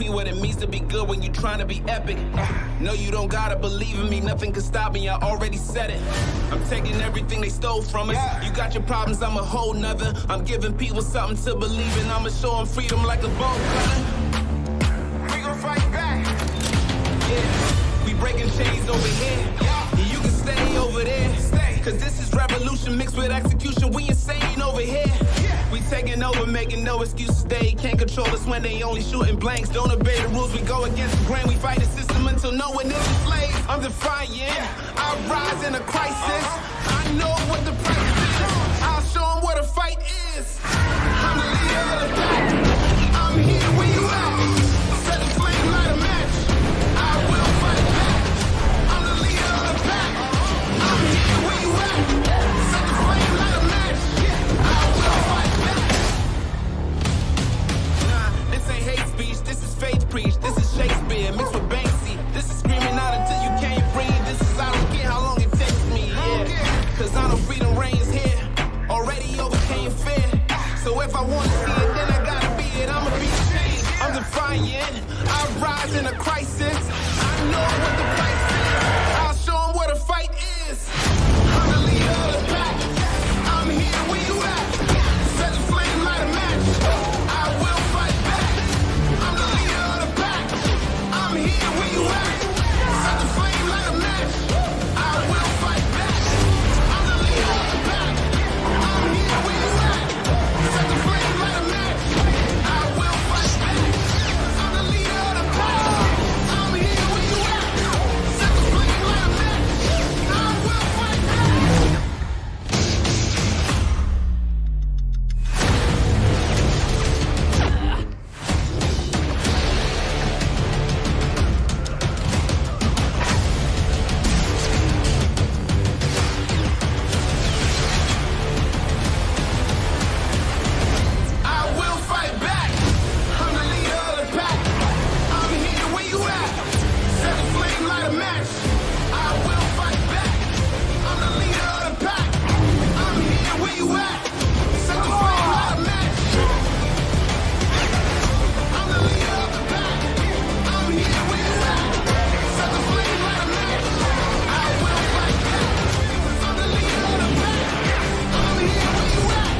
me what it means to be good when you're trying to be epic. No, you don't gotta believe in me, nothing can stop me, I already said it. I'm taking everything they stole from us. You got your problems, I'm a whole nother. I'm giving people something to believe in, I'ma show them freedom like a bolt cutter. We gon' fight back. Yeah, we breaking chains over here. And you can stay over there. Cause this is revolution mixed with execution, we insane over here. We taking over, making no excuses. They can't control us when they only shooting blanks. Don't obey the rules, we go against the grain. We fight the system until no one is enslaved. I'm defiant, I rise in a crisis. I know what the price is. I'll show them what a fight is. I'm the leader of the pack. I'm here where you at. Set the flame, light a match. I will fight back. I'm the leader of the pack. I'm here where you at. Set the flame, light a match. I will fight back. Nah, this ain't hate speech. This is faith preach. This is Shakespeare mixed with Banksy. This is screaming out until you can't breathe. This is I don't care how long it takes me. Cause I know freedom reigns here. Already overcame fear. So if I wanna see it, then I gotta be it. I'ma be changed. I'm defiant. I rise in a crisis. I know what the price is. I'll show them what a fight is. I'm the leader of the pack. I'm here where you at. Set the flame, light a match. I will fight back. I'm the leader of the pack. I'm here where you at. Set the flame, light a match. I will fight back. I'm the leader of the pack. I'm here where you at. Set the flame, light a match. I will fight back. I'm the leader of the pack. I'm here where you at. Set the flame, light a match. I will fight back. I will fight back. I'm the leader of the pack. I'm here where you at. Set the flame, light a match. I will fight back. I'm the leader of the pack. I'm here where you at. Set the flame, light a match. I'm the leader of the pack. I'm here where you at. Set the flame, light a match. I will fight back. I'm the leader of the pack. I'm here where you at.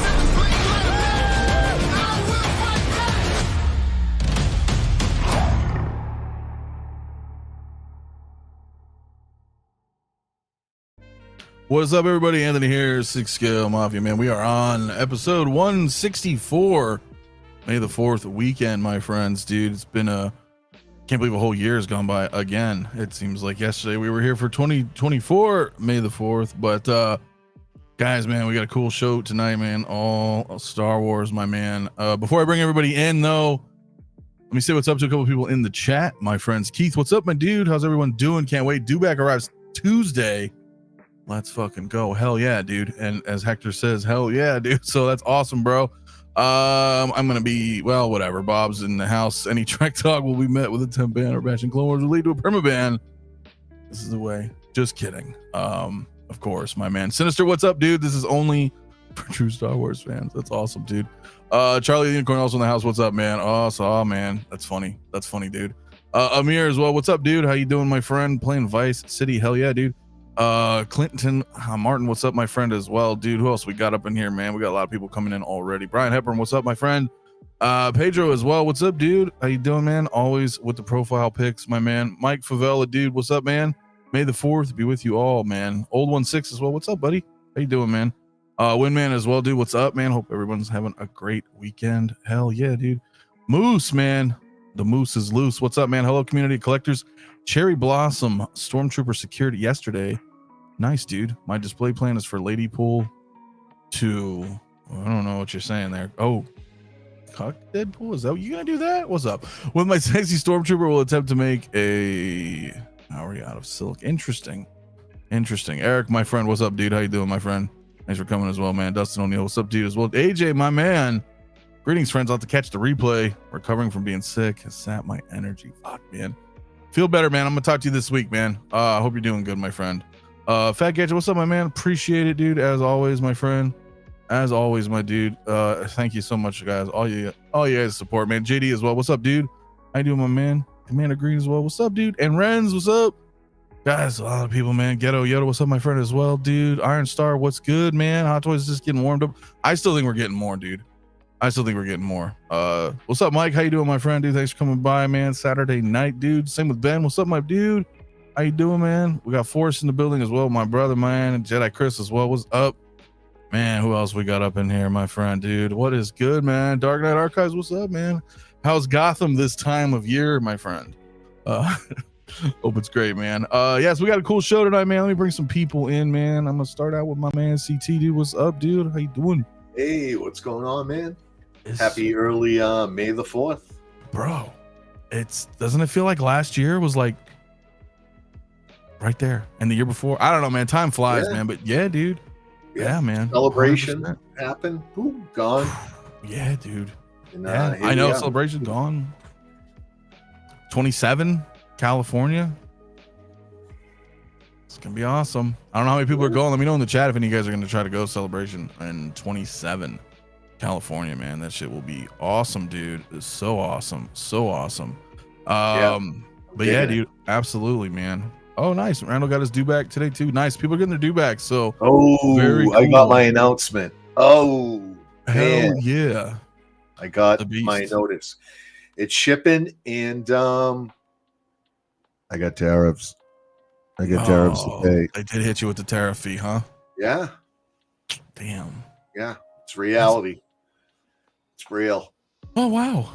Set the flame, light a match. I will fight back. What's up, everybody? Anthony here, 6 Scale Mafia, man. We are on episode 164, May the 4th weekend, my friends. Dude, it's been can't believe a whole year has gone by again. It seems like yesterday we were here for 2024, May the 4th. But guys, man, we got a cool show tonight, man. All Star Wars, my man. Before I bring everybody in, though, let me say what's up to a couple people in the chat, my friends. Keith, what's up, my dude? How's everyone doing? Can't wait. Dewback arrives Tuesday. Let's fucking go. Hell yeah, dude. And as Hector says, hell yeah, dude. So that's awesome, bro. I'm gonna be, well, whatever. Bob's in the house. Any Trek talk will be met with a 10 ban or bashing Clone Wars will lead to a permaban. This is the way. Just kidding. Of course, my man. Sinister, what's up, dude? This is only for true Star Wars fans. That's awesome, dude. Charlie the Unicorn also in the house. What's up, man? Oh man. That's funny. That's funny, dude. Amir as well. What's up, dude? How you doing, my friend? Playing Vice City. Hell yeah, dude. Clinton Martin, what's up, my friend, as well, dude? Who else we got up in here, man? We got a lot of people coming in already. Brian Hepburn, what's up, my friend? Pedro as well, what's up, dude? How you doing, man? Always with the profile pics, my man. Mike Favela, dude, what's up, man? May the 4th be with you all, man. Old 16 as well, what's up, buddy? How you doing, man? Windman as well, dude, what's up, man? Hope everyone's having a great weekend. Hell yeah, dude. Moose, man, the moose is loose. What's up, man? Hello, community collectors. Cherry Blossom Stormtrooper secured yesterday. Nice, dude. My display plan is for Lady Pool to, I don't know what you're saying there. Oh, Cuck Deadpool? Is that you gonna do that? What's up? With my sexy Stormtrooper will attempt to make a Maori out of silk. Interesting. Eric, my friend, what's up, dude? How you doing, my friend? Thanks for coming as well, man. Dustin O'Neill, what's up, dude, as well? AJ, my man. Greetings, friends. I'll have to catch the replay. Recovering from being sick has sapped my energy. Fuck, man. Feel better, man. I'm gonna talk to you this week, man. I hope you're doing good, my friend. Fat Gadget, what's up, my man? Appreciate it, dude. As always, my friend. As always, my dude. Thank you so much, guys. All you guys support, man. JD as well. What's up, dude? How you doing, my man? Commander Green as well. What's up, dude? And Renz, what's up? Guys, a lot of people, man. Ghetto Yoda, what's up, my friend, as well, dude? Iron Star, what's good, man? Hot Toys is just getting warmed up. I still think we're getting more, dude. What's up, Mike? How you doing, my friend, dude? Thanks for coming by, man. Saturday night, dude. Same with Ben. What's up, my dude? How you doing, man? We got Forrest in the building as well, my brother, man, and Jedi Chris as well. What's up, man? Who else we got up in here, my friend, dude? What is good, man? Dark Knight Archives, what's up, man? How's Gotham this time of year, my friend? Hope it's great, man. Yes, we got a cool show tonight, man. Let me bring some people in, man. I'm gonna start out with my man CT, dude. What's up, dude? How you doing? Hey, what's going on, man? Happy early May the 4th, bro. Doesn't it feel like last year was like right there, and the year before? I don't know, man. Time flies, man. But yeah, dude. Yeah, man. Celebration 100%. Happened. Boom, gone. Yeah, dude. And, yeah, I know. Celebration gone. 27, California. It's gonna be awesome. I don't know how many people are going. Let me know in the chat if any of you guys are gonna try to go Celebration in 27, California, man. That shit will be awesome, dude. It's so awesome. So awesome. But yeah, dude, absolutely, man. Oh, nice. Randall got his due back today too. Nice. People are getting their due back. So very cool. I got my announcement. Oh, hell man. Yeah. I got my notice. It's shipping, and I got tariffs. Tariffs to pay. They did hit you with the tariff fee, huh? Yeah. Damn. Yeah. It's reality. It's real. Oh, wow.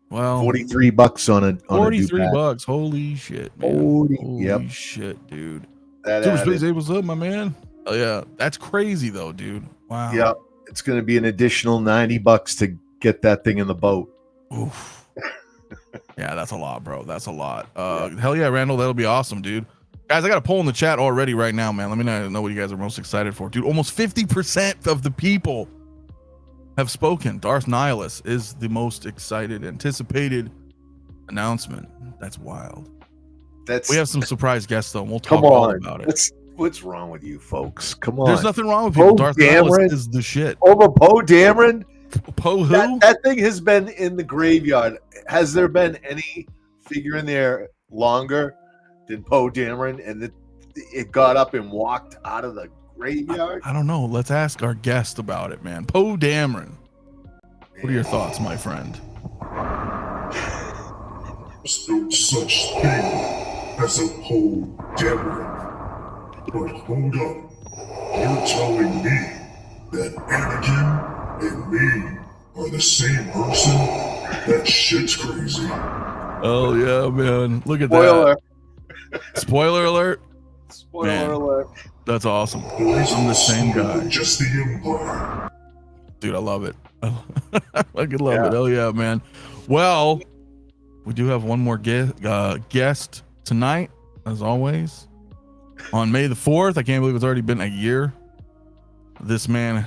Well, $43 on it. $43. Holy shit, man. Holy shit, dude. Super Space 8, what's up, my man? Oh yeah, that's crazy though, dude. Wow. Yeah, it's gonna be an additional $90 to get that thing in the boat. Oof. Yeah, that's a lot, bro. That's a lot. Hell yeah, Randall, that'll be awesome, dude. Guys, I got a poll in the chat already right now, man. Let me know what you guys are most excited for, dude. Almost 50% of the people have spoken. Darth Nihilus is the most excited, anticipated announcement. That's wild. We have some surprise guests though. And we'll talk all about it. What's wrong with you folks? Come on. There's nothing wrong with people. Darth Nihilus is the shit. Over Poe Dameron? Poe who? That thing has been in the graveyard. Has there been any figure in there longer than Poe Dameron? And it got up and walked out of the graveyard? I don't know. Let's ask our guest about it, man. Poe Dameron. What are your thoughts, my friend? There's no such thing as a Poe Dameron. But hold up. You're telling me that Anakin and me are the same person? That shit's crazy. Oh yeah, man. Look at Spoiler. that. Spoiler alert. Spoiler alert. That's awesome. I'm the same guy. Just the Empire. Dude, I love it. I fucking love it. Oh yeah, man. Well, we do have one more guest tonight, as always. On May the 4th, I can't believe it's already been a year. This man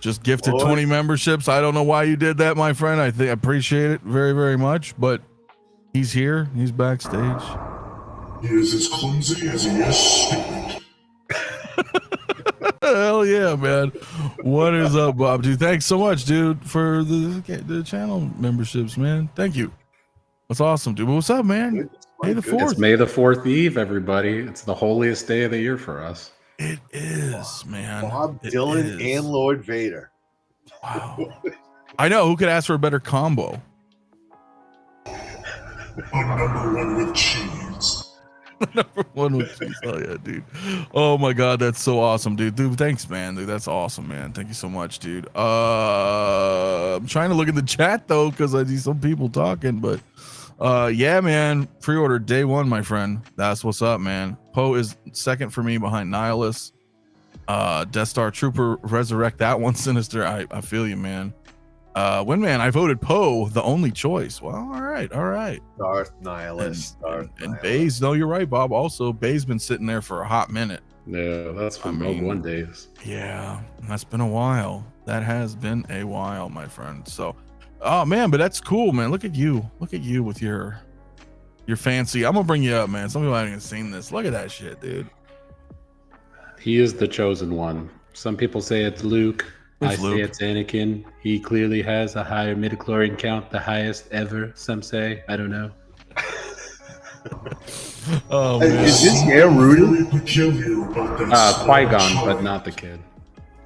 just gifted 20 memberships. I don't know why you did that, my friend. I appreciate it very, very much. But he's here. He's backstage. He is as clumsy as he is stupid. Hell yeah, man. What is up, Bob? Dude, thanks so much, dude, for the channel memberships, man. Thank you. That's awesome, dude. But what's up, man? May the 4th. It's May the 4th Eve, everybody. It's the holiest day of the year for us. It is, man. Bob Dylan and Lord Vader. Wow. I know. Who could ask for a better combo? Number one with cheese. Number one with cheese. Oh yeah, dude. Oh my god, that's so awesome, dude. Dude, thanks, man. Dude, that's awesome, man. Thank you so much, dude. I'm trying to look at the chat though, because I see some people talking, but yeah, man. Pre-order day one, my friend. That's what's up, man. Poe is second for me behind Nihilus. Death Star Trooper, resurrect that one. Sinister. I feel you, man. Windman, I voted Poe, the only choice. Well, all right. Darth Nihilus. And Baze, no, you're right, Bob. Also, Baze been sitting there for a hot minute. Yeah, that's from Rogue One days. Yeah, that's been a while. That has been a while, my friend. So, oh man, but that's cool, man. Look at you with your fancy. I'm gonna bring you up, man. Some people haven't even seen this. Look at that shit, dude. He is the chosen one. Some people say it's Luke. I It's say Luke. it's Anakin. He clearly has a higher midichlorian count, the highest ever, some say. I don't know. Oh Is man. his hair rooted? Very peculiar about that small Qui-Gon, child. but not the kid.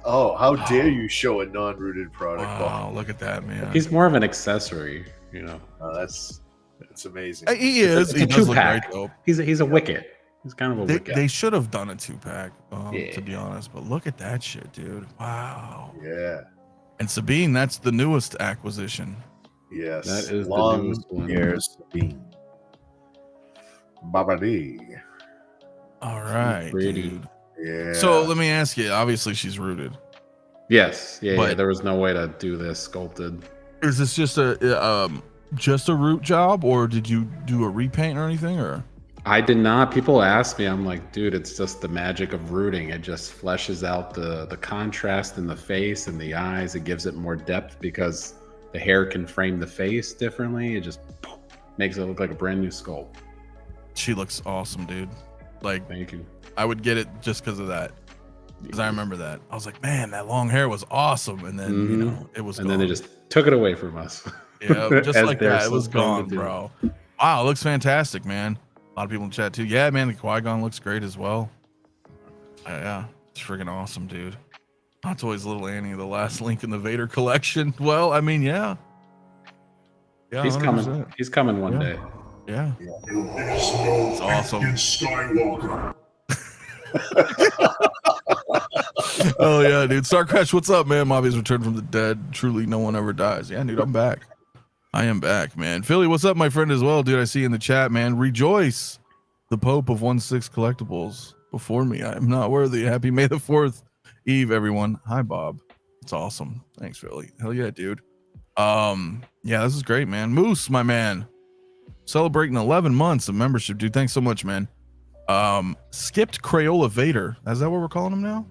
Oh, how dare you show a non-rooted product? Wow, look at that, man. He's more of an accessory, you know. That's amazing. He is. It's He a does look great two-pack. though. He's a wicket. He's kind of a wicket. They should have done a 2-pack, Yeah. to be honest. But look at that shit, dude. Wow. Yeah. And Sabine, that's the newest acquisition. Yes. That is the long newest one. hairs Sabine. Babadi. All right, pretty. dude. Yeah. So let me ask you. Obviously, she's rooted. Yes. Yeah, But- there was no way to do this sculpted. Is this just a root job, or did you do a repaint or anything? Or I did not. People ask me, I'm like, dude, it's just the magic of rooting. It just fleshes out the contrast in the face and the eyes. It gives it more depth because the hair can frame the face differently. It just makes it look like a brand new sculpt. she looks awesome, dude. Like Thank you. I would get it just because of that. Because I remember that. I was like, man, that long hair was awesome, and then you know it was. And gone. then they just took it away from us. Yeah, just As like they're that. It so was prone gone, to do. bro. Wow, it looks fantastic, man. A lot of people in chat too. Yeah, man, the Qui-Gon looks great as well. Yeah, it's freaking awesome, dude. Not always little Annie, the last link in the Vader collection. Well, I mean, yeah. Yeah, He's 100%. coming. He's coming one day. Yeah. There is no It's awesome. Anakin Skywalker. Oh yeah, dude. Star Crash, what's up, man? Mobby's returned from the dead. Truly, no one ever dies. Yeah, dude, I'm back. I am back, man. Philly, what's up, my friend, as well, dude? I see you in the chat, man. Rejoice, the Pope of 1/6 collectibles. Before me, I am not worthy. Happy May the 4th Eve, everyone. Hi, Bob. It's awesome. Thanks, Philly. Hell yeah, dude. Yeah, this is great, man. Moose, my man, celebrating 11 months of membership, dude. Thanks so much, man. Skipped Crayola Vader. Is that what we're calling him now?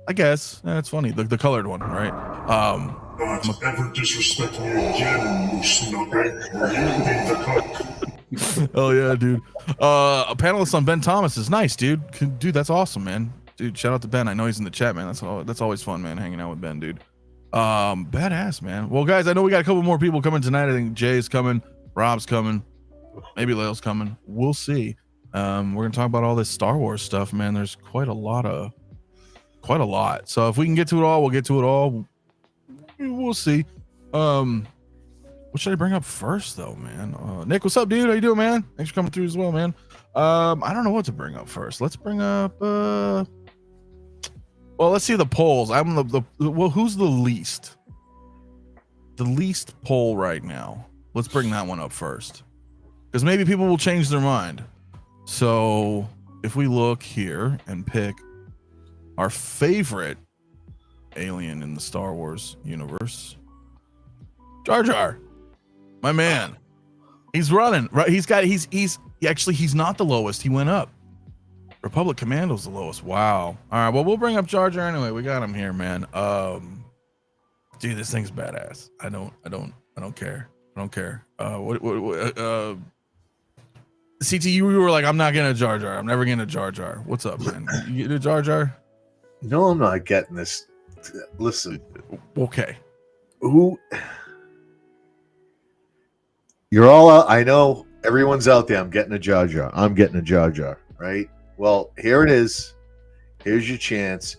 I guess. Yeah, it's funny. The colored one, right? Not ever disrespect me again, Moose Knuckle, or you'll be the cook. Oh yeah, dude. A panelist on Ben Thomas is nice, dude. Dude, that's awesome, man. Dude, shout out to Ben. I know he's in the chat, man. That's always fun, man, hanging out with Ben, dude. Badass, man. Well, guys, I know we got a couple more people coming tonight. I think Jay's coming, Rob's coming, maybe Lail's coming. We'll see. We're gonna talk about all this Star Wars stuff, man. There's quite a lot. So if we can get to it all, we'll get to it all. We'll see. What should I bring up first, though, man? Nick, what's up, dude? How you doing, man? Thanks for coming through as well, man. I don't know what to bring up first. Let's bring up. Well, let's see the polls. I'm well. Who's the least? The least poll right now. Let's bring that one up first, because maybe people will change their mind. So if we look here and pick our favorite alien in the Star Wars universe, Jar Jar, my man, he's running right. He's not the lowest. He went up. Republic Commando's the lowest. Wow. All right. Well, we'll bring up Jar Jar anyway. We got him here, man. Dude, this thing's badass. I don't care. I don't care. CT, you were like, I'm not getting a Jar Jar. I'm never getting a Jar Jar. What's up, man? You get a Jar Jar? No, I'm not getting this. Listen, Okay. who you're all out. I know everyone's out there. I'm getting a Jar Jar. I'm getting a Jar Jar, right? Well, here it is. Here's your chance.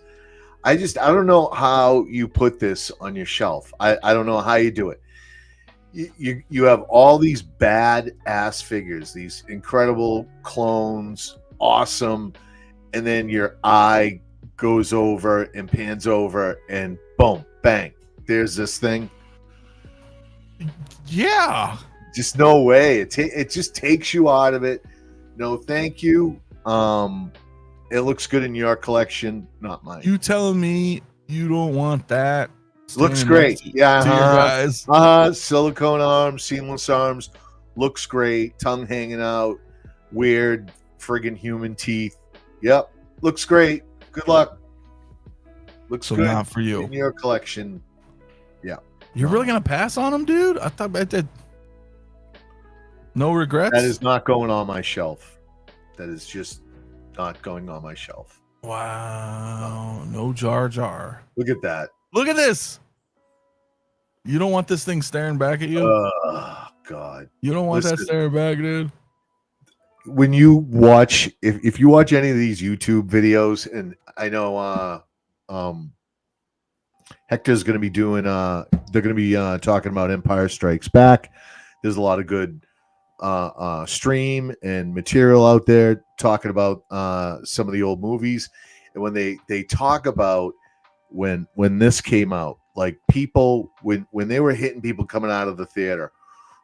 I don't know how you put this on your shelf. I don't know how you do it. You have all these bad ass figures, these incredible clones, awesome, and then your eye goes over and pans over and boom, bang, there's this thing. Yeah. Just no way. It just takes you out of it. No, thank you. It looks good in your collection, not mine. You telling me you don't want that? Looks standing great. next to Yeah. your guys. Silicone arms, seamless arms. Looks great. Tongue hanging out. Weird friggin' human teeth. Yep. Looks great. Good luck. Looks So good not for you. in your collection. You're really gonna pass on him, dude? I thought I did. No regrets. That is not going on my shelf. That is just not going on my shelf. Wow. No Jar Jar. Look at that. Look at this. You don't want this thing staring back at you? Oh God. You don't want that Listen. staring back, dude? When you watch, if you watch any of these YouTube videos, and I know Hector's going to be doing, they're going to be talking about Empire Strikes Back. There's a lot of good stream and material out there talking about some of the old movies. And when they talk about when this came out, like people when they were hitting people coming out of the theater,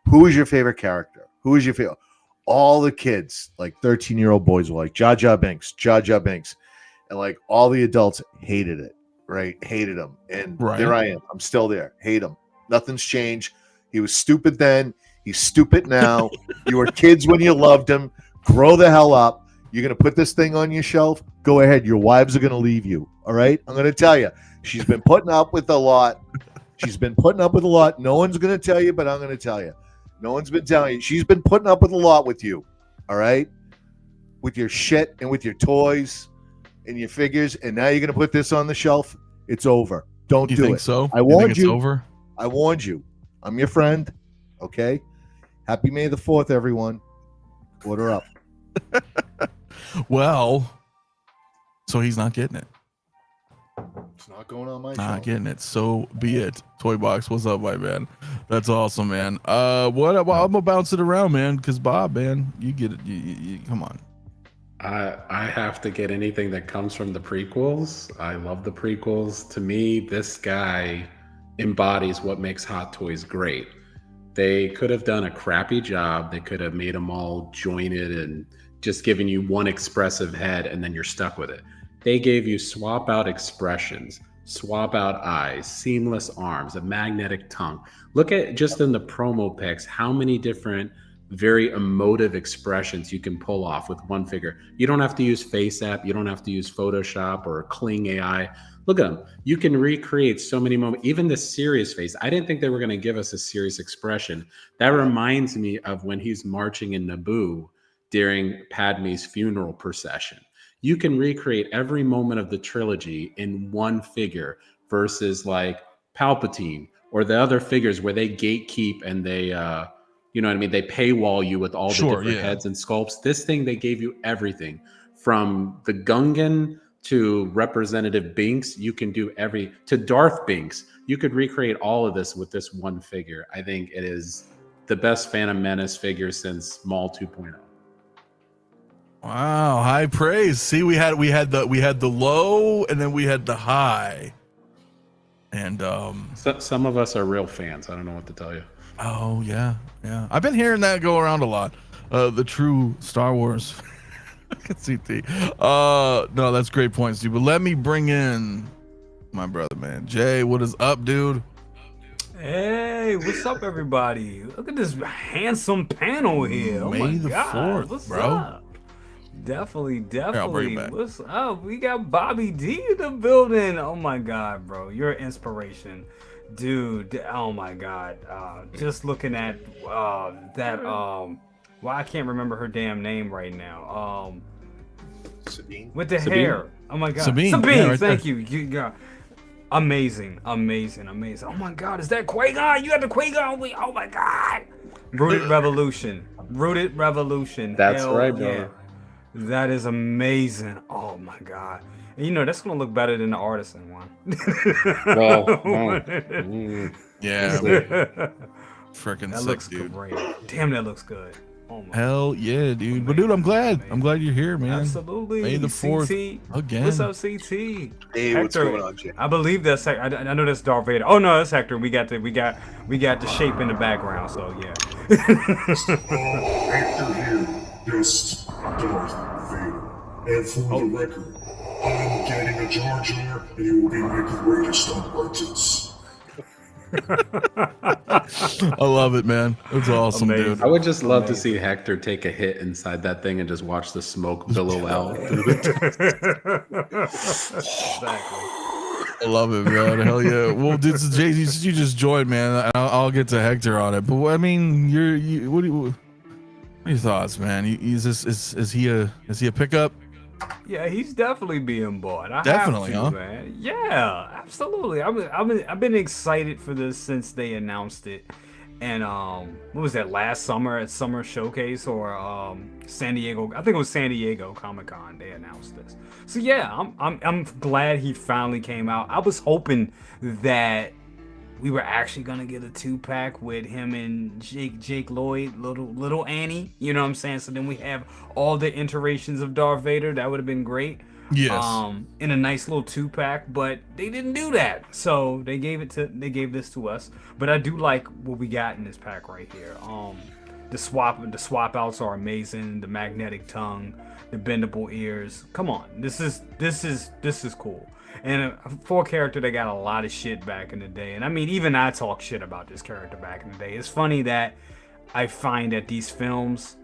who was your favorite character? Who was your favorite? All the kids, like 13-year-old boys, were like Jar Jar Binks, Jar Jar Binks, and like all the adults hated it, right? Hated him, and there I am. I'm still there. Hate him. Nothing's changed. He was stupid then. He's stupid now. You were kids when you loved him. Grow the hell up. You're gonna put this thing on your shelf. Go ahead. Your wives are gonna leave you. All right. I'm gonna tell you. She's been putting up with a lot. No one's gonna tell you, but I'm gonna tell you. No one's been telling you. She's been putting up with a lot with you. All right? With your shit and with your toys and your figures. And now you're going to put this on the shelf. It's over. Don't do it. You think so? I warned you. It's over? I warned you. I'm your friend. Okay? Happy May the 4th, everyone. Order up. Well, so he's not getting it. It's not going on my Not shelf. getting it. So be it. Toy Box, what's up, my man? That's awesome, man. Well, I'm gonna bounce it around, man, because Bob, man, you get it. You come on. I have to get anything that comes from the prequels. I love the prequels. To me, this guy embodies what makes Hot Toys great. They could have done a crappy job. They could have made them all jointed and just given you one expressive head, and then you're stuck with it. They gave you swap out expressions, swap out eyes, seamless arms, a magnetic tongue. Look at just in the promo pics, how many different very emotive expressions you can pull off with one figure. You don't have to use FaceApp. You don't have to use Photoshop or Kling AI. Look at them. You can recreate so many moments, even the serious face. I didn't think they were going to give us a serious expression. That reminds me of when he's marching in Naboo during Padme's funeral procession. You can recreate every moment of the trilogy in one figure versus like Palpatine or the other figures where they gatekeep and they, you know what I mean? They paywall you with all the different heads and sculpts. This thing, they gave you everything from the Gungan to Representative Binks. You can do to Darth Binks. You could recreate all of this with this one figure. I think it is the best Phantom Menace figure since Maul 2.0. Wow, high praise. See, we had the low and then we had the high. And some of us are real fans. I don't know what to tell you. Oh yeah. I've been hearing that go around a lot. The true Star Wars CT. No, that's great points, dude. But let me bring in my brother, man. Jay, what is up, dude? Hey, what's up, everybody? Look at this handsome panel here. Oh May my the God, 4th, what's bro. Up? Definitely. I'll bring it back. What's up? We got Bobby D in the building. Oh my God, bro, you're an inspiration, dude. Oh my God, just looking at that. Well, I can't remember her damn name right now. Sabine. With the Sabine? hair. Oh my God, Sabine. Sabine. Yeah, right thank there. you. You got amazing. Oh my God, is that Qui-Gon? You got the Qui-Gon. Oh my God. Rooted Revolution. That's Hell right, bro. yeah. That is amazing. Oh my God. And you know, that's gonna look better than the Artisan one. Well, Yeah, freaking That sick, looks dude. great. Damn, that looks good. Oh my Hell yeah, dude. But dude, I'm glad you're here, man. Absolutely. May the 4th CT. again. What's up, CT? Hey, what's going on, Jay? I believe that's I know that's Darth Vader. Oh no, that's Hector. We got the shape in the background. So yeah. Hector here, just Darth Vader. And for the record, I'm getting a Jar Jar, and he will be my greatest apprentice. I love it, man. That's awesome, Amazing. dude. I would just love to see Hector take a hit inside that thing and just watch the smoke billow out. Exactly. I love it, man. Hell yeah. Well, dude, so Jay, you just joined, man. I'll get to Hector on it. But I mean, what are your thoughts, man? Is he a pickup? Yeah, he's definitely being bought. I Definitely, have huh? to, man. Yeah, absolutely. I've been excited for this since they announced it. And what was that, last summer at Summer Showcase or San Diego? I think it was San Diego Comic-Con. They announced this. So yeah, I'm glad he finally came out. I was hoping that we were actually gonna get a 2-pack with him and Jake Lloyd, little Annie. You know what I'm saying? So then we have all the iterations of Darth Vader. That would have been great. Yes. In a nice little 2-pack, but they didn't do that. So they gave this to us. But I do like what we got in this pack right here. The swap outs are amazing. The magnetic tongue, the bendable ears. Come on, this is cool. And for a character that got a lot of shit back in the day, and I mean, even I talk shit about this character back in the day. It's funny that I find that these films,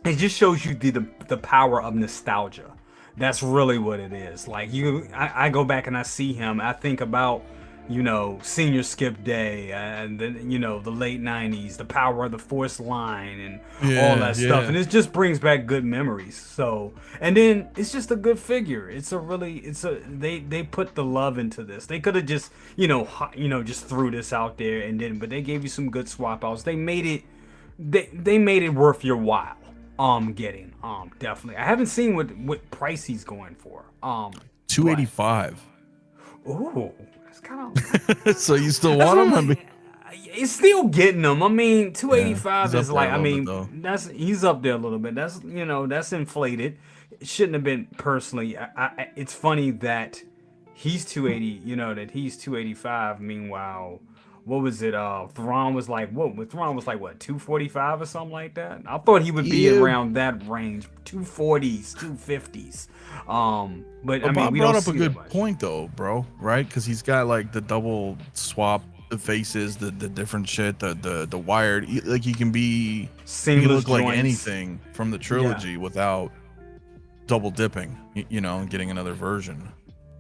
it just shows you the power of nostalgia. That's really what it is. Like I go back and I see him. I think about, Senior Skip Day and then, the late 90s, the Power of the Force line and all that stuff. And it just brings back good memories. So, and then it's just a good figure. They put the love into this. They could have just, just threw this out there but they gave you some good swap outs. They made it worth your while. Getting definitely. I haven't seen what price he's going for. $285. Ooh, that's kind of. So you still want him? I mean, it's still getting them. I mean, 285 he's is up like. there a I little mean, bit, though. he's up there a little bit. That's inflated. It shouldn't have been personally. It's funny that he's 280. That he's 285. Meanwhile, what was it? Thrawn was like what? Thrawn was like what? 245 or something like that. I thought he would be around that range, 240s, 250s. But I mean, we brought don't up a see good that much. point though, bro. Right? Because he's got like the double swap, the faces, the different shit, the wired. Like he can Seamless look like joints. anything from the trilogy without double dipping. And getting another version.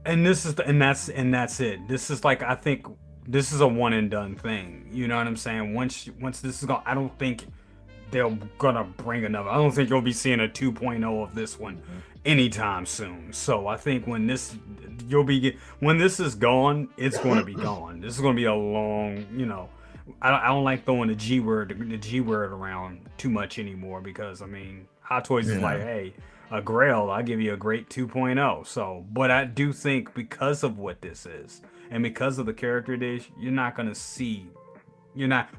And that's it. This is like, I think this is a one and done thing. You know what I'm saying? Once this is gone, I don't think they're gonna bring another. I don't think you'll be seeing a 2.0 of this one anytime soon. So I think when this is gone, it's going to be gone. This is going to be a long, I don't like throwing the G word around too much anymore, because I mean, Hot Toys is like, hey, a Grail, I'll give you a great 2.0. So, but I do think because of what this is and because of the character it is,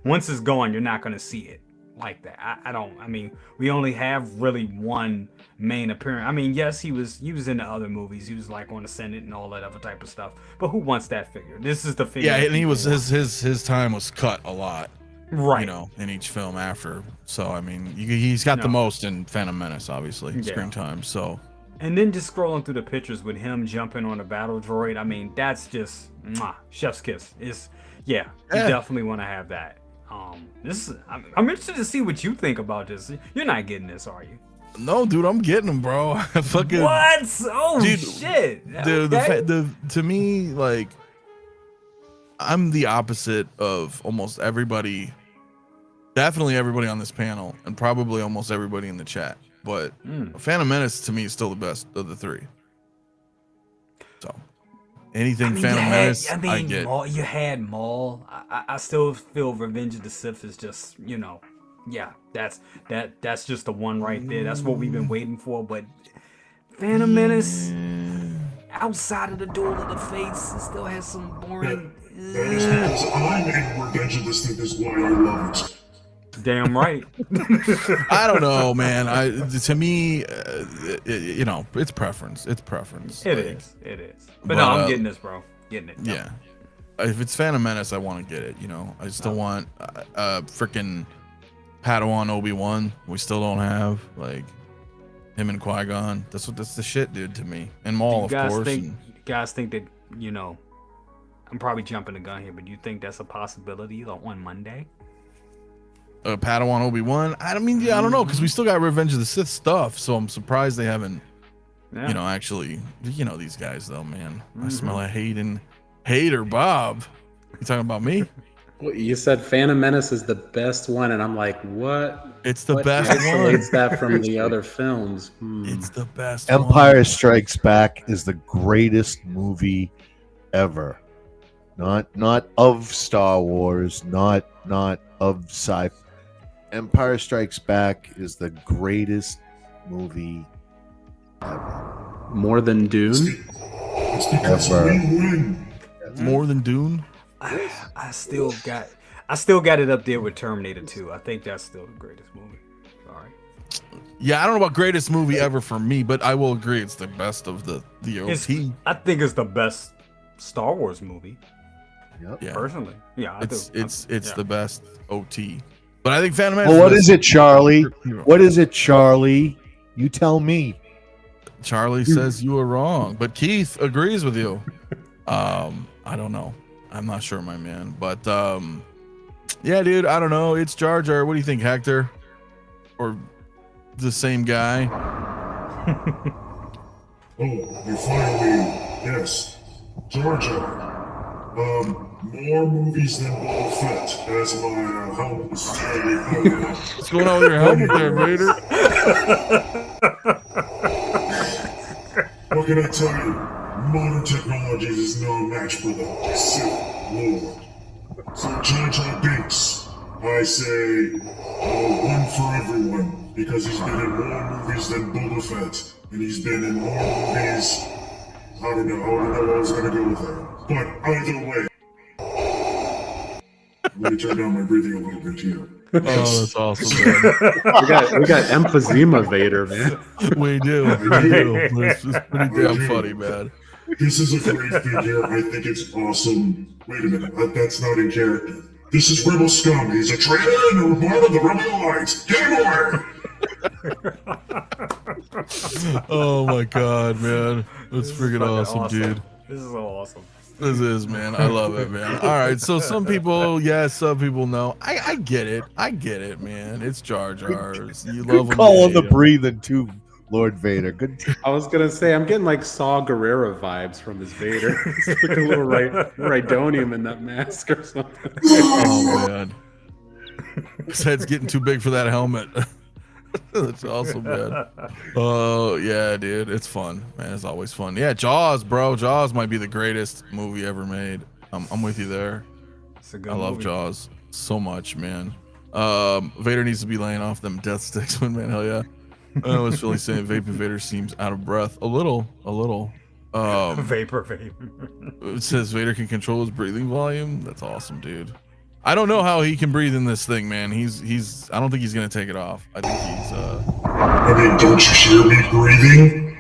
once it's gone, you're not going to see it like that. I mean, we only have really one main appearance. I mean, yes, he was in the other movies. He was like on Ascendant and all that other type of stuff. But who wants that figure? This is the figure. Yeah, and he was his time was cut a lot. Right. In each film after. So I mean, he's got the most in Phantom Menace, obviously, screen time. So. And then just scrolling through the pictures with him jumping on a battle droid. I mean, that's just chef's kiss. You definitely want to have that. I'm interested to see what you think about this. You're not getting this, are you? No, dude, I'm getting them, bro. Fucking what? Oh, dude, shit. Dude, to me, like, I'm the opposite of almost everybody. Definitely everybody on this panel, and probably almost everybody in the chat. But Phantom Menace to me is still the best of the three. So anything Phantom Menace, I get. Maul, you had Maul. I still feel Revenge of the Sith is just, that's just the one right there. That's what we've been waiting for. But Phantom Menace, outside of the Duel of the Fates, it still has some boring. That is because I made Revenge of the Sith is why I love it. Damn right. I don't know, man. To me, it's preference. It's preference. It is. But no, I'm getting this, bro. Getting it. Yeah. If it's Phantom Menace, I want to get it. I still want freaking Padawan Obi-Wan. We still don't have, like, him and Qui-Gon. That's the shit, dude, to me. And Maul, of course. You guys think that, I'm probably jumping the gun here, but you think that's a possibility on Monday? Padawan Obi-Wan. I don't know, because we still got Revenge of the Sith stuff, so I'm surprised they haven't, actually, these guys though, man. I smell a hater, Bob. You talking about me? Well, you said Phantom Menace is the best one, and I'm like, what? It's the What best isolates one. that from the other films? It's the best Empire one. Strikes Back is the greatest movie ever. Not of Star Wars, not of sci. Empire Strikes Back is the greatest movie ever. More than Dune? It's because Ever. we win. More than Dune. I still got it up there with Terminator 2. I think that's still the greatest movie. Sorry. Yeah, I don't know about greatest movie ever for me, but I will agree it's the best of the OT. I think it's the best Star Wars movie. Yep. Yeah, Personally, yeah, it's yeah. the best OT. But I think Phantom Menace. Well, what is it, Charlie? What is it, Charlie? You tell me. Charlie says you were wrong, but Keith agrees with you. I don't know. I'm not sure, my man. But yeah, dude, I don't know. It's Jar Jar. What do you think, Hector? Or the same guy? Oh, you finally, yes, Jar Jar. More movies than Boba Fett, as my helmet is slightly hung up. What's going on with your helmet there, Vader? What can I tell you? Modern technologies is no match for the Sith Lord. So Jar Jar Binks, I say, one for everyone, because he's been in more movies than Boba Fett, and he's been in more movies. I don't know where I was gonna go with that. But either way, let me turn down my breathing a little bit here. Oh, that's awesome, man. We got emphysema Vader, man. We do. It's pretty damn funny, man. This is a great figure. I think it's awesome. Wait a minute, that's not in character. This is Rebel Scum. He's a traitor and a part of the Rebel Alliance. Get him away! Oh my god, man. That's freaking awesome, dude. This is so awesome. This is, man. I love it, man. All right, so some people, yes, some people know. I get it. I get it, man. It's Jar Jar's. You love him. Call on you the hate him. breathing too, Lord Vader. Good. I was gonna say I'm getting like Saw Gerrera vibes from his Vader. It's like a little Rhydonium in that mask or something. Oh man, his head's getting too big for that helmet. That's awesome, man. Oh yeah, dude, it's fun, man. It's always fun. Yeah, Jaws, bro. Jaws might be the greatest movie ever made. I'm with you there. It's a good I love movie. Jaws so much, man. Vader needs to be laying off them death sticks, man. Hell yeah. I was really saying Vapor Vader seems out of breath. A little. Vapor. It says Vader can control his breathing volume. That's awesome, dude. I don't know how he can breathe in this thing, man. He's I don't think he's gonna take it off. I think he's I mean, don't you hear me breathing?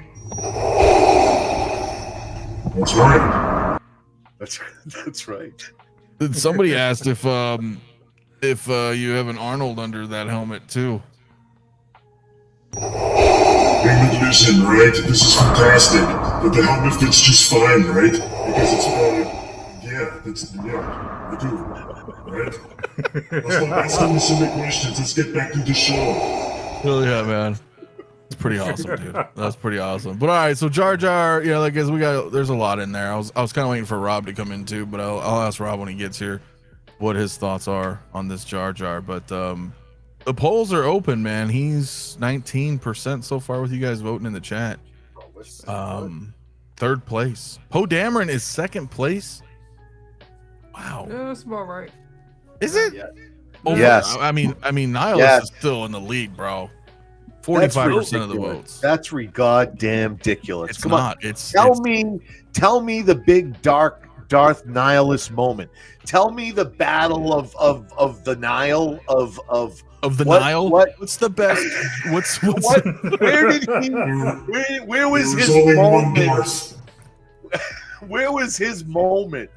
That's right. That's right. somebody asked if you have an Arnold under that helmet too. Hey, listen, right? This is fantastic. But the helmet fits just fine, right? Because it's, I do. Right? Let's not asking me so many questions. Let's get back to the show. Oh yeah, man. It's pretty awesome, dude. That's pretty awesome. But all right, so Jar Jar, you know, like as there's a lot in there. I was kind of waiting for Rob to come in too, but I'll ask Rob when he gets here what his thoughts are on this Jar Jar. But the polls are open, man. He's 19% so far with you guys voting in the chat. Third place. Poe Dameron is second place. Wow. Yeah, that's about right. Is it? Yeah. Over- Yes. I mean, Nihilus Yes. is still in the lead, bro. That's 45% of the ridiculous. votes. That's goddamn ridiculous. It's Come not. on. It's Tell me the big Darth Nihilus moment. Tell me the battle of the Nile of of the what- Nile. what- What's the best? What's what? Where did he? Where was There's his only one moment? Darth. Where was his moment?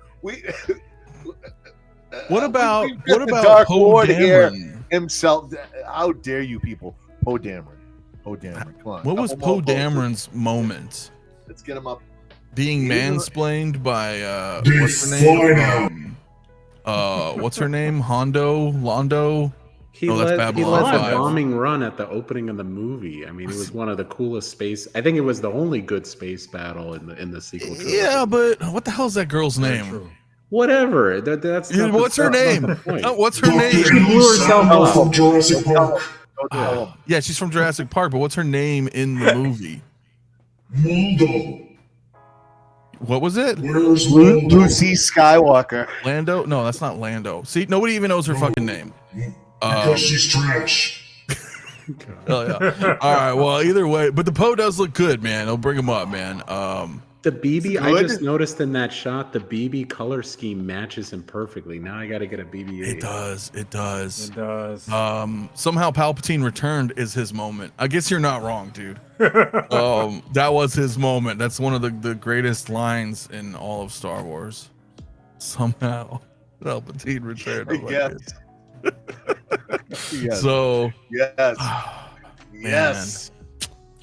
What about we've got what the about Dark Poe Lord here Dameron? himself? How dare you, people? Poe Dameron. Come on. What was Couple more Poe votes. Dameron's moment? Let's get him up. Being He was a- mansplained by Dude, what's her fly name? What's her name? Londo. He No, that's led Babylon the 5. bombing run at the opening of the movie. I mean, it was one of the coolest space. I think it was the only good space battle in the sequel trilogy. Yeah, but what the hell's that girl's Very name? true. Whatever. That's Yeah, not the- what's her that's not name? the point. No, what's her Dr. name? Julie herself Sanders up. from Jurassic Park. Don't tell him. Yeah, she's from Jurassic Park, but what's her name in the movie? Muldo. What was it? Where's Muldo? Lucy Skywalker. Lando? No, that's not Lando. See, nobody even knows her fucking name. Because she's trash. Oh yeah. All right. Well, either way, but the Poe does look good, man. I'll bring him up, man. The BB, I good. just noticed in that shot, the BB color scheme matches him perfectly. Now I got to get a BB-8. It does. It does. It does. Somehow Palpatine returned is his moment. I guess you're not wrong, dude. That was his moment. That's one of the greatest lines in all of Star Wars. Somehow Palpatine returned. I'm like, Yes. Yes. So Yes. Yes.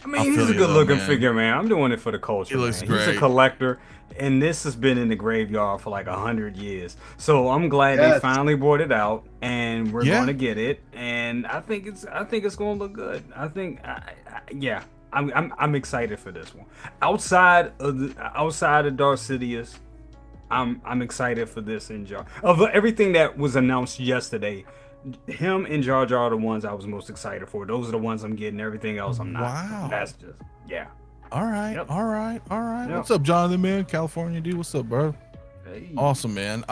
I mean, I he's feel a you good looking though, man. figure, man. I'm doing it for the culture. He looks man. He's great. a collector, and this has been in the graveyard for like 100 years. So I'm glad they Yes. finally brought it out, and we're Yeah. going to get it. And I think it's going to look good. Yeah. I'm excited for this one. Outside of Darth Sidious, I'm excited for this in Jar. Of everything that was announced yesterday, him and Jar Jar are the ones I was most excited for. Those are the ones I'm getting. Everything else I'm not. Wow. That's just all right, Yep. all right, all right. Yep. What's up, Jonathan, man? California dude. What's up, bro? Hey. Awesome, man.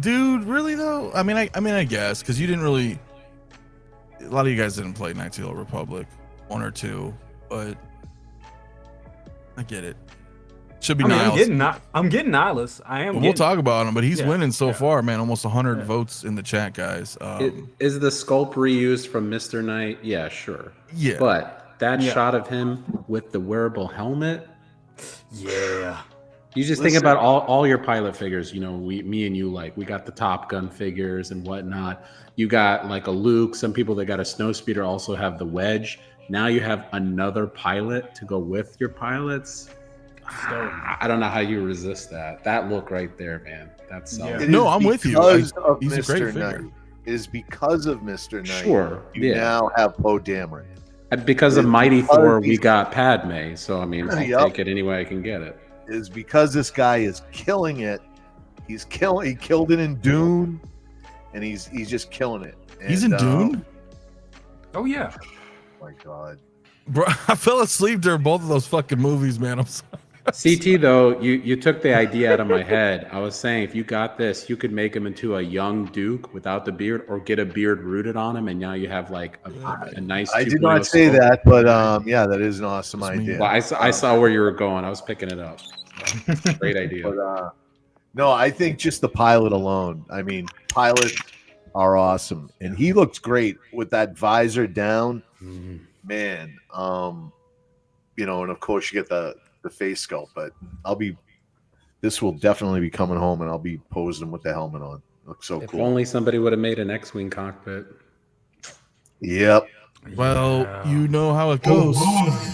Dude, really though? I mean, I guess because you didn't really. A lot of you guys didn't play Knights of the Old Republic, 1 or 2, but I get it. Should be Nihilus. I'm getting Nihilus. I am. We'll talk about him, but he's Yeah, winning so yeah. far, man. Almost 100 votes in the chat, guys. Is the sculpt reused from Mr. Knight? Yeah, sure. Yeah. But that Yeah. shot of him with the wearable helmet, Yeah. you just think about all your pilot figures. You know, me and you, like, we got the Top Gun figures and whatnot. You got like a Luke. Some people that got a Snowspeeder also have the Wedge. Now you have another pilot to go with your pilots. I don't know how you resist that. That look right there, man. That's solid. It No, is I'm with you. because of He's a great Mr. figure. Knight. It is because of Mr. Knight. Sure, You yeah. now have Poe Dameron. And because of It's Mighty because Thor, we he's- got Padme. So I mean, I'll Yup. take it any way I can get it. It is because this guy is killing it. He killed it in Dune, and he's just killing it. He's in And, Dune? Oh yeah. Oh my God. Bro, I fell asleep during both of those fucking movies, man. I'm sorry. CT though, you took the idea out of my head. I was saying if you got this, you could make him into a young Duke without the beard, or get a beard rooted on him, and now you have like a nice. I did 2.0 not say sculpt. that, but yeah, that is an awesome That's me. idea. Well, I saw where you were going. I was picking it up. Great idea. But no, I think just the pilot alone. I mean, pilots are awesome, and he looks great with that visor down. Man, you know, and of course you get the face sculpt. But this will definitely be coming home, and I'll be posing with the helmet on. Looks so If cool. only somebody would have made an X-wing cockpit. Yep. Well, Yeah. you know how it Oh, goes. my.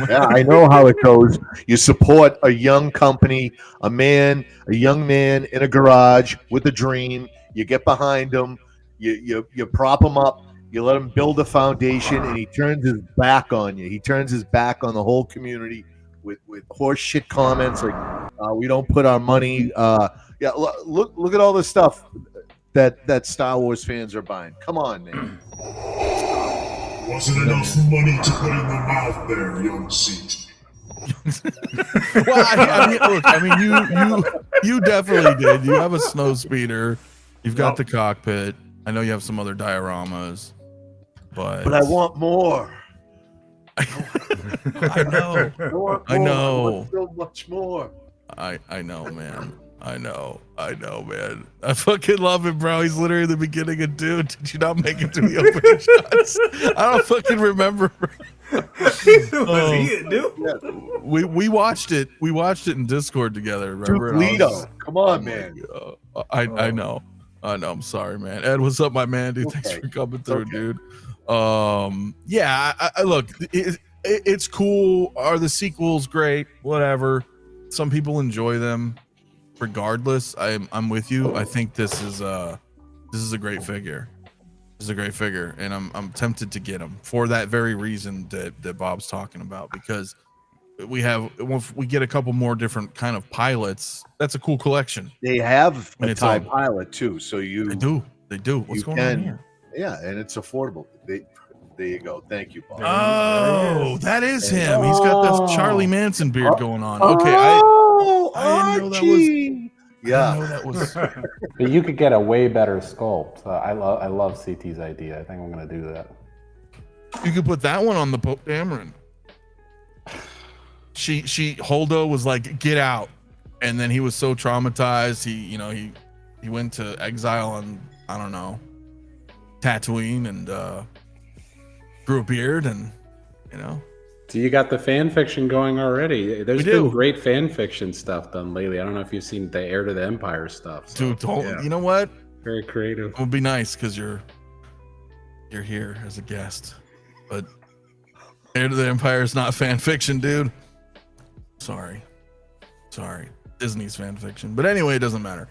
Yeah, I know how it goes. You support a young company, a young man in a garage with a dream. You get behind him, you prop him up, you let him build a foundation, and he turns his back on you. He turns his back on the whole community with horse shit comments like, "We don't put our money." Yeah, look at all the stuff that Star Wars fans are buying. Come on, man. Wasn't enough money to put in the mouth there, young seat. Well, I mean, look, I mean, you definitely did. You have a snow speeder. You've got the cockpit. I know you have some other dioramas, but I want more. I know. I want I more. know. I want so much more. I know, man. I know, man. I fucking love it, bro. He's literally the beginning of Dune. Did you not make it to the opening shots? I don't fucking remember. Was he a dude? We watched it. We watched it in Discord together. Remember? Duke And I was- Leto. Come on, man. I know. I'm sorry, man. Ed, what's up, my man, dude? Thanks Okay. for coming through, Okay. dude. Yeah. I look. It's cool. Are the sequels great? Whatever. Some people enjoy them. Regardless, I'm with you. I think this is a great figure. This is a great figure, and I'm tempted to get him for that very reason that Bob's talking about, because if we get a couple more different kind of pilots, that's a cool collection. They have And a it's TIE all- pilot too, so you They do. What's you going on can- here? Yeah, and it's affordable. There you go. Thank you, Paul. Oh, that is him. He's got the Charlie Manson beard going on. Okay, Oh, I didn't know that was- Archie! I Yeah, know that was. But you could get a way better sculpt. I love CT's idea. I think I'm gonna do that. You could put that one on the Poe Dameron. Holdo was like, get out, and then he was so traumatized. He went to exile on, I don't know, Tatooine, and grew a beard, and So you got the fan fiction going already. There's We been do. great fan fiction stuff done lately. I don't know if you've seen the Heir to the Empire stuff. So, dude, yeah, you know what? very creative. It would be nice because you're here as a guest, but Heir to the Empire is not fan fiction, dude. Sorry, Disney's fan fiction, but anyway, it doesn't matter.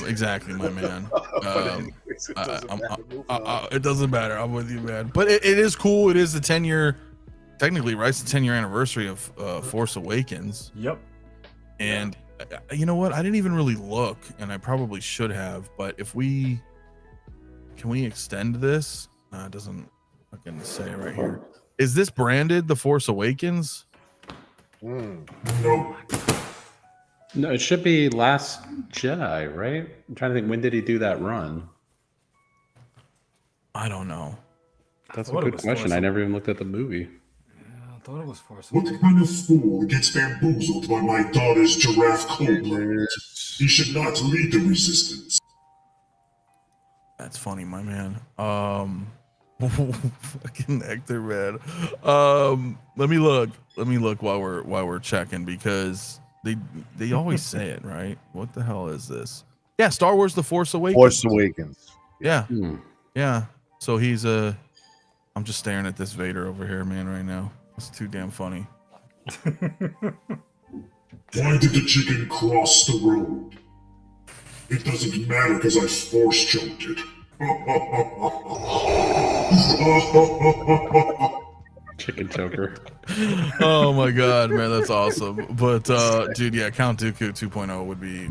Exactly, my man. Anyways, it doesn't matter. Move on. It doesn't matter. I'm with you, man. But it is cool. It is the 10-year, technically, right? It's the 10-year anniversary of Force Awakens. Yep. And you know what? I didn't even really look, and I probably should have. But can we extend this? No, it doesn't fucking say it right here. Is this branded the Force Awakens? No. No, it should be Last Jedi, right? I'm trying to think. When did he do that run? I don't know. That's a thought it good was question. Force I never even looked at the movie. I thought it was Force What Awakens. kind of fool gets bamboozled by my daughter's giraffe cold? He should not lead the resistance. That's funny, my man. Fucking Hector, man. Let me look while we're checking, because they always say it, right? What the hell is this? Yeah, Star Wars: The Force Awakens. Force Awakens. Yeah, Hmm. yeah. So he's I'm just staring at this Vader over here, man, right now. It's too damn funny. Why did the chicken cross the road? It doesn't matter because I force choked it. Chicken choker. Oh my god, man, that's awesome. But dude, yeah, Count Dooku 2.0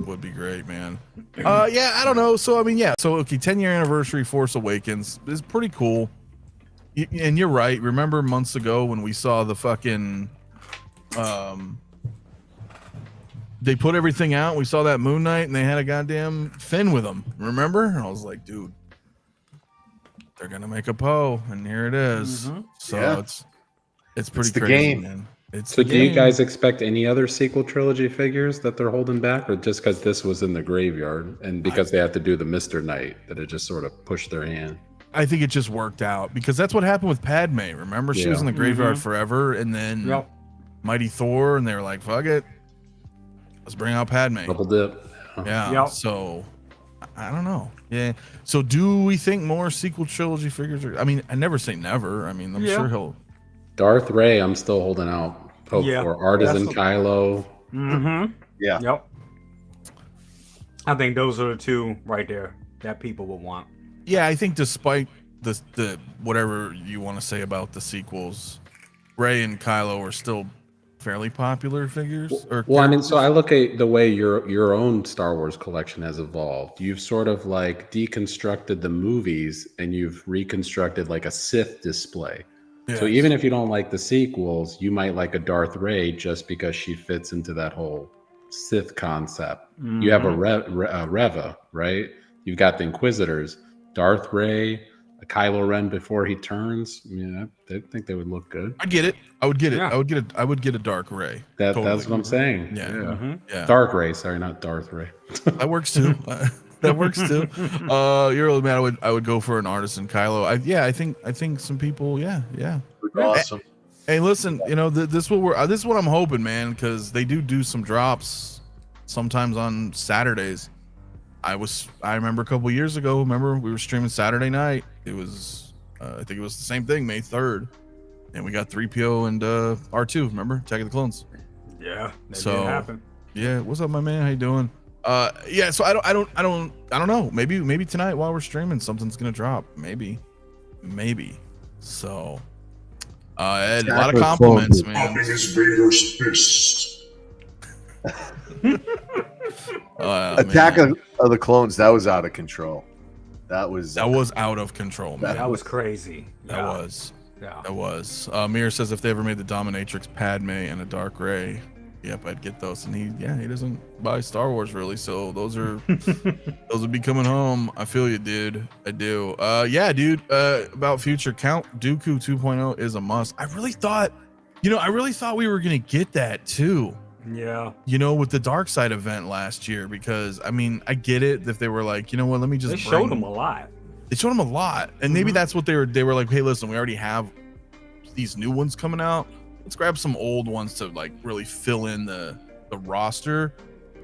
would be great, man. Yeah, I don't know. So I mean, yeah, so okay, 10-year anniversary Force Awakens is pretty cool. And you're right. Remember months ago when we saw the fucking they put everything out, we saw that Moon Knight, and they had a goddamn Finn with them. Remember? And I was like, dude, they're gonna make a Poe, and here it is. So Yeah. it's pretty the crazy, game. man. It's So the do you game. guys expect any other sequel trilogy figures that they're holding back, or just because this was in the graveyard and because they have to do the Mr. Knight that it just sort of pushed their hand? I think it just worked out because that's what happened with Padme. Remember, she was in the graveyard forever, and then Yep. Mighty Thor, and they were like, "Fuck it, let's bring out Padme." Double dip. Yeah. Yep. So I don't know. Yeah. So do we think more sequel trilogy figures are? I mean, I never say never. I mean, I'm Yeah. sure he'll. Darth Ray, I'm still holding out hope Yeah. for. Artisan That's Kylo. Mm-hmm. Yeah. Yep. I think those are the two right there that people will want. Yeah, I think despite the whatever you want to say about the sequels, Rey and Kylo are still fairly popular figures. Or Well, I mean, so I look at the way your own Star Wars collection has evolved. You've sort of like deconstructed the movies and you've reconstructed like a Sith display. So Yes. even if you don't like the sequels, you might like a Darth Ray just because she fits into that whole Sith concept. You have a Reva, right? You've got the Inquisitors, Darth Ray, a Kylo Ren before he turns. I mean, I think they would look good. I'd get it. I would get it. Yeah. I would get a Dark Ray. That's Totally. what I'm saying. Yeah. Yeah. Dark Ray, sorry, not Darth Ray. That works too. That works too. You're really mad. I would go for an Artisan Kylo. I think some people. Yeah. Awesome. Hey, listen. You know this is what I'm hoping, man, because they do some drops sometimes on Saturdays. I remember a couple years ago. Remember we were streaming Saturday night. It was I think it was the same thing, May 3rd, and we got 3PO and R2. Remember Attack of the Clones? Yeah. That So- did happen. Yeah, what's up, my man? How you doing? Yeah. So I don't know. Maybe tonight while we're streaming, something's gonna drop. Maybe. So, Ed, a lot of compliments, man. Popping his Vader's fist. Attack of the Clones, that was out of control. That was out of control, man. That was crazy. That was. Yeah. That was. Mir says if they ever made the Dominatrix Padme and a Dark Ray, yep, I'd get those. And he doesn't buy Star Wars really, so those would be coming home. I feel you, dude. I do. Yeah, dude. About future, Count Dooku 2.0 is a must. I really thought we were gonna get that too. Yeah. With the Darkside event last year, because I mean, I get it if they were like, you know what, let me just. They showed them a lot. They showed them a lot, and maybe that's what they were like. Hey, listen, we already have these new ones coming out. Let's grab some old ones to like really fill in the roster.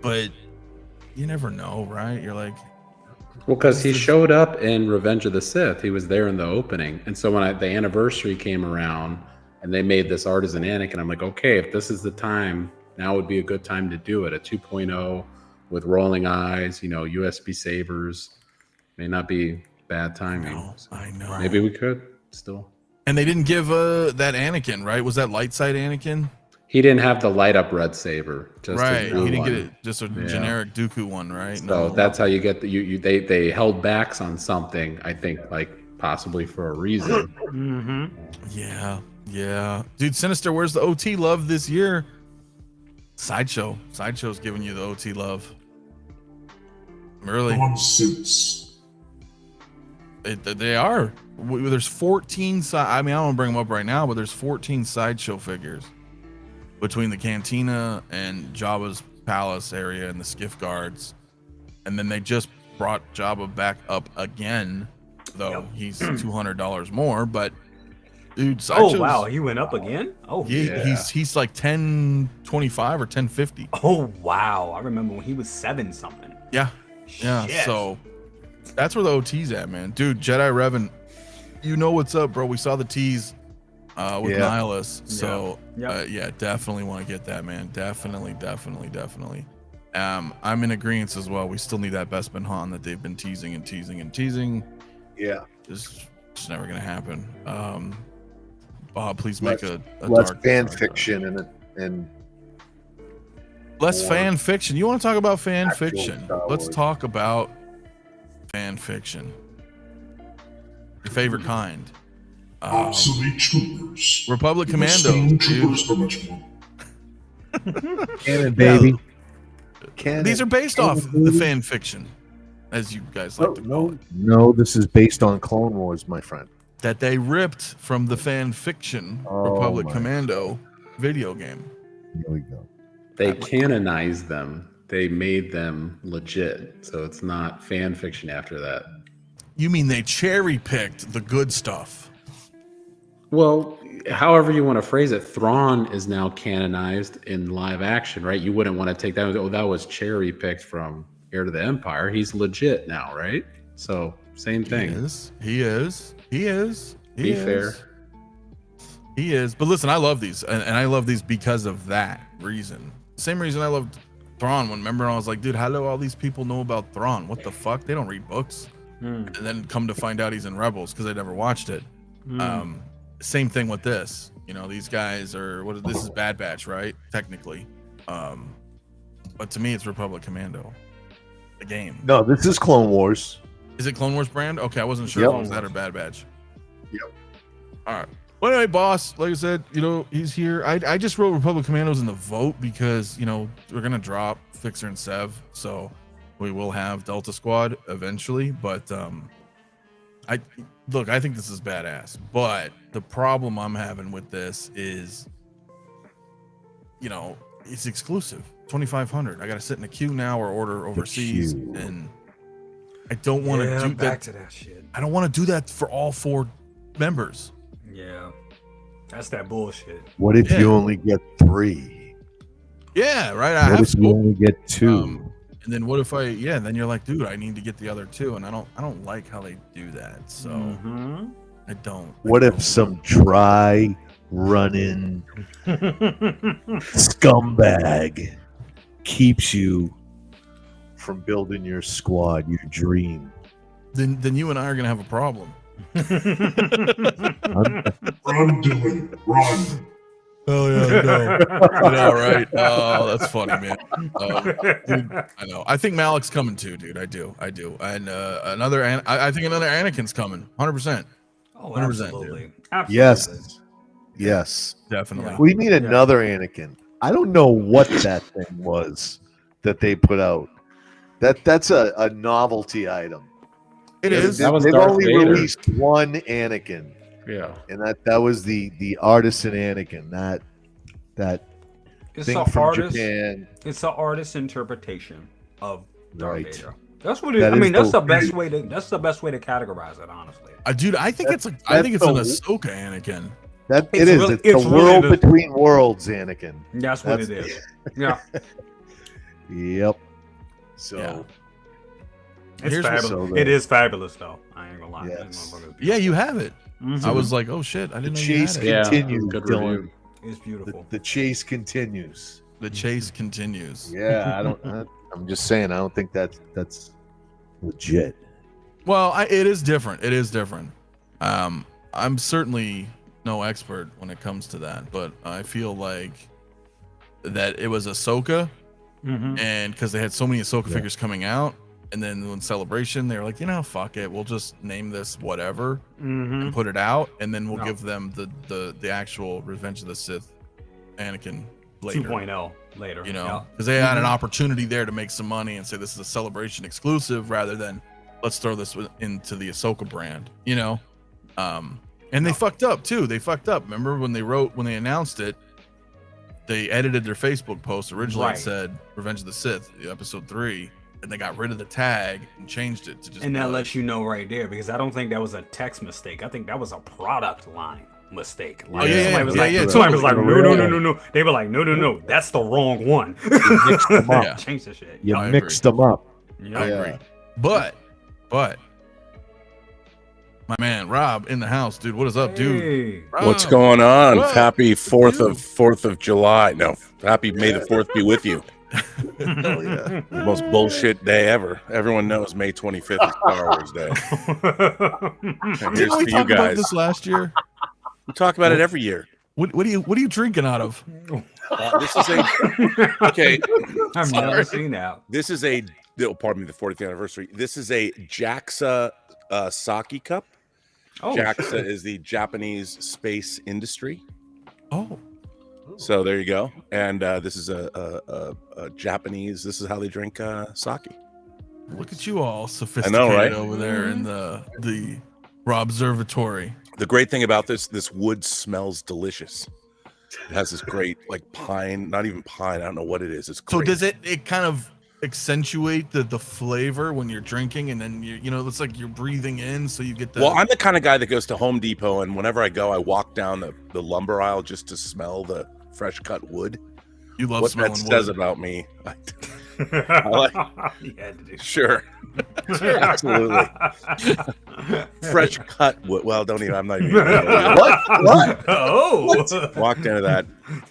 But you never know, right? You're like, well, because he showed up in Revenge of the Sith. He was there in the opening, and so when the anniversary came around and they made this Artisan Anakin, I'm like, okay, if this is the time, now would be a good time to do it. A 2.0 with rolling eyes, USB sabers. May not be bad timing. I know. Maybe we could still. And they didn't give that Anakin, right? Was that light side Anakin? He didn't have the light up red saber. Just right. He didn't one. get it. Just a generic Dooku one, right? So that's how you get they held backs on something. I think like possibly for a reason. Yeah. Dude, Sinister, where's the OT love this year? Sideshow's giving you the OT love. Really? Nonsense. They are. There's 14 I mean, I don't want to bring them up right now, but there's 14 Sideshow figures between the Cantina and Jabba's palace area and the Skiff Guards. And then they just brought Jabba back up again, though he's $200 more. But dude, Sideshow's, oh wow, he went up again. Oh yeah, he's like 1025 or 1050. Oh wow, I remember when he was 7 something. Yeah. Shit. So that's where the OT's at, man. Dude, Jedi Revan, you know what's up, bro. We saw the tease with Nihilus. So yeah, definitely want to get that, man. Definitely. I'm in agreement as well. We still need that Bespin Han that they've been teasing. Yeah. It's never gonna happen. Bob, please make a less dark fan fiction and less fan fiction. You want to talk about fan Actual fiction? Star Let's Wars. talk about fan fiction. Your favorite kind. Obsolete troopers. Republic Commando. Troopers are much more. canon, baby. Canon. These are based off the fan fiction, as you guys like to call it. No, this is based on Clone Wars, my friend. That they ripped from the fan fiction Republic my Commando video game. Here we go. They canonized them. They made them legit. So it's not fan fiction after that. You mean they cherry picked the good stuff? Well, however you want to phrase it, Thrawn is now canonized in live action, right? You wouldn't want to take that. Oh, that was cherry picked from Heir to the Empire. He's legit now, right? So same thing. He is. Be fair. He is. But listen, I love these, and I love these because of that reason. Same reason I loved Thrawn. Remember, I was like, dude, how do all these people know about Thrawn? What the fuck? They don't read books. And then come to find out he's in Rebels because I never watched it. Same thing with this. These guys are this is Bad Batch, right? Technically. But to me, it's Republic Commando, the game. No, this is Clone Wars. Is it Clone Wars brand? Okay, I wasn't sure if it was that or Bad Batch. Yep. All right. Well, anyway, boss, like I said, he's here. I just wrote Republic Commandos in the vote because, we're going to drop Fixer and Sev. So we will have Delta Squad eventually. But I think this is badass. But the problem I'm having with this is, it's exclusive. 2,500. I got to sit in a queue now or order overseas. And I don't want to do back that. to that shit. I don't want to do that for all 4 members. Yeah, that's that bullshit. What if you only get 3? Yeah, right. I What have if you only get 2? and then what if then you're like, dude, I need to get the other 2, and I don't like how they do that. So I don't. What if some dry running scumbag keeps you from building your squad, your dream? Then you and I are gonna have a problem. Run, Dylan, run. Oh yeah, no. I know, right? Oh, that's funny, man. Dude, I know. I think Malik's coming too, dude. I do. And I think another Anakin's coming. 100%. Oh, 100%, absolutely. Absolutely. Yes. Definitely. We need another Anakin. I don't know what that thing was that they put out. That's a novelty item. It is. That was They've Darth only Vader. released one Anakin, Yeah. and that was the artisan Anakin. That It's thing an from artist. Japan. It's an artist's interpretation of Darth Right. Vader. That's what it. That I mean, is that's the the- best way to. That's the best way to categorize it, honestly. Dude, I think That's- I think it's an that's the- Ahsoka Anakin. That It's it is. really- It's it's the really world the- between worlds, Anakin. That's what That's- it is. Yeah, Yep. So Yeah. it's Here's fabulous. so It is fabulous, though. I ain't gonna lie. Yes. That motherfucker's Yeah, you have it. beautiful. I was like, oh shit, I the didn't know you chase had it. Yeah, continues, good Dylan. review. It's beautiful. The chase continues. The chase continues. Yeah, I don't. I'm just saying. I don't think that's legit. Well, it is different. It is different. I'm certainly no expert when it comes to that, but I feel like that it was Ahsoka, Mhm. and because they had so many Ahsoka Yeah. figures coming out, and then when Celebration, they were like, fuck it, we'll just name this whatever Mhm. and put it out, and then we'll No. give them the actual Revenge of the Sith Anakin later. 2.0 later. You know, Yeah. because they had an opportunity there to make some money and say this is a Celebration exclusive rather than let's throw this into the Ahsoka brand, and they fucked up too. They fucked up. Remember when they announced it, they edited their Facebook post originally and Right. said Revenge of the Sith, episode 3, and they got rid of the tag and changed it to just. And be that like- lets you know right there, because I don't think that was a text mistake. I think that was a product line mistake. Like, yeah, somebody was yeah, like, yeah, somebody was like, totally. no. They were like, no, that's the wrong one. mixed them up. Yeah. Change the shit. You I mixed them up. Yeah. I agree. But my man Rob in the house, dude. What is up, dude? Hey. What's Rob, going on? What? Happy Fourth Dude. of July. No, happy May the 4th be with you. Hell yeah. The most bullshit day ever. Everyone knows May 25th is Star Wars Day. And here's Didn't we to you talk about guys. this last year? We talk about it every year. What are you drinking out of? This is a okay. I've never seen that. This is a pardon me, the 40th anniversary. This is a 𝗣𝗘𝗢𝗡 sake cup. Oh, 𝗣𝗘𝗢 is the Japanese space industry. Oh, So there you go. And this is a Japanese. This is how they drink sake. look at you all sophisticated right? over there in the Robservatory. The great thing about this wood smells delicious. It has this great like pine, not even pine. I don't know what it is. It's So great. does it kind of accentuate the flavor when you're drinking, and then it's like you're breathing in, so you get the. Well, I'm the kind of guy that goes to Home Depot, and whenever I go, I walk down the lumber aisle just to smell the fresh cut wood. you love What smelling that says wood. about me. You had to do. Sure, absolutely. Fresh cut wood. Well, don't even. I'm not even. What? Oh. Walked into that.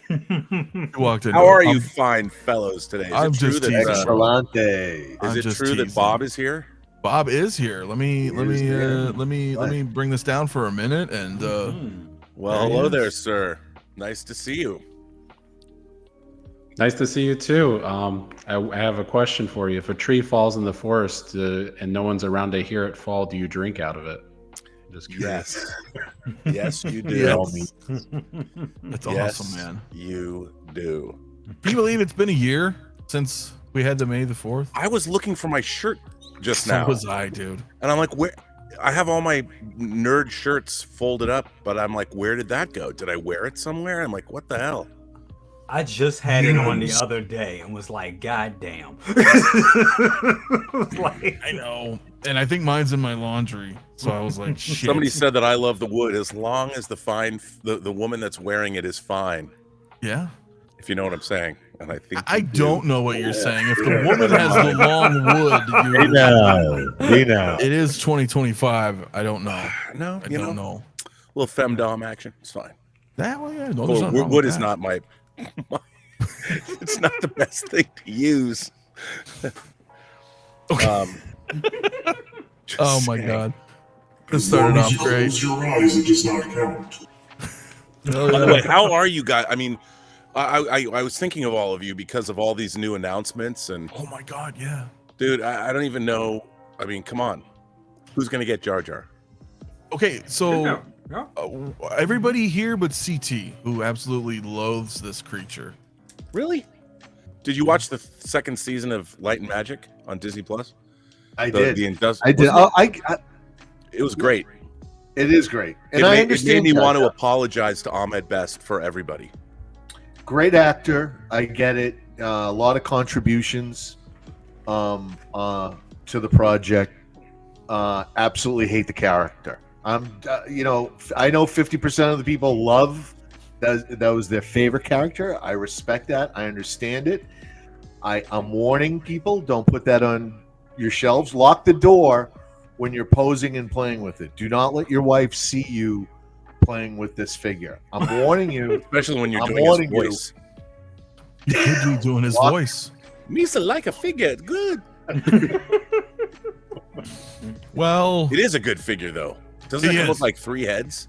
You walked in. How are you, fine fellows today? Is I'm it true just that teasing. Excelente. I'm is it just true that teasing. Bob is here? Bob is here. Let me here. let me bring this down for a minute, and Well, There he hello is. there, sir. Nice to see you. Nice to see you too. I have a question for you. If a tree falls in the forest and no one's around to hear it fall, do you drink out of it? Just curious. Yes. Yes, you do. Yes. That's Yes, awesome, man. You do. Can you believe it's been a year since we had the May the 4th? I was looking for my shirt just So now, was I, dude. and I'm like, where? I have all my nerd shirts folded up, but I'm like, where did that go? Did I wear it somewhere? I'm like, what the hell? I just had it on the other day and was like, God damn. Like, I know. And I think mine's in my laundry. So I was like, shit. Somebody said that I love the wood as long as the woman that's wearing it is fine, Yeah. if you know what I'm saying. And I think I you do. don't know what you're saying. If the woman has the long wood, Hey now. Hey now. it is 2025. I don't know. No, I you don't know, know. a little femdom action. It's fine. That way, yeah. No, there's Well, nothing wrong wood with is that. not my. It's not the best thing to use. Just Oh my saying. god. This started off As long as you great. close your eyes, it does not count. By the way, how are you guys? I mean, I was thinking of all of you because of all these new announcements, and Oh my god, yeah. dude, I don't even know. I mean, come on, who's gonna get Jar Jar? Okay, so Yeah. Yeah. everybody here but CT, who absolutely loathes this creature. Really? Did you watch the second season of Light and Magic on Disney Plus? I did. I did. It was great. It is great, and It I made understand. me Jar want to Jar. apologize to Ahmed Best for everybody. Great actor. I get it. A lot of contributions to the project. Absolutely hate the character. I know 50% of the people love that was their favorite character. I respect that. I understand it. I'm warning people, don't put that on your shelves. Lock the door when you're posing and playing with it. Do not let your wife see you playing with this figure. I'm warning you. Especially when you're I'm doing his warning you. voice. He could be doing his Lock- voice. Misa like a figure. It's good. Well, It is a good figure, though. Doesn't He it come is. with like 3 heads?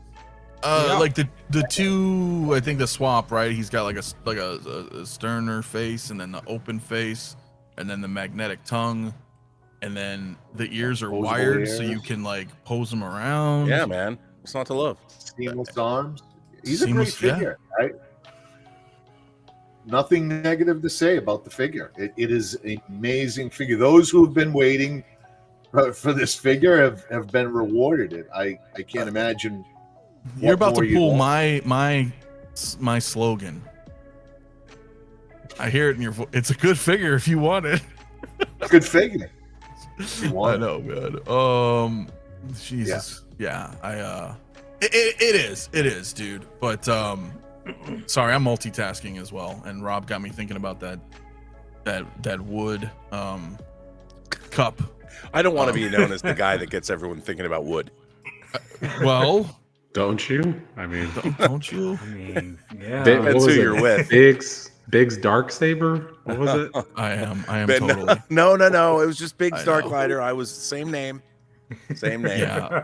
like the two, I think the swap, right? He's got like a sterner face, and then the open face, and then the magnetic tongue, and then the ears are Posable wired, so ears. you can like pose them around. Yeah, man. What's not to love? Seamless arms. He's a Seamless, great figure. Right? Nothing negative to say about the figure. It is an amazing figure. Those who have been waiting for this figure have been rewarded. I can't imagine. You're about more to you'd pull want. my slogan. I hear it in your voice. It's a good figure if you want it. Good figure. You I want it. know, man. Jesus. Yeah. It is, dude. But sorry, I'm multitasking as well, and Rob got me thinking about that wood cup. I don't want to be known as the guy that gets everyone thinking about wood. Well, Don't you? I mean, don't you? I mean, yeah. Big- what Depends was who it? you're with. Big's Darksaber? What was it? I am But totally. no. It was just Big I Dark know. Lighter. I was same name. Same name. Yeah.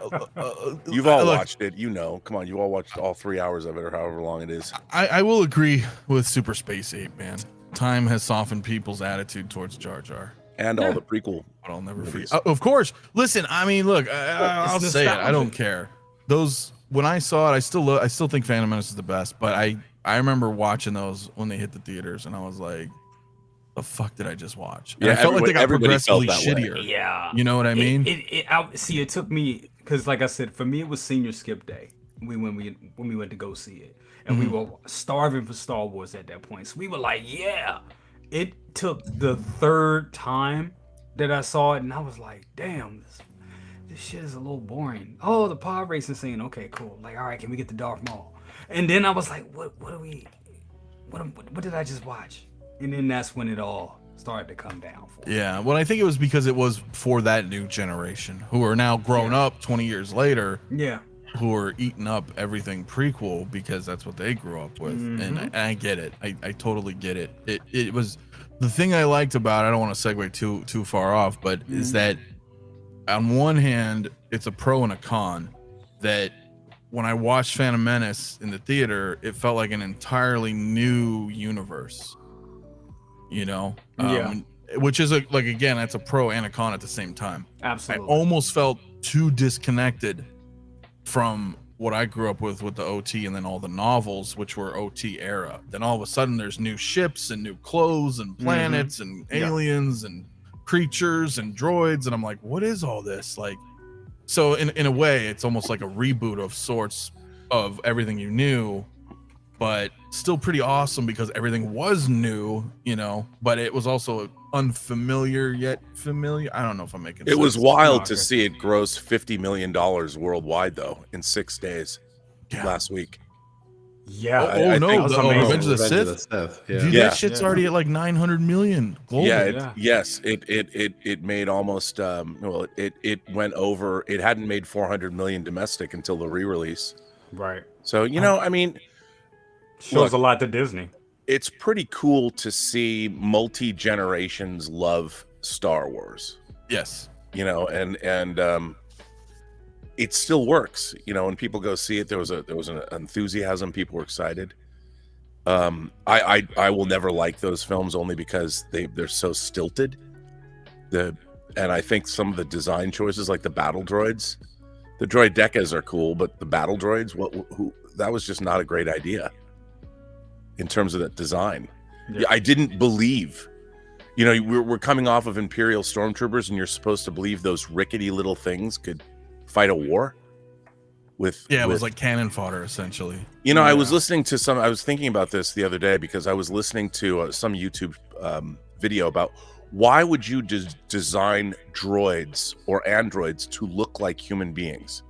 You've all Look, watched it. You know. Come on. You all watched all 3 hours of it or however long it is. I will agree with Super Space Ape, man. Time has softened people's attitude towards Jar Jar. And all the prequel. But I'll never Movies. forget. Of course. Listen, I mean, look, I'll It's say it. I don't nostalgic. care. Those when I saw it, I still think Phantom Menace is the best. But I remember watching those when they hit the theaters, and I was like, "The fuck did I just watch?" And Yeah, I felt like they got everybody felt progressively that way. shittier. Yeah. You know what I mean? See, it took me because, like I said, for me it was senior skip day. When we went to go see it, and we were starving for Star Wars at that point. So we were like, yeah. It took the third time that I saw it, and I was like, damn, this shit is a little boring. Oh, the pod racing scene. Okay, cool. Like, all right, can we get the Darth Maul? And then I was like, what did I just watch? And then that's when it all started to come down for me. Yeah. Well, I think it was because it was for that new generation who are now grown up 20 years later, Yeah. who are eating up everything prequel because that's what they grew up with. And I get it. I totally get it. It was the thing I liked about it. I don't want to segue too far off, but is that on one hand, it's a pro and a con. That when I watched Phantom Menace in the theater, it felt like an entirely new universe. You know, which is again, that's a pro and a con at the same time. Absolutely. I almost felt too disconnected from what I grew up with the OT and then all the novels, which were OT era. Then all of a sudden there's new ships and new clothes and planets and aliens and creatures and droids. And I'm like, what is all this? Like, so in a way, it's almost like a reboot of sorts of everything you knew, but still pretty awesome because everything was new, you know, but it was also unfamiliar yet familiar. I don't know if I'm making It sense. was wild No, to okay. see it gross $50 million worldwide, though, in 6 days last week. Yeah. I no, think- was the amazing. Revenge of the Sith. Yeah. Dude, Yeah. that shit's already at like 900 million global. Yeah, it made almost it went over. It hadn't made 400 million domestic until the re-release. Right. So I mean, Shows Look. a lot to Disney. it's pretty cool to see multi-generations love Star Wars. Yes. You know, and it still works. You know, when people go see it, there was an enthusiasm. People were excited. I will never like those films only because they're so stilted. And I think some of the design choices, like the battle droids, the droidekas are cool, but the battle droids, that was just not a great idea in terms of that design. Yeah, I didn't believe. You know, we're coming off of Imperial stormtroopers, and you're supposed to believe those rickety little things could fight a war. It was like cannon fodder, essentially. You know, I was listening to I was thinking about this the other day because I was listening to some YouTube video about why would you design droids or androids to look like human beings,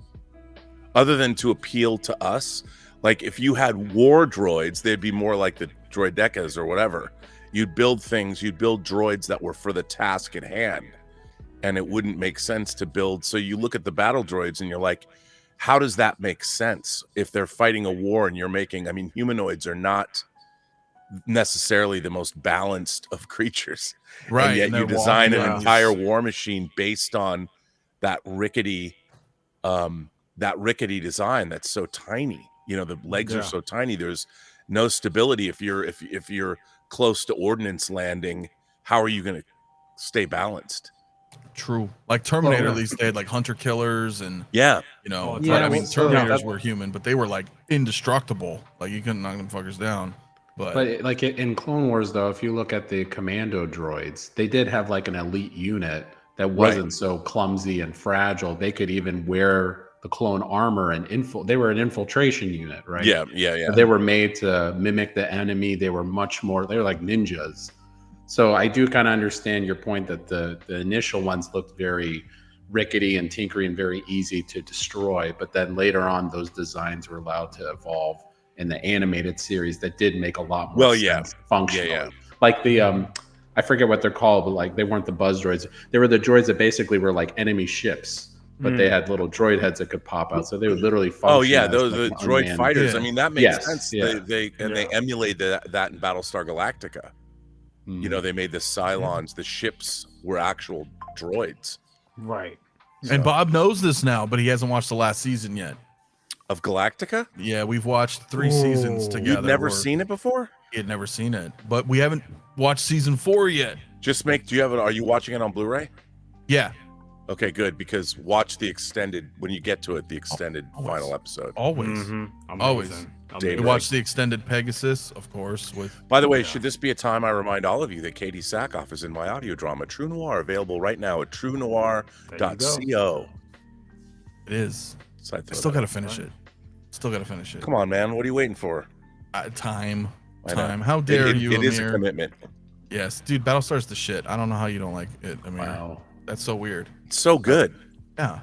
other than to appeal to us. Like if you had war droids, they'd be more like the droidekas or whatever. You'd build droids that were for the task at hand, and it wouldn't make sense to build. So you look at the battle droids and you're like, how does that make sense if they're fighting a war and you're making, I mean, humanoids are not necessarily the most balanced of creatures. Right. And yet you design an entire war machine based on that rickety design that's so tiny. You know, the legs are so tiny. There's no stability. If you're close to ordnance landing, how are you going to stay balanced? True. Like Terminator, at least they had like hunter killers and you know, I mean, Terminators were human, but they were like indestructible. Like you couldn't knock them fuckers down. But like in Clone Wars, though, if you look at the commando droids, they did have like an elite unit that wasn't so clumsy and fragile. They could even wear the clone armor and they were an infiltration unit, right? Yeah. But they were made to mimic the enemy. They were they were like ninjas. So I do kind of understand your point that the initial ones looked very rickety and tinkery and very easy to destroy. But then later on, those designs were allowed to evolve in the animated series that did make a lot more sense functionally. Yeah. Like the I forget what they're called, but like they weren't the buzz droids. They were the droids that basically were like enemy ships, but they had little droid heads that could pop out. So they would literally function. Those like the droid unmanned fighters. Yeah. I mean, that makes sense. Yeah. They emulated that in Battlestar Galactica. You know, they made the Cylons. The ships were actual droids. Right. And Bob knows this now, but he hasn't watched the last season yet. Of Galactica? Yeah, we've watched 3 seasons together. You've never seen it before? He had never seen it, but we haven't watched season 4 yet. Are you watching it on Blu-ray? Yeah. Okay, good, because watch the extended, when you get to it, the extended final episode. Always. Always. We watch the extended Pegasus, of course. By the way, should this be a time I remind all of you that Katie Sackhoff is in my audio drama, True Noir, available right now at truenoir.co. It is. So I still got to finish it. Come on, man. What are you waiting for? Time. How dare you, It Amir? is a commitment. Yes, dude, Battlestar's the shit. I don't know how you don't like it, Amir. Wow. That's so weird. It's so good. Yeah.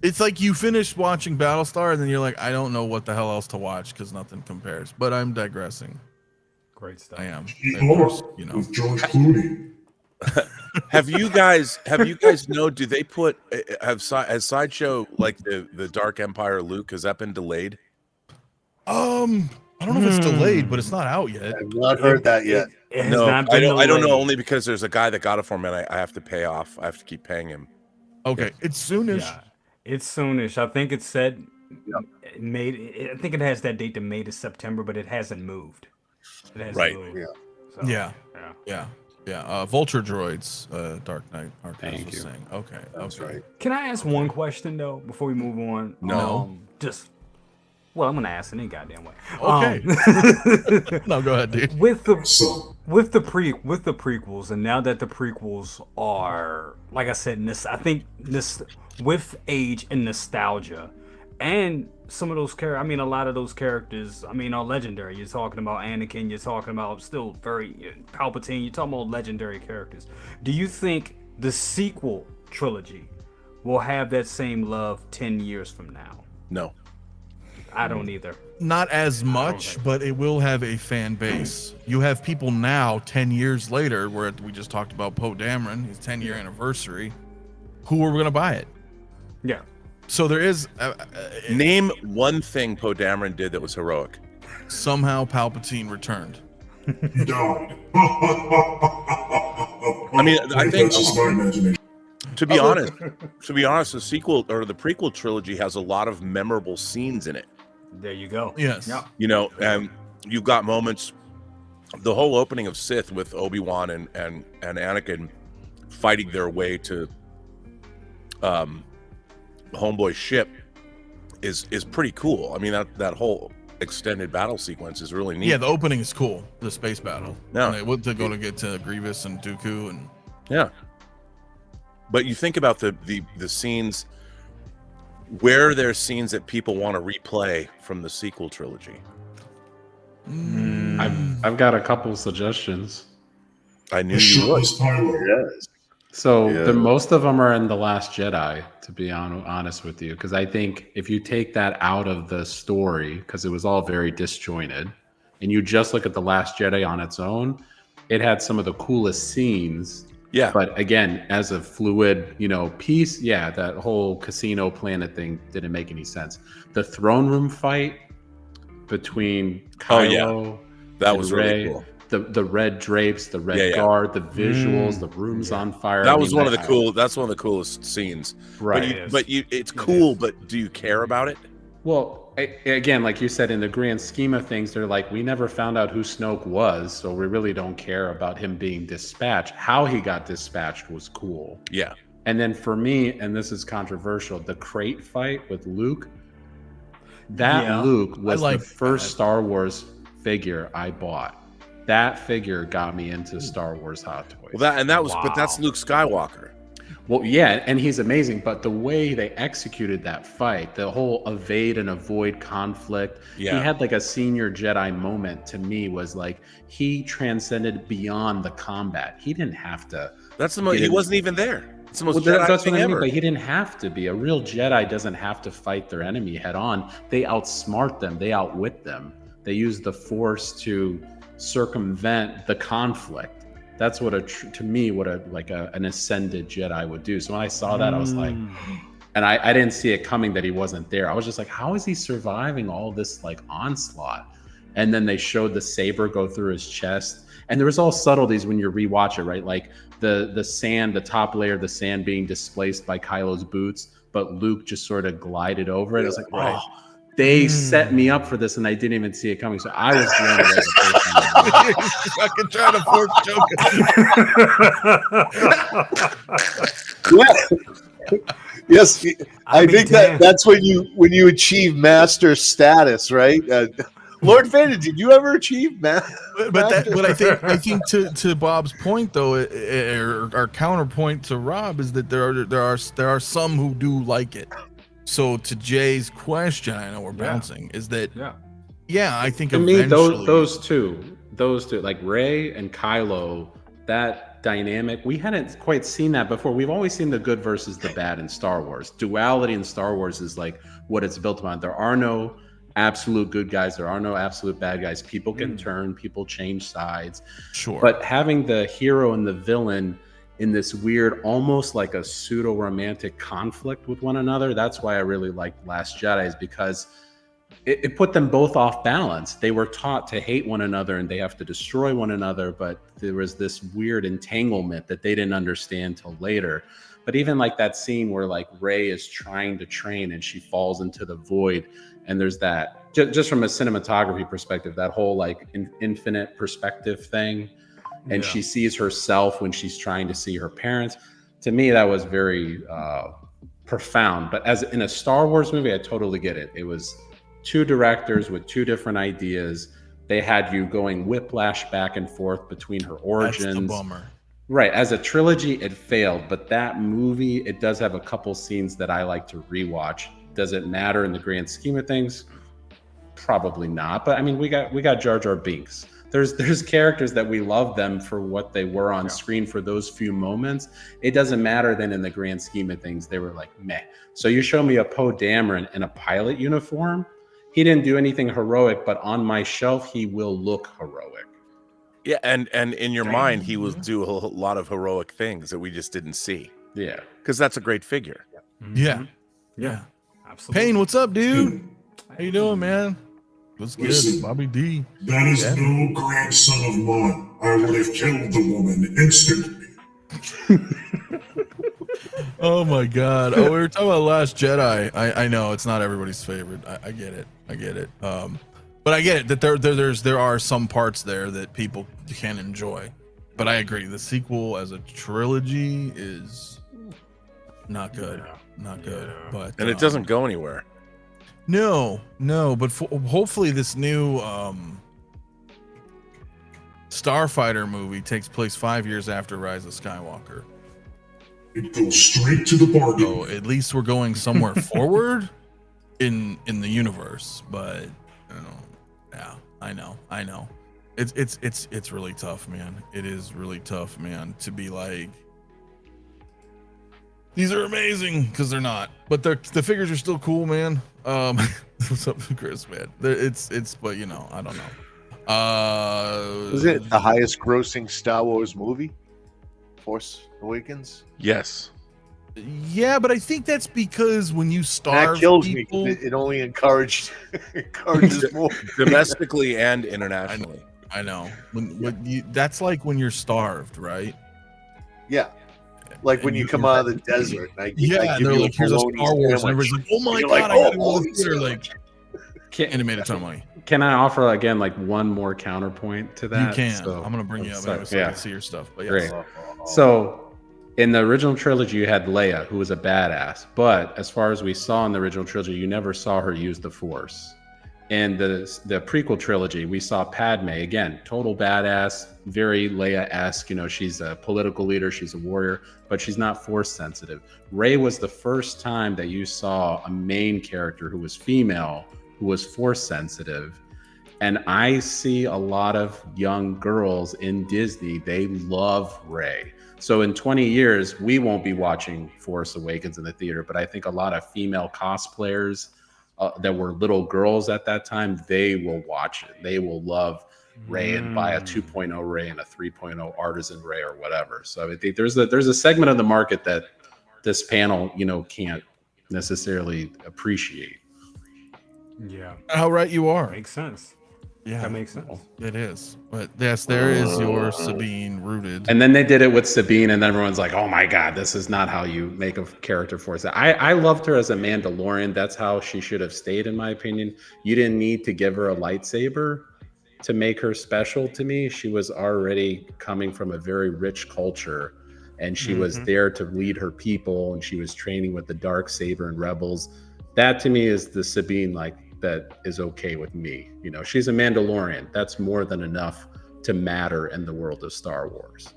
It's like you finish watching Battlestar and then you're like, I don't know what the hell else to watch because nothing compares. But I'm digressing. Great stuff. I am. You know. With George Clooney. Have you guys know, do they put, has Sideshow, like the Dark Empire Luke, has that been delayed? I don't know if it's delayed, but it's not out yet. I've not heard that yet. It has No, not been I don't know, delayed. only because there's a guy that got it for me and I have to pay off. I have to keep paying him. Okay, it's soonish. Yeah, it's soonish. I think it said I think it has that date to May to September, but it hasn't moved. It hasn't Right. moved. Yeah. So, Yeah. Vulture droids, Dark Knight. Thank you. Saying. Okay, That's right. Can I ask one question though before we move on? No. I'm gonna ask any goddamn way. Okay. No, go ahead, dude. With the prequels, and now that the prequels are, like I said, I think this with age and nostalgia, and some of those characters, I mean, a lot of those characters, I mean, are legendary. You're talking about Anakin, you're talking about still very Palpatine, you're talking about legendary characters. Do you think the sequel trilogy will have that same love 10 years from now? No. I don't either. Not as much, but it will have a fan base. You have people now, 10 years later, where we just talked about Poe Dameron, his 10-year anniversary, who are going to buy it. Yeah. So there is... Name one thing Poe Dameron did that was heroic. Somehow Palpatine returned. He died. I mean, I think... That's just my imagination. To be honest, the sequel or the prequel trilogy has a lot of memorable scenes in it. There you go. Yes. Yeah. You know, and you've got moments. The whole opening of Sith with Obi-Wan and Anakin fighting their way to Homeboy's ship is pretty cool. I mean, that whole extended battle sequence is really neat. Yeah, the opening is cool. The space battle. Yeah. And they're going to get to Grievous and Dooku and Yeah. But you think about the scenes where there's scenes that people want to replay from the sequel trilogy. I've got a couple suggestions. I knew The you would. shitless Kylo. Yes. So Yeah. most of them are in The Last Jedi, to be honest with you, because I think if you take that out of the story, because it was all very disjointed, and you just look at The Last Jedi on its own, it had some of the coolest scenes. Yeah. But again, as a fluid, piece, yeah, that whole casino planet thing didn't make any sense. The throne room fight between Kylo, That and was Rey, really cool. the red drapes, the red Yeah. guard, the visuals, the rooms on fire. That was one of the cool. That's one of the coolest scenes. Right. But it's cool. But do you care about it? Well, again, like you said, in the grand scheme of things, they're like, we never found out who Snoke was, so we really don't care about him being dispatched. How he got dispatched was cool. Yeah. And then for me, and this is controversial, the crate fight with Luke, Luke was like the first that. Star Wars figure I bought. That figure got me into Star Wars Hot Toys. Well, but that's Luke Skywalker. Well, yeah, and he's amazing, but the way they executed that fight, the whole evade and avoid conflict, Yeah. he had like a senior Jedi moment to me, was like he transcended beyond the combat. He didn't have to. That's the most. He wasn't even there. It's the most Well, Jedi that's thing what I mean, ever. but he didn't have to be. A real Jedi doesn't have to fight their enemy head on. They outsmart them. They outwit them. They use the Force to circumvent the conflict. That's what an ascended Jedi would do. So when I saw that, I was like, and I didn't see it coming that he wasn't there. I was just like, how is he surviving all this like onslaught? And then they showed the saber go through his chest, and there was all subtleties when you rewatch it, right? Like the sand, the top layer of the sand being displaced by Kylo's boots, but Luke just sort of glided over it. I was like, Right. oh, they set me up for this, and I didn't even see it coming. So I was blown away the first time. fucking trying to force choke it. Yeah. Yes, I think that's when you achieve master status, right? Lord Vader, did you ever achieve master? But I think to Bob's point though, our counterpoint to Rob is that there are some who do like it. So to Jay's question, I know we're bouncing, is that I think to me eventually those two, like Rey and Kylo, that dynamic, we hadn't quite seen that before. We've always seen the good versus the bad in Star Wars. Duality in Star Wars is like what it's built upon. There are no absolute good guys, there are no absolute bad guys. People can turn, people change sides. Sure. But having the hero and the villain in this weird, almost like a pseudo-romantic conflict with one another, that's why I really liked Last Jedi, is because it put them both off balance. They were taught to hate one another and they have to destroy one another, but there was this weird entanglement that they didn't understand till later. But even like that scene where like Rey is trying to train and she falls into the void, and there's that, just from a cinematography perspective, that whole like infinite perspective thing, and she sees herself when she's trying to see her parents. To me, that was very profound. But as in a Star Wars movie, I totally get it. It was two directors with two different ideas. They had you going whiplash back and forth between her origins. That's the bummer. Right. As a trilogy, it failed. But that movie, it does have a couple scenes that I like to rewatch. Does it matter in the grand scheme of things? Probably not. But I mean, we got Jar Jar Binks. There's characters that we love them for what they were on screen for those few moments. It doesn't matter then in the grand scheme of things. They were like, meh. So you show me a Poe Dameron in a pilot uniform. He didn't do anything heroic, but on my shelf, he will look heroic. Yeah, and in your mind, he will do a lot of heroic things that we just didn't see. Yeah. Because that's a great figure. Yeah. Absolutely. Payne, what's up, dude? How you doing, man? What's good, Listen, Bobby D? That is no grandson of mine. I would have killed the woman instantly. Oh my god. Oh, we were talking about Last Jedi. I know it's not everybody's favorite. I get it. But I get it that there are some parts there that people can enjoy. But I agree, the sequel as a trilogy is not good. Not good. But And it doesn't go anywhere. No, but hopefully this new Starfighter movie takes place 5 years after Rise of Skywalker. It goes straight to the bargain. So at least we're going somewhere forward in the universe. But yeah, I know. It's really tough, man. It is really tough, man, to be like, these are amazing, because they're not. But the figures are still cool, man. What's up, Chris, man? It's but I don't know. Was it the highest grossing Star Wars movie? Force Awakens? Yes. Yeah, but I think that's because when you starve That kills people, me. It only encourages more. Domestically and internationally. I know. That's like when you're starved, right? Yeah. Like when you come out of the desert. And I give they're you like, here's a bologna Star Wars, and sandwich. everybody's like, oh my You're god, like, I gotta go holy to the theater, sandwich. and it made a ton of money. Can I offer again like one more counterpoint to that? You can. So, I'm gonna bring you up sorry, so I yeah. can see your stuff. But Great. yes. So in the original trilogy, you had Leia, who was a badass. But as far as we saw in the original trilogy, you never saw her use the Force. In the prequel trilogy, we saw Padme, again, total badass, very Leia-esque. She's a political leader, she's a warrior, but she's not Force sensitive. Rey was the first time that you saw a main character who was female, who was Force sensitive. And I see a lot of young girls in Disney, they love Rey. So in 20 years, we won't be watching Force Awakens in the theater, but I think a lot of female cosplayers that were little girls at that time, they will watch it. They will love Rey and buy a 2.0 Rey and a 3.0 Artisan Rey or whatever. So I think there's a segment of the market that this panel, can't necessarily appreciate. Yeah, How right you are. makes sense. Yeah, That makes sense. it is. But yes, there is your Sabine rooted. And then they did it with Sabine, and everyone's like, "Oh my God, this is not how you make a character for us." I loved her as a Mandalorian. That's how she should have stayed, in my opinion. You didn't need to give her a lightsaber to make her special to me. She was already coming from a very rich culture, and she was there to lead her people, and she was training with the Darksaber and Rebels. That to me is the Sabine that is okay with me. She's a Mandalorian. That's more than enough to matter in the world of Star Wars.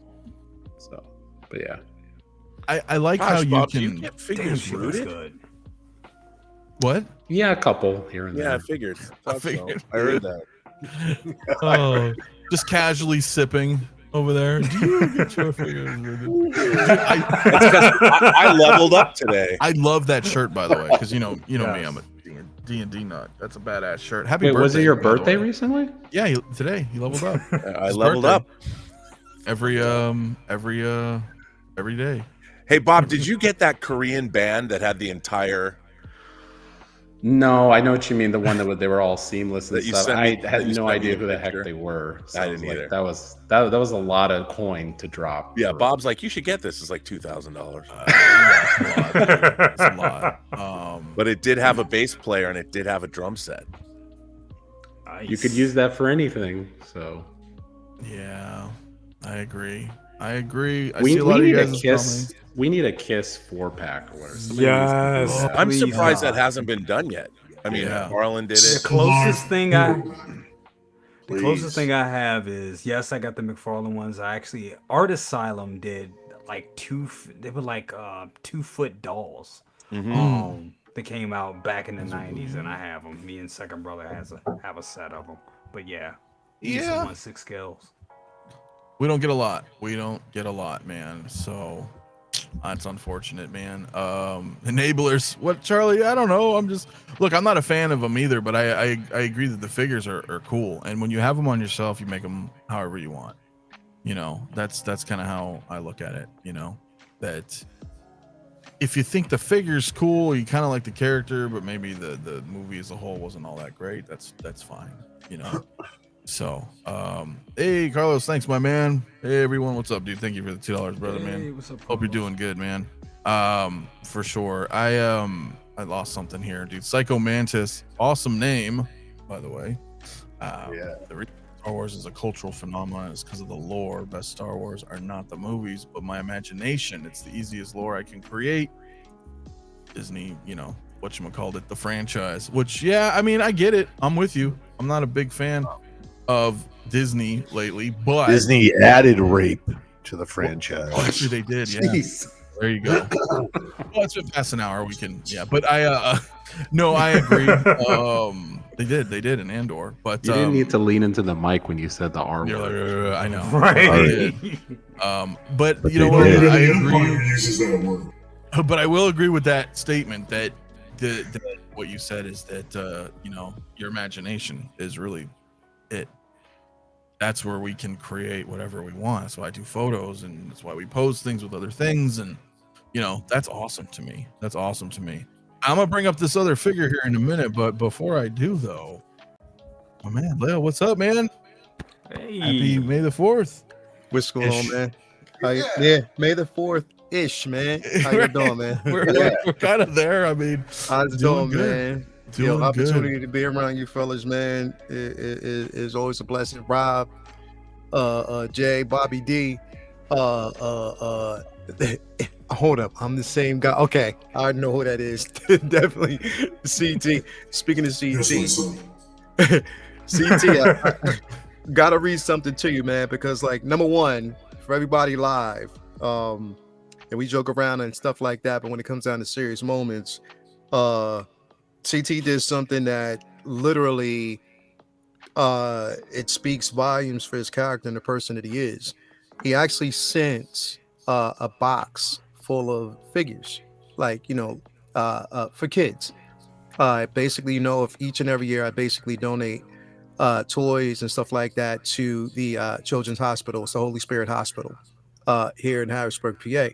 So, but yeah. I like how you Bob, can. do you get figures She looks rooted? good. What? Yeah, a couple here and Yeah, I there. figured. I Thought so. figured. I heard that. Oh, just casually sipping over there. Do you get your figures rooted? Dude, I leveled up today. I love that shirt, by the way, because you know me, I'm a D&D nut. That's a badass shirt. Happy Wait, birthday! was it your by the birthday way. recently? Yeah, today he leveled up. I His leveled birthday. up. every day. Hey, Bob, did you get that Korean band that had the entire? No, I know what you mean. The one they were all seamless and That you stuff. sent I me- that had you no sent me idea a who the heck picture. they were. So I was didn't like, either. That was a lot of coin to drop. Yeah, for- Bob's like, you should get this. It's like $2,000. It's a lot. But it did have a bass player and it did have a drum set. You could use that for anything. So Yeah, I agree. I we see a lot of need you a guys' Kiss. comments. We need a Kiss 4-pack or whatever. Somebody needs to do Yes. that. I'm Please surprised not. that hasn't been done yet. I mean, Yeah. Marlon did The it. closest thing I Please. have is, yes, I got the McFarlane ones. I actually, Art Asylum did like they were like 2-foot dolls. They came out back in the 90s, and I have them. Me and second brother have a set of them. But yeah, Yeah. 1/6 scales. We don't get a lot. Man. So that's unfortunate, man. Enablers. What, Charlie? I don't know. I'm not a fan of them either, but I agree that the figures are cool. And when you have them on your shelf, you make them however you want. That's kind of how I look at it. That if you think the figure's cool, you kind of like the character, but maybe the movie as a whole wasn't all that great. That's fine. So, hey, Carlos, thanks, my man. Hey, everyone, what's up, dude? Thank you for the $2, brother, man. What's up, Hope you're Carlos? doing good, man. For sure. I lost something here, dude. Psycho Mantis, awesome name, by the way. The reason Star Wars is a cultural phenomenon is because of the lore. Best Star Wars are not the movies, but my imagination. It's the easiest lore I can create. Disney, whatchamacallit, the franchise. Which, yeah, I mean, I get it. I'm with you. I'm not a big fan of Disney lately, but Disney added rape to the franchise. Well, actually, they did. Yeah. Jeez. There you go. Well, it's been past an hour. We can, but no, I agree. They did in Andor, but you didn't need to lean into the mic when you said the R word. I know, Right. I did. But you know what? I agree. Uses that word. But I will agree with that statement that what you said is that your imagination is really it. That's where we can create whatever we want. That's why I do photos, and that's why we post things with other things, and that's awesome to me. That's awesome to me. I'm gonna bring up this other figure here in a minute, but before I do, though, oh man, Leo, what's up, man? Hey. Happy May the 4th. What's going Ish. on, man? Yeah, May the 4th ish, man. How you doing, man? We're kind of there. I mean, How's it doing doing, good. man? Doing Opportunity good. to be around you fellas, man, is always a blessing. Rob, Jay, Bobby D, hold up, I'm the same guy. Okay, I already know who that is. Definitely CT. Speaking of Yes, my CT, son. CT, I gotta read something to you, man, because like number one, for everybody live, and we joke around and stuff like that, but when it comes down to serious moments, CT did something that literally it speaks volumes for his character and the person that he is. He actually sent a box full of figures, like for kids. Basically, if each and every year I basically donate toys and stuff like that to the Children's Hospital. It's the Holy Spirit Hospital here in Harrisburg, PA.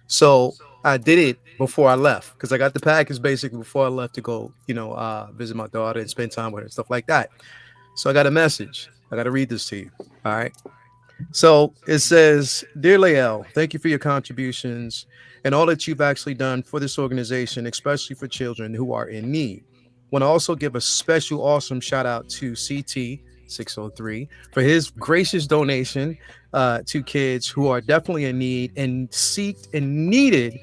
So I did it before I left because I got the package basically before I left to go, visit my daughter and spend time with her and stuff like that. So I got a message. I got to read this to you. All right. So it says, "Dear Lael, thank you for your contributions and all that you've actually done for this organization, especially for children who are in need. Want to also give a special awesome shout out to CT603 for his gracious donation to kids who are definitely in need and seeked and needed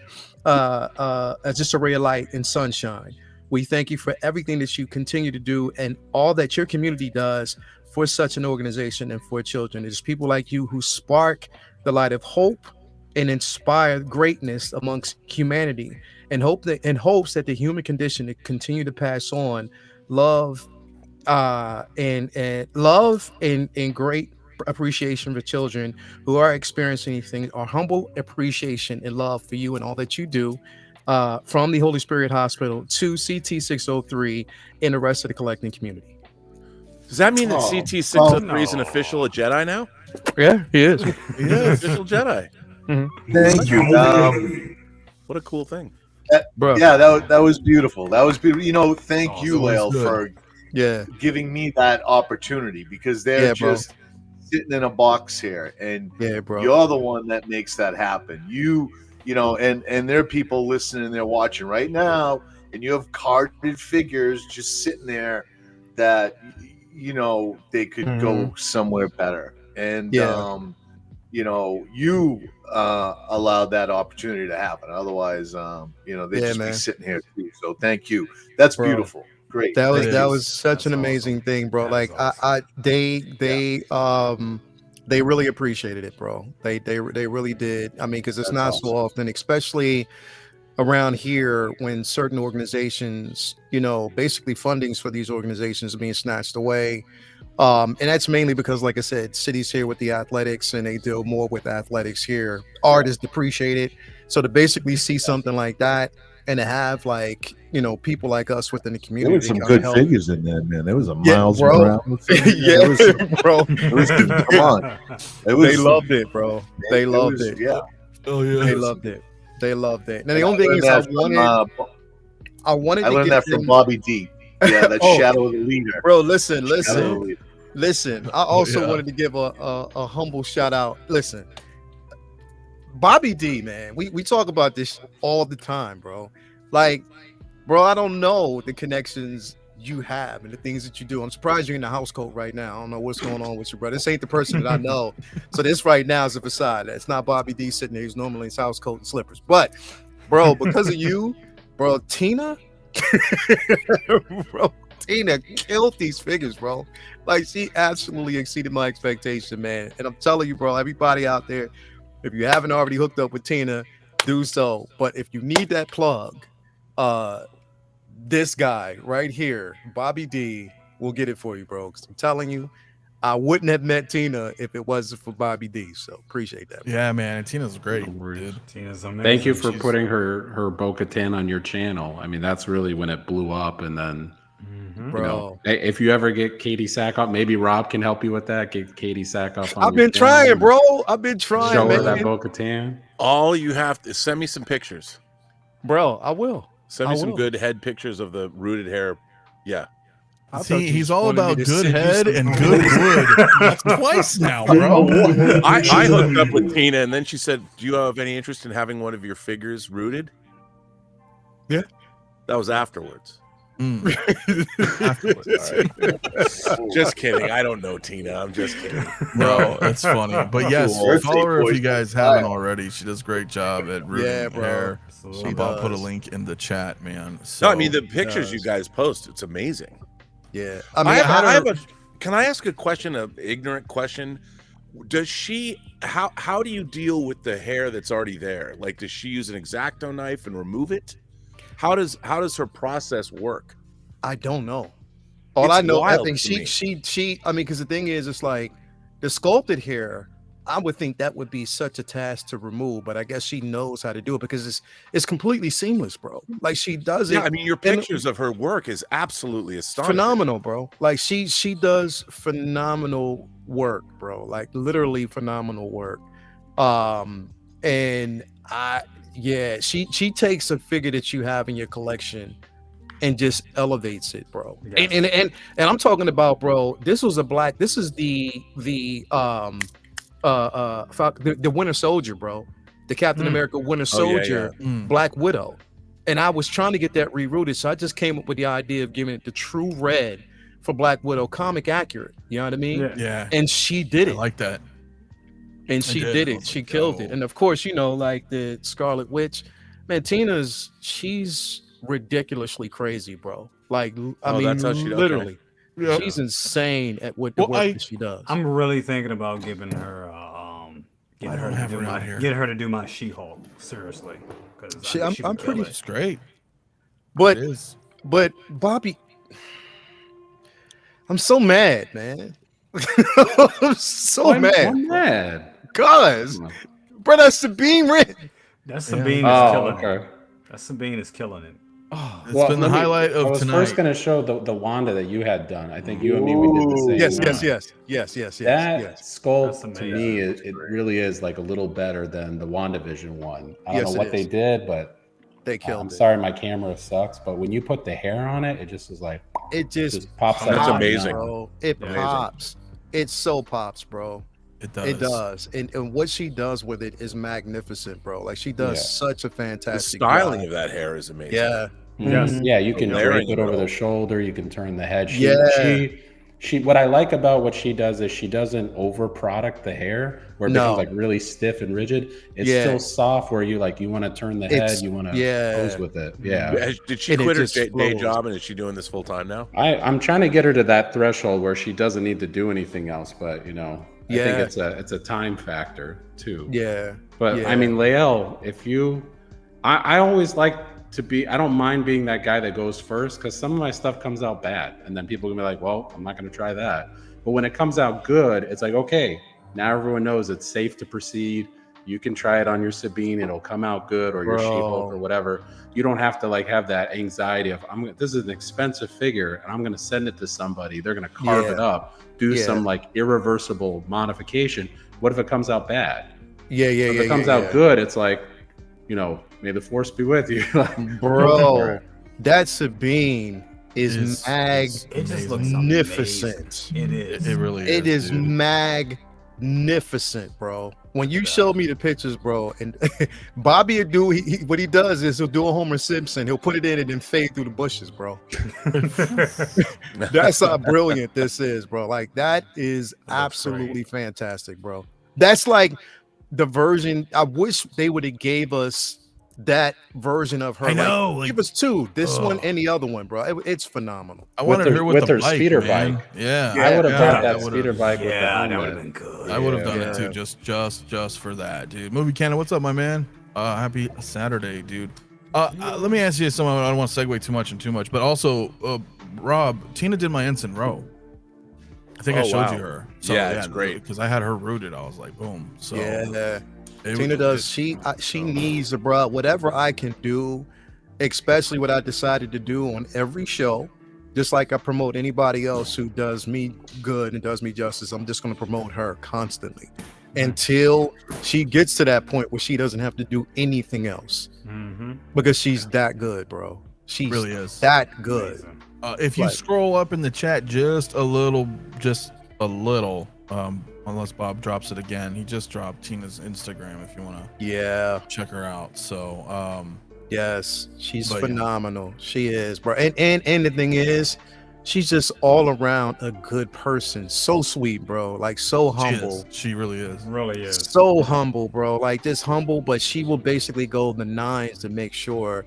just a ray of light and sunshine. We thank you for everything that you continue to do and all that your community does for such an organization and for children. It is people like you who spark the light of hope and inspire greatness amongst humanity, and hopes that the human condition to continue to pass on love and love and great appreciation for children who are experiencing anything. Our humble appreciation and love for you and all that you do, from the Holy Spirit Hospital to CT603 and the rest of the collecting community." Does that mean that CT603 is an official Jedi now? Yeah, he is. Yeah, official Jedi. Thank you. What a cool thing. Bro. Yeah, that was beautiful. That was beautiful. Thank you, that Lael, was for Yeah. giving me that opportunity because they're just sitting in a box here, and Yeah, bro. you're the one that makes that happen. And there are people listening, they're watching right now, and you have carded figures just sitting there that they could go somewhere better, and you allowed that opportunity to happen. Otherwise, they'd just be sitting here too. So thank you. That's beautiful. Great. That Thank was such an amazing thing, bro. Like they really appreciated it, bro. They really did. I mean, because it's not so often, especially around here, when certain organizations, basically fundings for these organizations are being snatched away. And that's mainly because, like I said, cities here with the athletics, and they deal more with athletics here. Art is depreciated. So to basically see something like that and to have people like us within the community. There were some good figures in there, man. There was a Miles bro. Morales. Yeah, bro. Come on. They loved it, bro. They loved it. Yeah. Oh yeah. They loved it. They loved it. Now the only thing is, I wanted to learned get that from Bobby D. Yeah, that Shadow of the Leader. Bro, listen. I also wanted to give a humble shout out. Listen, Bobby D, man. We talk about this all the time, bro. Like, bro, I don't know the connections you have and the things that you do. I'm surprised you're in the house coat right now. I don't know what's going on with you, bro. This ain't the person that I know. So this right now is a facade. It's not Bobby D sitting there. He's normally in his house coat and slippers. But, bro, because of you, bro, Tina, bro, Tina killed these figures, bro. Like, she absolutely exceeded my expectation, man. And I'm telling you, bro, everybody out there, if you haven't already hooked up with Tina, do so. But if you need that plug, this guy right here, Bobby D, will get it for you, bro. Because I'm telling you, I wouldn't have met Tina if it wasn't for Bobby D. So appreciate that, bro. Yeah, man. Tina's great, dude. Tina's amazing. Thank you for putting her Bo-Katan on your channel. I mean, that's really when it blew up. And then, Bro, you know, if you ever get Katie Sackhoff, maybe Rob can help you with that. Get Katie Sackhoff on I've your been channel trying, and bro. I've been trying, Show her man. that Bo-Katan. All you have to send me some pictures. Bro, I will. Send me I some will. good head pictures of the rooted hair. Yeah. I thought See, you he's all wanted me about to good send you head some- and good wood. That's twice now, bro. I hooked up with Tina, and then she said, "Do you have any interest in having one of your figures rooted?" Yeah. That was afterwards. Afterwards. All right. Just kidding. I don't know Tina. I'm just kidding. No, it's funny. But yes, Cool. follow her if Boys you guys don't haven't style. already. She does a great job at rooting Yeah, bro. hair. Absolutely. I'll put a does. link in the chat, man. So, No, I mean the pictures you does. guys post. It's amazing. Yeah. I, I have, had I her- have a. Can I ask a question? An ignorant question. Does she? How do you deal with the hair that's already there? Like, does she use an X-Acto knife and remove it? How does her process work? I don't know. All It's I know, I wild think to me. she. I mean, because the thing is, it's like the sculpted hair. I would think that would be such a task to remove, but I guess she knows how to do it because it's completely seamless, bro. Like she does it. Yeah, I mean, your and- pictures of her work is absolutely astonishing. phenomenal, bro. Like she does phenomenal work, bro. Like literally phenomenal work. And she takes a figure that you have in your collection and just elevates it, bro. Yes. And I'm talking about, bro, this is the Winter Soldier, bro. The Captain America Winter Oh, yeah, Soldier, Black Widow. And I was trying to get that rerouted, so I just came up with the idea of giving it the true red for Black Widow, comic accurate. You know what I mean? Yeah. yeah, And she did I it. like that. And she did. did I it. was She like, killed yo. it. And of course, you know, like the Scarlet Witch, man, she's ridiculously crazy, bro. Like, I Oh, mean, that's how she- okay. literally, Yeah. she's insane at what the Well, work that she does. I'm really thinking about giving her, I don't have her out here. getting her to do my She-Hulk. Seriously, because I'm pretty- It's great. but It is. But Bobby, I'm so mad, man. I'm so I'm mad. mad. Cause, bro, that's Sabine Wren. That Sabine is Oh, killing it. okay. That Sabine is killing it. Oh, It's been the highlight I of was tonight. first going to show the Wanda that you had done. I think you and me, we did the same. yes, one. yes. That That's sculpt to amazing. me, it really is like a little better than the WandaVision one. I don't Yes, know it what they is. did, but They killed I'm it. sorry my camera sucks. But when you put the hair on it, it just is like It just pops out. That's of amazing. bro. It Amazing. pops. It so pops, bro. It does. It does. And what she does with it is magnificent, bro. Like she does Yeah. such a The fantastic styling job. of that hair is amazing. Yeah. Yes. Yeah, you can Layering drape it it over all. the shoulder. You can turn the head. Yeah. She. What I like about what she does is she doesn't over product the hair where it No. becomes like really stiff and rigid. It's Yeah. still soft where you want to turn the It's- head. You want to yeah. pose with it. Yeah. Did she And it quit her just day flows. job and is she doing this full time now? I'm trying to get her to that threshold where she doesn't need to do anything else, but I Yeah. think it's a time factor too. Yeah. But yeah. I mean, Lael, I always like to be, I don't mind being that guy that goes first because some of my stuff comes out bad. And then people can be like, well, I'm not going to try that. But when it comes out good, it's like, okay, now everyone knows it's safe to proceed. You can try it on your Sabine. It'll come out good or your Bro. She-Hulk or whatever. You don't have to like have that anxiety of, this is an expensive figure and I'm going to send it to somebody. They're going to carve Yeah. it up, do Yeah. some like irreversible modification. What if it comes out bad? Yeah. If it comes out good, it's like, may the force be with you. Bro, that Sabine is It's mag. It just looks Magnificent. amazing. It is. It really is. It is dude. magnificent. magnificent, bro. When you showed me the pictures, bro, and Bobby will do what he does is he'll do a Homer Simpson. He'll put it in and then fade through the bushes, bro. That's how brilliant this is, bro. Like that is absolutely fantastic, bro. That's like the version. I wish they would have gave us that version of her. I know, like, like, give us two, this one and the other one, bro. It's phenomenal. I wanted her with her the bike, speeder man. bike. Yeah, I would have bought that I would've- speeder bike with the that would helmet. have been good. I would have done it too, just for that, dude. Movie Canon, what's up, my man? Happy Saturday, dude. Let me ask you something. I don't want to segue too much, but also, Rob, Tina did my instant row. I think I showed you her. So, Yeah, it's great because I had her rooted. I was like, boom. So Tina does. She needs a bro. Whatever I can do, especially what I decided to do on every show. Just like I promote anybody else who does me good and does me justice, I'm just going to promote her constantly until she gets to that point where she doesn't have to do anything else. Because she's that good, bro. She really is that good. If you scroll up in the chat just a little, unless Bob drops it again, he just dropped Tina's Instagram if you want to check her out. So yes, she's phenomenal. She is, bro. And the thing is, she's just all around a good person. So sweet, bro. Like so humble. She really is. Really is. So humble, bro. Like just humble, but she will basically go the nines to make sure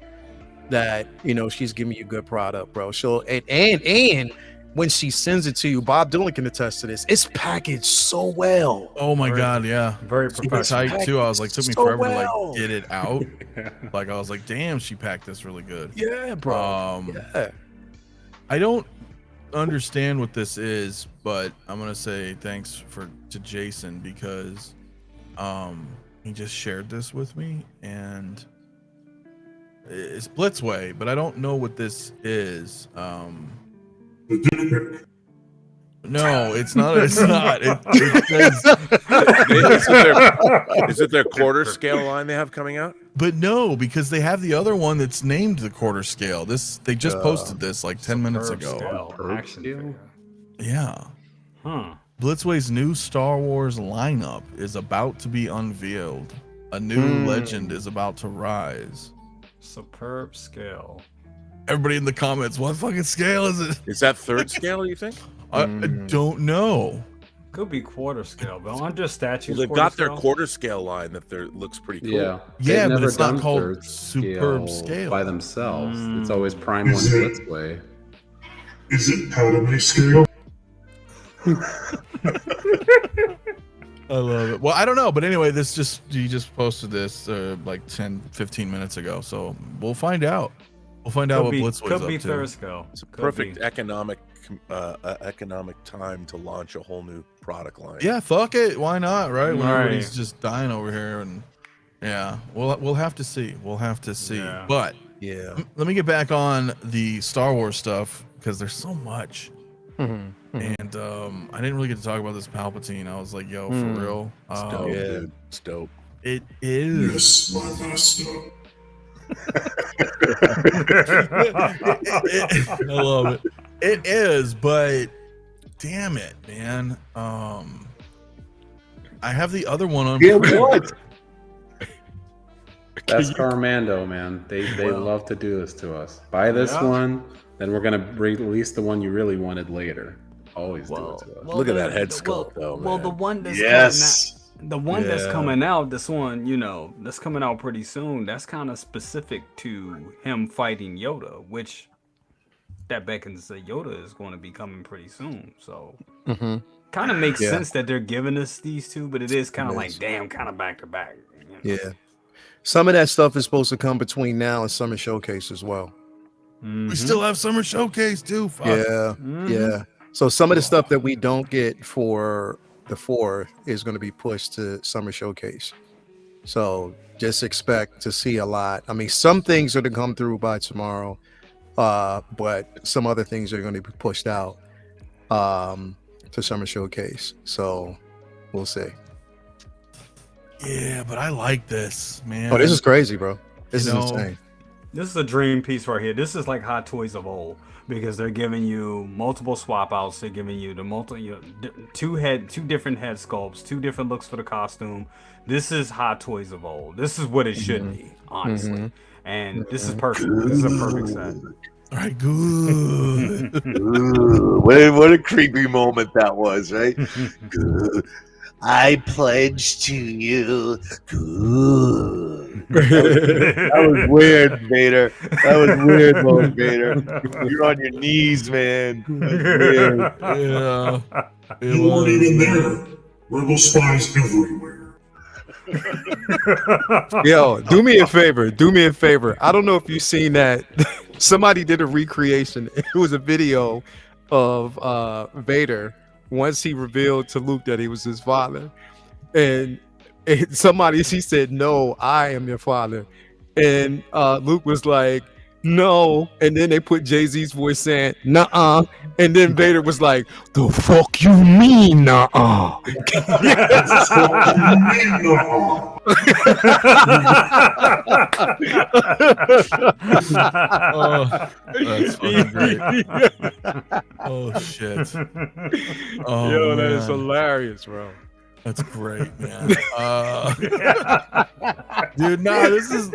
that, you know, she's giving you good product, bro. She'll and when she sends it to you, Bob Dylan can attest to this. It's packaged so well. Oh my god, yeah. Very super professional. tight too. I was like, took me So forever well. to like get it out. Like I was like, damn, she packed this really good. Yeah, bro. I don't understand what this is, but I'm gonna say thanks to Jason because he just shared this with me and it's Blitzway, but I don't know what this is. No, it's not. It's not. It says, is it their quarter scale line they have coming out? but no, because they have the other one that's named the quarter scale. They just posted this like 10 minutes ago. Scale, action figure. Yeah. Huh. Blitzway's new Star Wars lineup is about to be unveiled. A new legend is about to rise. Superb scale. Everybody in the comments, what fucking scale is it? Is that third scale, you think? I don't know. Could be quarter scale, but aren't there statues? Well, they've got their quarter scale line that looks pretty cool. Yeah, Yeah, They've but never it's not done called third superb scale. by themselves. It's always Prime 1 Is it- Blitzway. Is it Padme scale? I love it. Well, I don't know, but anyway, you just posted this like 10-15 minutes ago, so we'll find out. We'll find out what Blitzway's Could up be to. third scale. It's a Could perfect be. economic time to launch a whole new product line. Yeah, fuck it. Why not? Right? When Right. everybody's just dying over here, and yeah, we'll have to see. We'll have to see. Yeah. But Yeah. let me get back on the Star Wars stuff because there's so much. And I didn't really get to talk about this Palpatine. I was like, yo, for real. It's dope, dude. It's dope. It is. Yes, my master. I love it. It is, but damn it, man. I have the other one on. Yeah, what? That's Carmando, man. They love to do this to us. Buy this one, then we're gonna release the one you really wanted later. Always do it to us. Look at that head sculpt, though, Well, man. the one that's Yes. the one that's coming out, this one, you know, that's coming out pretty soon. That's kind of specific to him fighting Yoda, which that beckons that Yoda is going to be coming pretty soon. So kind of makes sense that they're giving us these two, but it is kind of like, damn, kind of back to back. You know? Yeah. Some of that stuff is supposed to come between now and Summer Showcase as well. We still have Summer Showcase too. Fuck. Yeah. Yeah. So some of the stuff that we don't get for the 4 is going to be pushed to Summer Showcase. So just expect to see a lot. I mean, some things are to come through by tomorrow, but some other things are going to be pushed out to Summer Showcase. So we'll see. Yeah, but I like this, man. Oh, this is crazy, bro. This You is know, insane. This is a dream piece right here. This is like Hot Toys of old. because they're giving you multiple swap outs. They're giving you the two different head sculpts, 2 different looks for the costume. This is Hot Toys of old. This is what it should be, honestly. And this is perfect. This is a perfect set. All right, good. Ooh, what a creepy moment that was, right? Good. I pledge to you. Good. That was weird, Vader. That was weird, Lord Vader. You're on your knees, man. That's weird. Yeah. You weren't even there. Rebel spies everywhere. Yo, do me a favor. Do me a favor. I don't know if you've seen that. Somebody did a recreation. It was a video of Vader once he revealed to Luke that he was his father, and he said, "No, I am your father," and Luke was like, "No," and then they put Jay-Z's voice saying, "Nuh-uh," and then Vader was like, "The fuck you mean, nuh-uh?" Oh, that's fucking great. Oh shit. Oh, Yo, that is man. hilarious, bro. That's great, man. Dude, nah, this is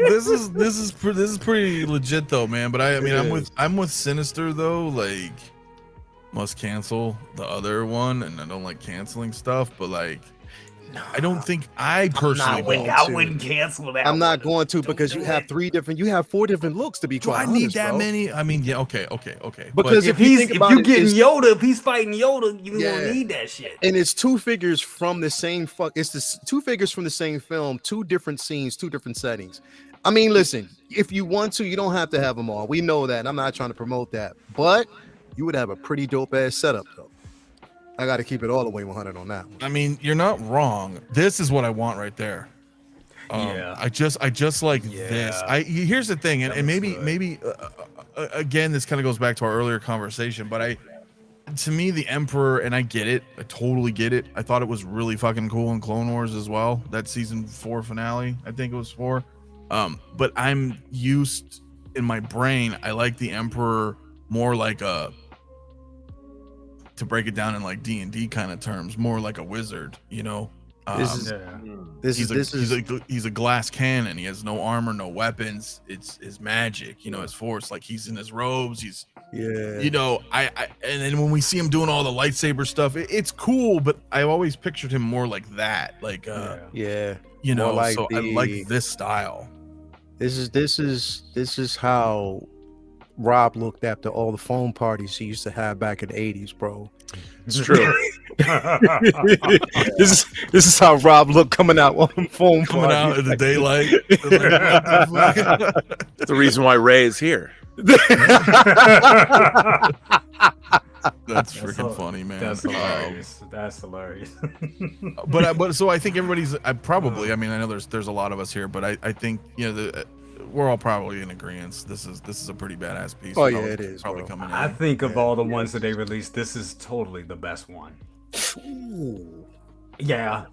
pretty legit though, man. But I mean, I'm with Sinister though. Like, must cancel the other one, and I don't like canceling stuff. But like, I don't think I personally I wouldn't cancel that. I'm not going to, because you have 4 different looks to be Do I quite need honest, that bro. many? I mean, yeah, okay. Because If you he's think about it, getting it's- Yoda, if he's fighting Yoda, you Yeah. don't need that shit. And it's 2 figures from the same it's 2 figures from the same film, 2 different scenes, 2 different settings. I mean, listen, if you want to, you don't have to have them all. We know that. I'm not trying to promote that, but you would have a pretty dope ass setup though. I got to keep it all the way 100 on that one. I mean, you're not wrong. This is what I want right there. Yeah. I just like this. Here's the thing, and maybe again, this kind of goes back to our earlier conversation, but to me, the Emperor, and I get it, I totally get it. I thought it was really fucking cool in Clone Wars as well. That season 4 finale, I think it was 4. But I'm used in my brain. I like the Emperor more like to break it down in like D&D kind of terms, more like a wizard, you know. He's a glass cannon. He has no armor, no weapons. It's his magic, you know, his force. Like, he's in his robes. He's, you know, I and then when we see him doing all the lightsaber stuff, it's cool. But I've always pictured him more like that, like you know. like so I like this style. This is how Rob looked after all the phone parties he used to have back in the 80s, bro. It's true. This is how Rob looked coming out on the phone Coming party. out in the daylight. That's the reason why Ray is here. That's freaking funny, man. That's hilarious. That's hilarious. but so I think everybody's probably. I mean, I know there's a lot of us here, but I think, you know, we're all probably in agreement. This is a pretty badass piece. Oh yeah, it is. Probably Bro. coming in. I think of all the ones that they released, this is totally the best one. Yeah,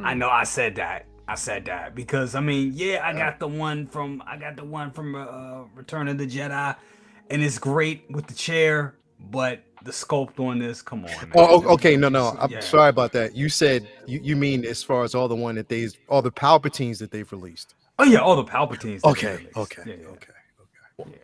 I know. I said that because I mean, yeah, I got the one from Return of the Jedi, and it's great with the chair, but the sculpt on this, come on, man. Oh, okay, no. I'm sorry about that. You said you mean as far as all the Palpatines that they've released. Oh yeah, all the Palpatines. Okay.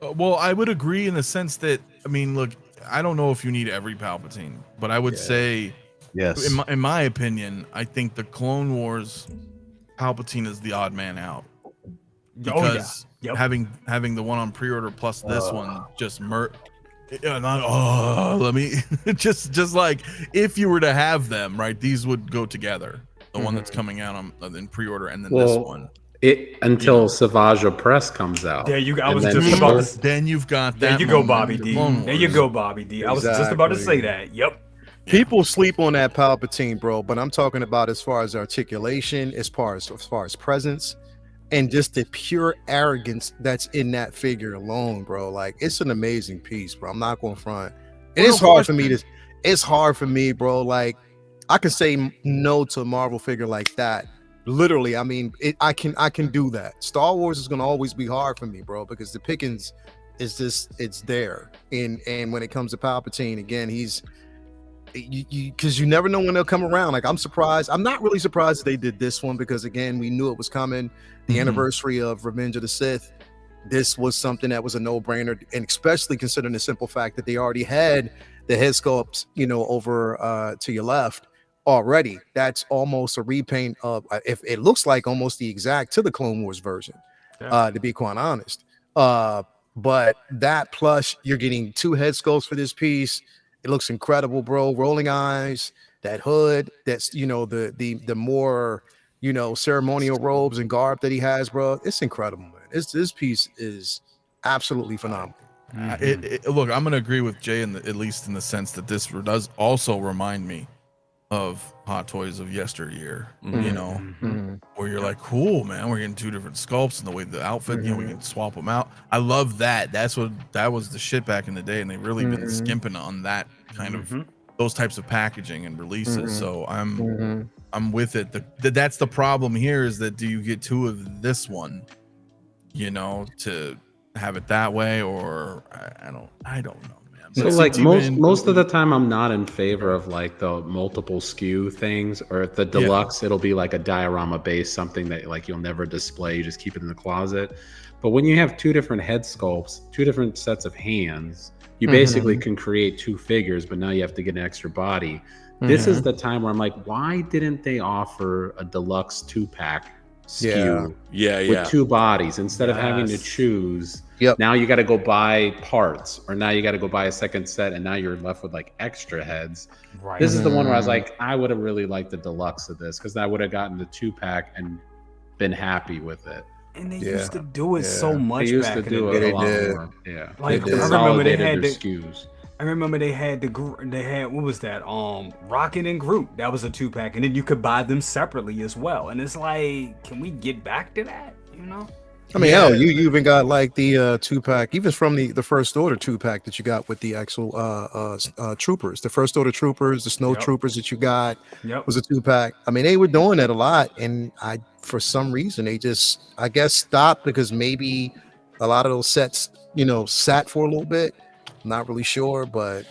Well, I would agree in the sense that, I mean, look, I don't know if you need every Palpatine, but I would say, yes, in my opinion, I think the Clone Wars Palpatine is the odd man out, because having the one on pre-order plus this one just let me just like, if you were to have them, right, these would go together. The one that's coming out in pre-order, and then this one. Until 𝗣𝗔𝗧𝗥𝗖𝗛 Press comes out. There you go. I And was then just people- about to. Then you've got that. There you go, moment Bobby with the D. Clone There you Wars. go, Bobby D. I was just about to say that. Yep. People sleep on that Palpatine, bro, but I'm talking about as far as articulation, as far as presence, and just the pure arrogance that's in that figure alone, bro. Like, it's an amazing piece, bro. I'm not going to front. And it's hard for me, bro. Like, I can say no to a Marvel figure like that. Literally, I mean, I can do that. Star Wars is going to always be hard for me, bro, because the pickings it's just it's there. And when it comes to Palpatine, again, he's because you never know when they'll come around. Like I'm surprised. I'm not really surprised they did this one because again, we knew it was coming. The anniversary of Revenge of the Sith. This was something that was a no-brainer, and especially considering the simple fact that they already had the head sculpts, over to your left already. That's almost a repaint of, if it looks like almost the exact to the Clone Wars version, to be quite honest. But that plus you're getting 2 head sculpts for this piece. It looks incredible, bro. Rolling eyes, that hood, that's the more ceremonial robes and garb that he has, bro. It's incredible, man. This piece is absolutely phenomenal. Look, I'm gonna agree with Jay at least in the sense that this does also remind me of Hot Toys of yesteryear. Where you're like, cool, man, we're getting 2 different sculpts and the way the outfit, we can swap them out. I love that. That was the shit back in the day, and they've really been skimping on that kind of those types of packaging and releases. So I'm with it. That's the problem here is that do you get 2 of this one, to have it that way, or I don't know, man. So like most of the time I'm not in favor of like the multiple SKU things, or the deluxe it'll be like a diorama base, something that like you'll never display, you just keep it in the closet. But when you have 2 different head sculpts, 2 different sets of hands, you basically can create 2 figures, but now you have to get an extra body. This is the time where I'm like, why didn't they offer a deluxe 2-pack SKU with 2 bodies instead of having to choose? Now you got to go buy parts, or now you got to go buy a second set, and now you're left with like extra heads. This is the one where I was like, I would have really liked the deluxe of this, because I would have gotten the 2-pack and been happy with it. And they used to do it so much. They used back to do in the it day. a lot more. Yeah, Like they I remember they had their the SKUs. I remember they had what was that? Rocket and Groot. That was a 2-pack, and then you could buy them separately as well. And it's like, can we get back to that? I mean, hell, you even got like the 2-pack, even from the First Order 2-pack that you got with the actual troopers, the First Order troopers, the snow troopers that you got was a 2-pack. I mean, they were doing that a lot, and for some reason they just, I guess, stopped because maybe a lot of those sets, sat for a little bit. I'm not really sure, but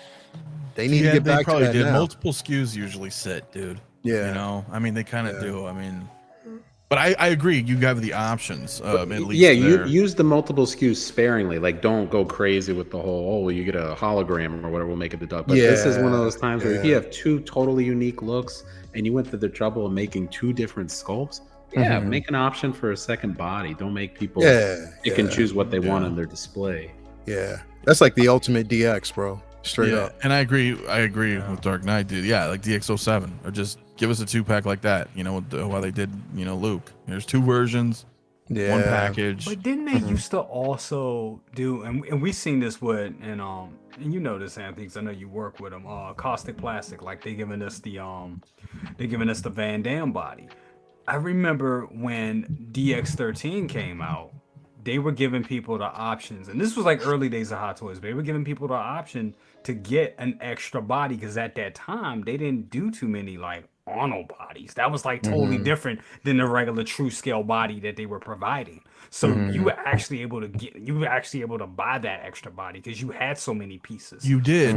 they need to get back to that now. Multiple SKUs usually sit, dude. I mean, they kind of do. I mean, but I agree. You have the options. At least you use the multiple SKUs sparingly. Like, don't go crazy with the whole, you get a hologram or whatever, we'll make it the duck. But this is one of those times where if you have 2 totally unique looks and you went through the trouble of making 2 different sculpts, make an option for a second body. Don't make people pick and choose what they want on their display. Yeah, that's like the ultimate DX, bro. Straight up. And I agree with Dark Knight, dude. Yeah, like DX07, or just give us a 2-pack like that. While they did, Luke. There's 2 versions, 1 package. But didn't they used to also do, and we seen this with, and you know this, Anthony, because I know you work with them. Caustic Plastic, like they giving us the Van Damme body. I remember when DX13 came out, they were giving people the options, and this was like early days of Hot Toys, but they were giving people the option to get an extra body, because at that time they didn't do too many like Arnold bodies. That was like totally different than the regular true scale body that they were providing. So you were actually able to buy that extra body because you had so many pieces. You did.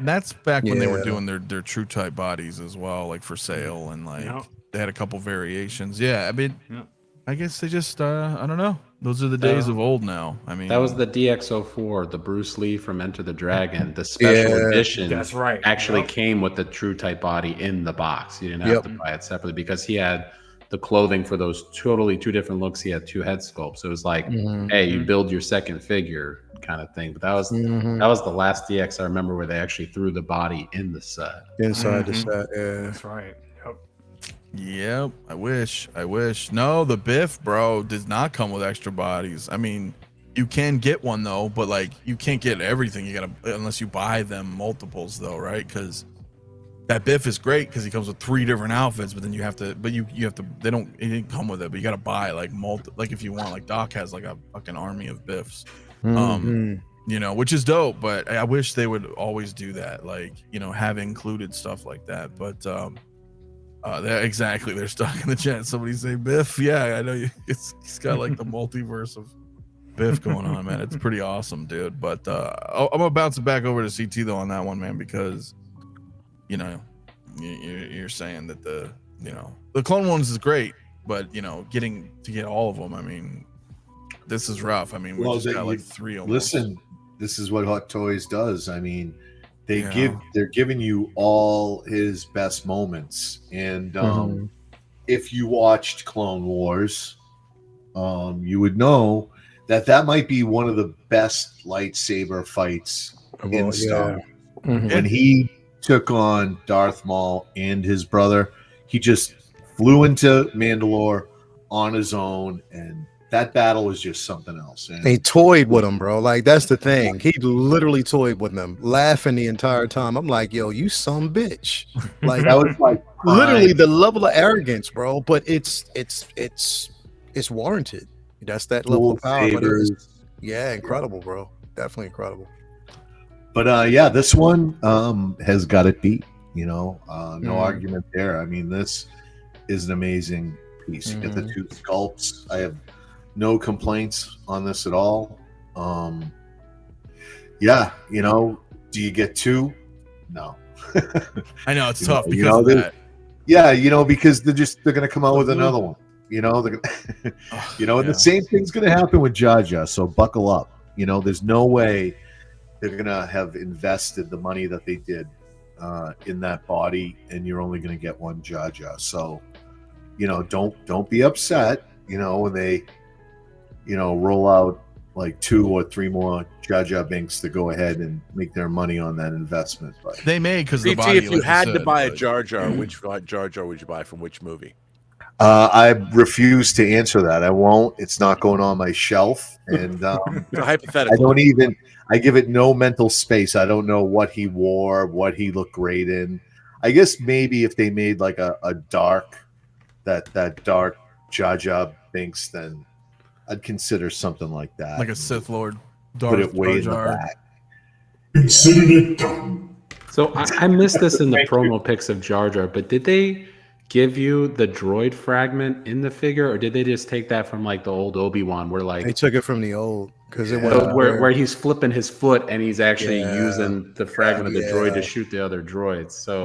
That's back when they were doing their true type bodies as well, like for sale, and like they had a couple variations. I mean, I guess they just I don't know. Those are the days of old now. I mean, that was the DX04, the Bruce Lee from Enter the Dragon. The special edition that's right. actually came with the true type body in the box. You didn't have to buy it separately because he had the clothing for those totally 2 different looks. He had 2 head sculpts. So it was like, hey, you build your second figure kind of thing. But that was the last DX I remember where they actually threw the body in the set. Inside the set, That's right. Yep, I wish. No, the Biff, bro, does not come with extra bodies. I mean, you can get one though, but like you can't get everything. You gotta, unless you buy them multiples though, right? Because that Biff is great because he comes with 3 different outfits, but then you have to, it didn't come with it, but you gotta buy like like if you want, like Doc has like a fucking army of Biffs, which is dope. But I wish they would always do that, like have included stuff like that. But exactly, they're stuck in the chat. Somebody say Biff. Yeah, I know you. He's got like the multiverse of Biff going on, man. It's pretty awesome, dude. But I'm gonna bounce it back over to CT though on that one, man, because you know you're saying that the Clone Wars is great, but getting to get all of them, I mean, this is rough. I mean, we just got like 3 almost. Listen, this is what Hot Toys does. I mean, they're giving you all his best moments, and if you watched Clone Wars, you would know that might be one of the best lightsaber fights in Star Wars. When he took on Darth Maul and his brother, he just flew into Mandalore on his own, and that battle was just something else. And he toyed with him, bro. Like, that's the thing. He literally toyed with them, laughing the entire time. I'm like, yo, you some bitch. Like, that was like literally the level of arrogance, bro. But it's warranted. That's that level of power. But yeah, incredible, bro. Definitely incredible. But yeah, this one has got it beat. No argument there. I mean, this is an amazing piece. You get the 2 sculpts. I have no complaints on this at all. Yeah, do you get 2? No. I know it's tough because of that. Yeah, because they're gonna come out with another one. They're gonna, and the same thing's gonna happen with Jar Jar. So buckle up. There's no way they're gonna have invested the money that they did in that body, and you're only gonna get one Jar Jar. So, don't be upset. When they roll out like 2 or 3 more Jar Jar Binks to go ahead and make their money on that investment. But they may, because the body. If you had to buy a Jar Jar, which Jar Jar would you buy from which movie? I refuse to answer that. I won't. It's not going on my shelf, and hypothetical. I give it no mental space. I don't know what he wore, what he looked great in. I guess maybe if they made like a dark, that dark Jar Jar Binks, then I'd consider something like that. Like a Sith Lord. Put it way in the back. Consider it done. So I missed this in the promo pics of Jar Jar, but did they give you the droid fragment in the figure, or did they just take that from like the old Obi-Wan, where like they took it from the old, because it was where he's flipping his foot and he's actually using the fragment of the droid to shoot the other droids. So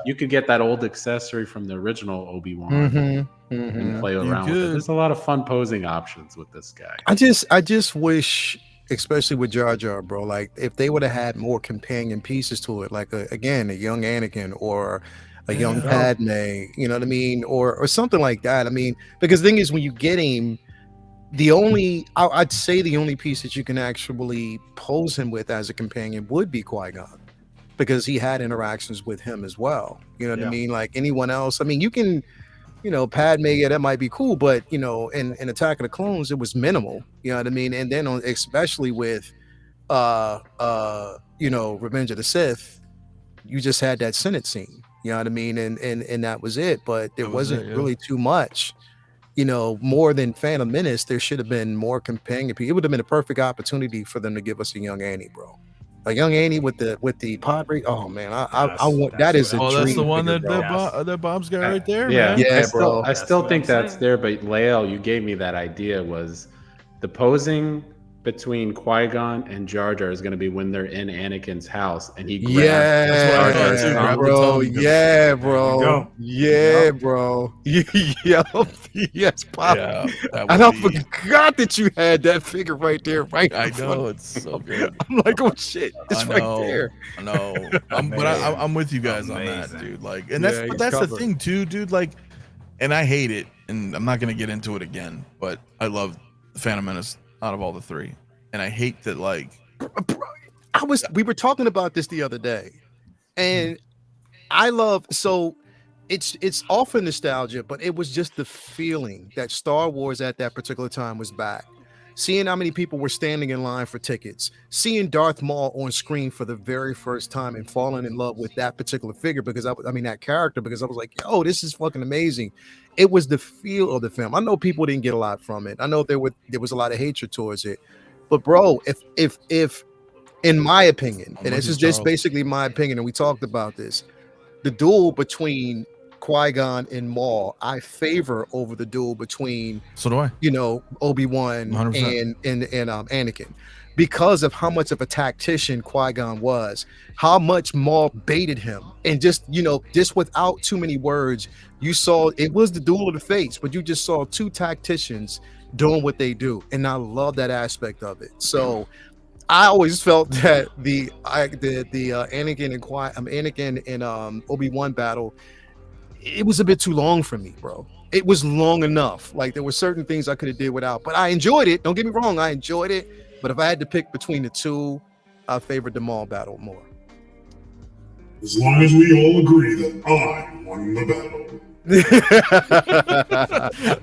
you could get that old accessory from the original Obi-Wan and play around with it. There's a lot of fun posing options with this guy. I just wish, especially with Jar Jar, bro, like if they would have had more companion pieces to it, like a young Anakin or a young Padme, you know what I mean, or something like that. I mean, because the thing is, when you get him, I'd say the only piece that you can actually pose him with as a companion would be Qui-Gon, because he had interactions with him as well. You know what I mean? Like anyone else, I mean, you can, Padme, that might be cool, but in Attack of the Clones, it was minimal. You know what I mean? And then especially with Revenge of the Sith, you just had that Senate scene. You know what I mean? And that was it. But there wasn't really too much, more than Phantom Menace. There should have been more companion people. It would have been a perfect opportunity for them to give us a young Annie, bro. A young Annie with the pod break. Oh man, I want that is a dream. That's the one that Bob's got right there. Yeah, man. bro. I still think that's there. But Lael, you gave me that idea. Was the posing between Qui-Gon and Jar Jar is going to be when they're in Anakin's house and he grabs Jar Jar's thumb. Bro. Yeah, bro. Yeah, bro. Yes, Pop. Yeah, and I forgot that you had that figure right there. Right. I know, it's so good. I'm like, oh shit, it's right there. I know. I'm with you guys on that, dude. Like, and that's the thing too, dude. Like, and I hate it, and I'm not gonna get into it again, but I love the Phantom Menace out of all the 3, and I hate that. Like, we were talking about this the other day, and it's often nostalgia, but it was just the feeling that Star Wars at that particular time was back. Seeing how many people were standing in line for tickets, seeing Darth Maul on screen for the very first time, and falling in love with that particular figure that character, because I was like, yo, this is fucking amazing. It was the feel of the film. I know people didn't get a lot from it. I know there was a lot of hatred towards it, but bro, if in my opinion, and this is just basically my opinion, and we talked about this, the duel between Qui-Gon and Maul, I favor over the duel between, So do I. Obi-Wan 100%. and Anakin, because of how much of a tactician Qui-Gon was, how much Maul baited him, and just without too many words, you saw it was the duel of the fates, but you just saw two tacticians doing what they do, and I love that aspect of it. So I always felt that the Anakin and Obi-Wan battle, it was a bit too long for me, bro. It was long enough. Like, there were certain things I could have did without, but I enjoyed it. Don't get me wrong, I enjoyed it. But if I had to pick between the two, I favored the Maul battle more. As long as we all agree that I won the battle.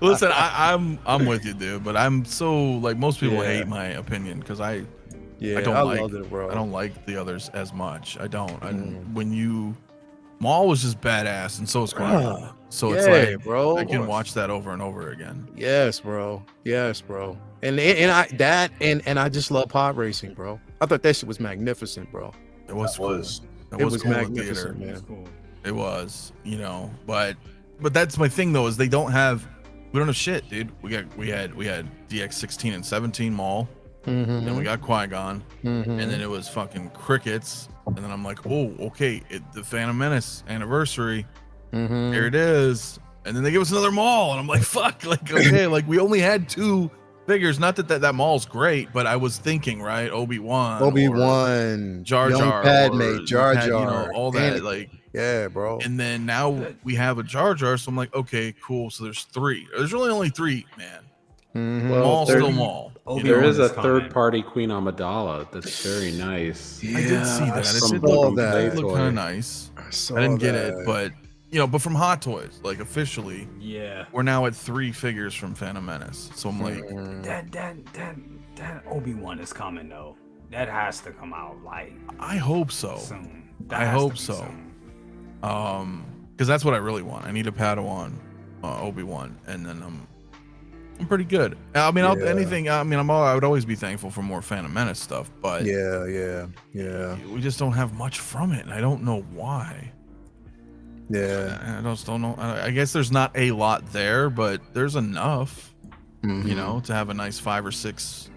Listen, I'm with you, dude. But I'm so like most people hate my opinion because I loved it, bro. I don't like the others as much. I don't. Maul was just badass, and so is Qui-Gon. So it's like, bro, I can watch that over and over again. Yes, bro. And I just love pod racing, bro. I thought that shit was magnificent, bro. It was That was. It It was was cool in magnificent, theater. man. Cool. It was, but that's my thing though, is we don't have shit, dude. We had DX 16 and 17 Maul, then we got Qui-Gon, and then it was fucking crickets, and then I'm like, oh, okay, the Phantom Menace anniversary, here it is, and then they give us another Maul, and I'm like, fuck, like, okay, like we only had 2 figures. Not that Maul's great, but I was thinking, right, Obi-Wan, Jar young Jar, Padme, Jar Jar, all that, Anakin. like. Yeah, bro. And then now we have a Jar Jar, so I'm like, okay, cool. So there's 3. There's really only 3, man. Well, Maul, there- still Maul. There is a Obi-Wan coming. third-party Queen Amidala that's very nice. I did see that. It saw did look that. kind of nice. I didn't get it, but but from Hot Toys, like officially, Yeah. we're now at 3 figures from Phantom Menace. So I'm like, That Obi-Wan is coming though. That has to come out like I hope so. soon. I hope so. Because that's what I really want. I need a Padawan, Obi-Wan, and then I'm pretty good. I mean, I would always be thankful for more Phantom Menace stuff, but yeah. we just don't have much from it, and I don't know why. Yeah. I just don't know. I guess there's not a lot there, but there's enough, to have a nice 5 or 6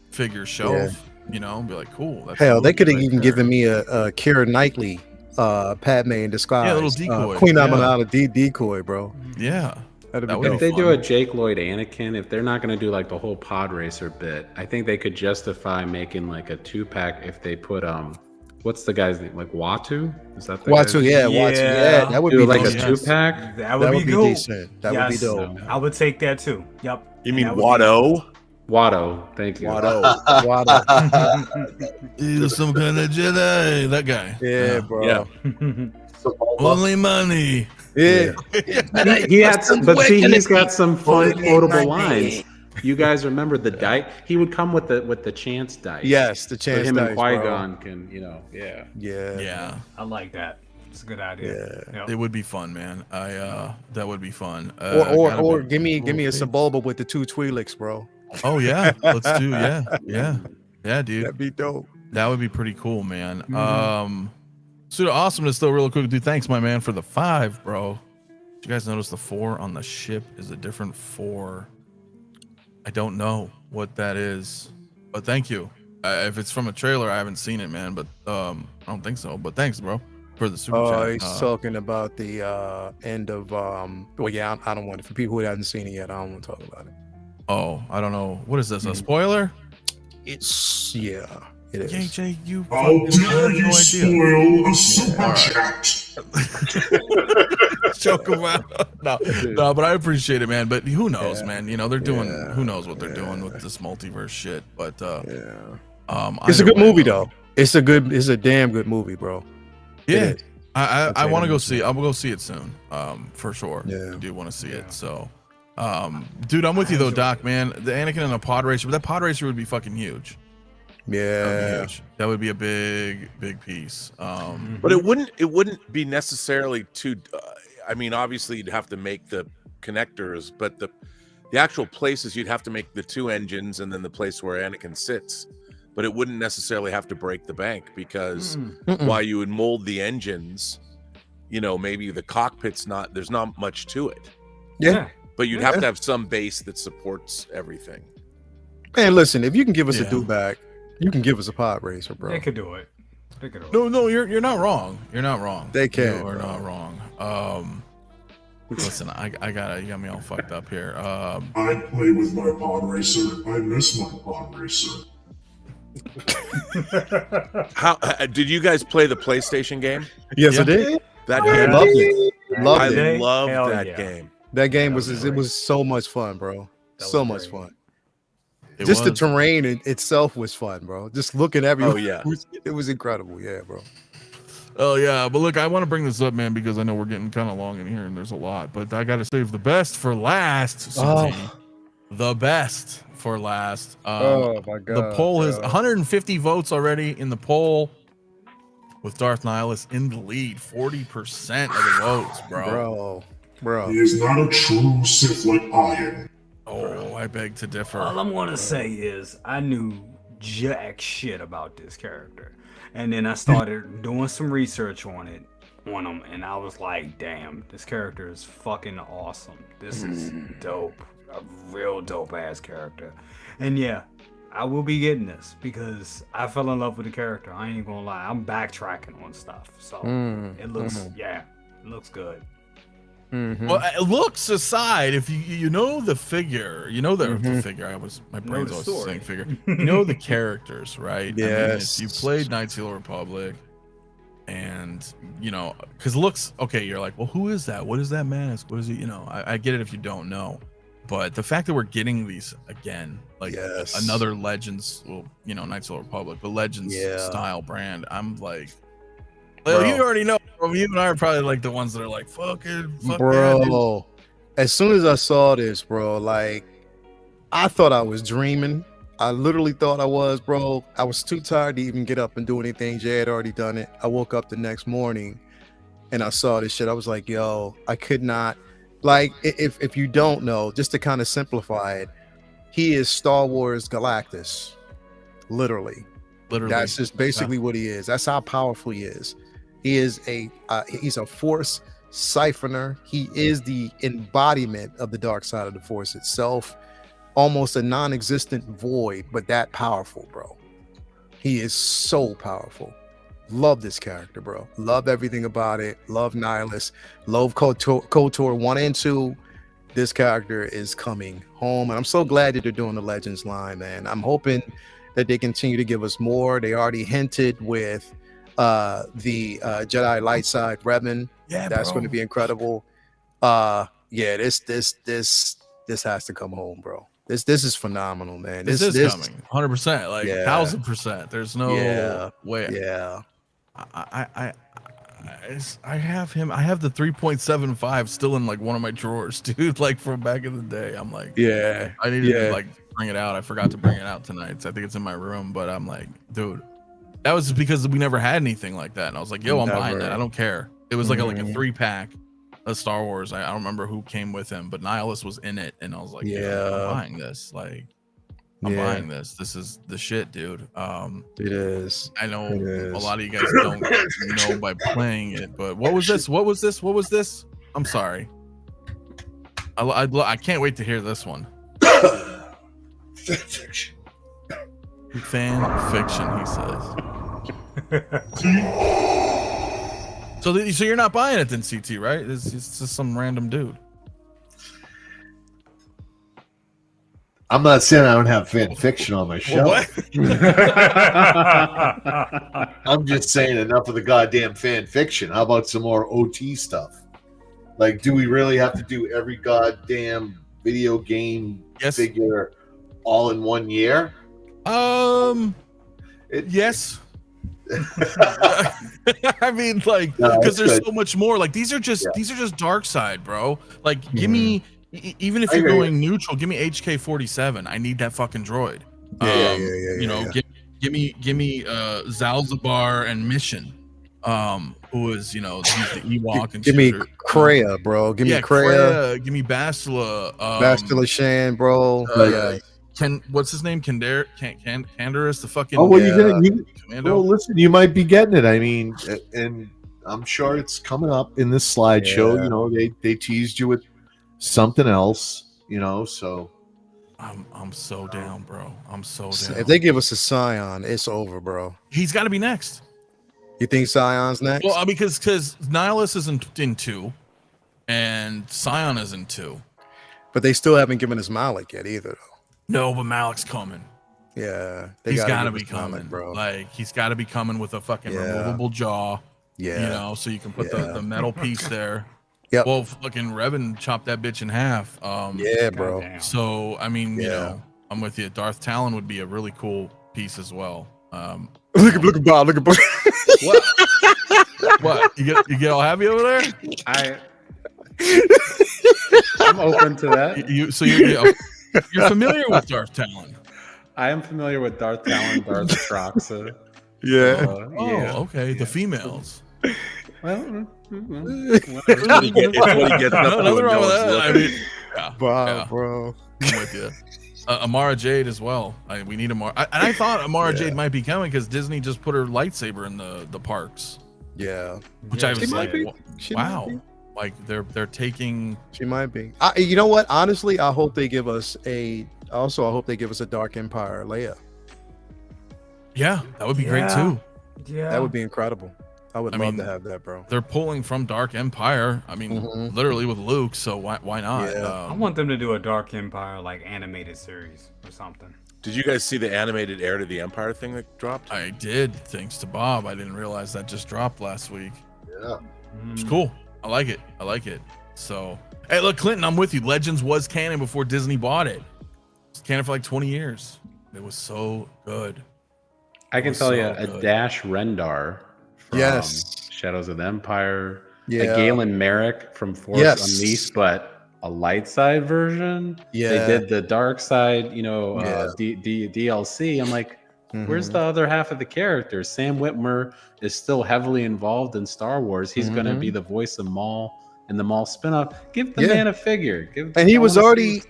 figure shelf. Be like, cool. That's Hell, they cool could have right even there. given me a Keira Knightley, Padme in disguise. Yeah, a little decoy. Queen Yeah. Amidala decoy, bro. Yeah. That'd That be would If dope. they fun. do a Jake Lloyd Anakin, if they're not going to do like the whole pod racer bit, I think they could justify making like a 2-pack if they put what's the guy's name, like Watu? Is that the Watu, guy's yeah, name? Watu, yeah, that would Do be like a decent. 2-pack? That would be be dope. decent. That would be Yes. dope. I would take that too. Yep. You mean That would Watto? Watto, thank you. He's some kind of Jedi. That guy. Yeah, bro. Yeah. Only money. Yeah. He had some, but see, he's got some fun quotable lines. You guys remember the dice? He would come with the chance dice. Yes, the So chance him dice, and bro. Qui-Gon can, yeah. Yeah. Yeah. I like that. It's a good idea. Yep. It would be fun, man. That would be fun. Or give me a Sebulba with the 2 Twi'leks, bro. Oh yeah, let's do yeah, dude. That'd be dope. That would be pretty cool, man. Pseudo awesomeness though, real quick, dude. Thanks, my man, for the 5, bro. Did you guys notice the 4 on the ship is a different 4? I don't know what that is, but thank you. If it's from a trailer, I haven't seen it, man. But I don't think so. But thanks, bro, for the super chat. He's talking about the end of well, yeah, I don't want it for people who haven't seen it yet. I don't want to talk about it. Oh, I don't know. What is this? A spoiler? It's it is. JJ, you How fucking dare have you no idea. spoil the super chat? Joke about no, but I appreciate it, man. But who knows, man? They're doing who knows what they're doing with this multiverse shit. But It's a either good way, movie though. It's a damn good movie, bro. Yeah, It is. I want to go see it. I'm gonna go see it soon, for sure. Yeah. I do want to see it. So, dude, I'm with you though, Doc. Man, the Anakin and a pod racer, but that pod racer would be fucking huge. That would be Yeah. huge. That would be a big piece. But it wouldn't be necessarily too. I mean, obviously you'd have to make the connectors, but the actual places you'd have to make the 2 engines and then the place where Anakin sits. But it wouldn't necessarily have to break the bank because while you would mold the engines, you know, maybe the cockpit's there's not much to it. Yeah. But you'd have to have some base that supports everything. Man, listen, if you can give us Yeah. a dewback, you can give us a pod racer, bro. They could do it. They could do it. No, you're not wrong. You're not wrong. They can, You are bro. not wrong. Listen, you got me all fucked up here. I play with my pod racer. I miss my pod racer. How did you guys play the PlayStation game? Yes, Yeah. I did. That I game, loved it. Loved I it. loved Hell that yeah. game. That game That was was it great. was so much fun, bro. That So was much great. fun. It Just the was- terrain itself was fun, bro. Just looking everywhere. Oh, yeah. It was incredible. Yeah, bro. Oh yeah, but look, I want to bring this up, man, because I know we're getting kind of long in here, and there's a lot. But I got to save the best for last. CT. Oh. The best for last. my god. The poll has 150 votes already in the poll, with Darth Nihilus in the lead, 40% of the votes, bro. He is not a true Sith like I am. Oh, I beg to differ. All I'm gonna say is I knew jack shit about this character, and then I started doing some research on him, and I was like, damn, this character is fucking awesome. This is dope, a real dope ass character. And yeah, I will be getting this because I fell in love with the character. I ain't gonna lie, I'm backtracking on stuff, so it looks it looks good. Well, looks aside, if you know the figure, you know the figure. My brain's the always story. saying figure. You know the characters, right? Yes. I mean, if you played Knights of the Old Republic, and you know, because looks okay. You're like, well, who is that? What is that Menace? What is he? You know, I get it if you don't know, but the fact that we're getting these again, like Yes. another Legends, well, you know, Knights of the Old Republic, but Legends Yeah. style brand. I'm like. Bro. Well, you already know. You and I are probably like the ones that are like, fuck yeah, dude." Bro, as soon as I saw this, bro, like I thought I was dreaming. I literally thought I was, bro. I was too tired to even get up and do anything. Jay had already done it. I woke up the next morning and I saw this shit. I was like, yo, I could not. Like, if you don't know, just to kind of simplify it, he is Star Wars Galactus. Literally. That's just basically what he is. That's how powerful he is. He is he's a force siphoner. He is the embodiment of the dark side of the force itself. Almost a non-existent void, but that powerful, bro. He is so powerful. Love this character, bro. Love everything about it. Love Nihilus. Love KOTOR 1 and 2. This character is coming home, and I'm so glad that they're doing the Legends line, man. I'm hoping that they continue to give us more. They already hinted with the Jedi light side Revan. Yeah, That's bro. going to be incredible. Yeah, this has to come home, bro. This is phenomenal, man. This is coming 100%, like Yeah. 1000%. There's no way. Yeah. I have him. I have the 3.75 still in like one of my drawers, dude. Like from back in the day. I'm like, Yeah. I need to like bring it out. I forgot to bring it out tonight. So I think it's in my room, but I'm like, dude, that was because we never had anything like that. And I was like, yo, I'm buying that. I don't care. It was like a 3-pack of Star Wars. I don't remember who came with him, but Nihilus was in it, and I was like, yeah, I'm buying this. Like, I'm buying this. This is the shit, dude. It is. I know a lot of you guys don't know by playing it, but what was this? What was this? What was this? I'm sorry. I can't wait to hear this one. Fiction. Fan fiction, he says. So you're not buying it then, CT, right? It's just some random dude. I'm not saying I don't have fan fiction on my show. What? I'm just saying enough of the goddamn fan fiction. How about some more OT stuff? Like, do we really have to do every goddamn video game figure all in 1 year? Yes. I mean, like, because there's so much more. Like, these are just Darkside, bro. Like, give me, even if you're going neutral, give me HK-47. I need that fucking droid. You know, give me 𝗣𝗪𝗓 and Mission. Who is, you know, he's the Ewok and give me Kreia, bro. Give me Kreia. Give me Bastila. Bastila Shan, bro. What's his name? Canderous, the fucking. Oh, well, well, listen, you might be getting it. I mean, and I'm sure it's coming up in this slideshow. Yeah. You know, they teased you with something else. You know, so I'm so down, bro. I'm so down. If they give us a Scion, it's over, bro. He's got to be next. You think Scion's next? Well, because Nihilus is in 2, and Scion is in 2. But they still haven't given us Malik yet either, though. No, but Malik's coming. Yeah, He's got to give be us Malik, coming, bro. Like he's got to be coming with a fucking removable jaw. Yeah, You know, so you can put the metal piece there. Yep. Well, fucking Revan chopped that bitch in half. Yeah, bro. Goddamn. So I mean, you Yeah. know, I'm with you. Darth Talon would be a really cool piece as well. Look at Bob. Look at Bob. What? You get all happy over there? I'm open to that. You're familiar with Darth Talon. I am familiar with Darth Talon, Darth Nihilus. Yeah. Oh, okay. The females. Well, It's what he gets up to Nothing and wrong no with one's that. I looking. mean, yeah, Bob, yeah, bro. I'm with you. Amara Jade as well. We need Amara. And I thought Amara Jade might be coming because Disney just put her lightsaber in the parks, Yeah. which I She was might like, be. She wow. might be. Like they're taking. She might be. You know what? Honestly, I hope they give us a. Also, I hope they give us a Dark Empire Leia. Yeah, that would be great Yeah. too. Yeah. That would be incredible. I would I love mean, to have that, bro. They're pulling from Dark Empire. I mean, literally with Luke. So why not? Yeah. I want them to do a Dark Empire like animated series or something. Did you guys see the animated Heir to the Empire thing that dropped? I did. Thanks to Bob. I didn't realize that just dropped last week. yeah. It's cool. I like it. I like it. So, hey, look, Clinton, I'm with you. Legends was canon before Disney bought it. It's canon for like 20 years. It was so good. I can was tell you so a good. Dash Rendar from Yes. Shadows of the Empire. Yeah. A Galen Merrick from Force Yes. Unleashed, but a light side version. Yeah. They did the dark side, you know, Yeah. DLC. I'm like, where's the other half of the characters? Sam Witwer is still heavily involved in Star Wars. He's going to be the voice of Maul in the Maul spinoff. Give the man a figure. And he was already.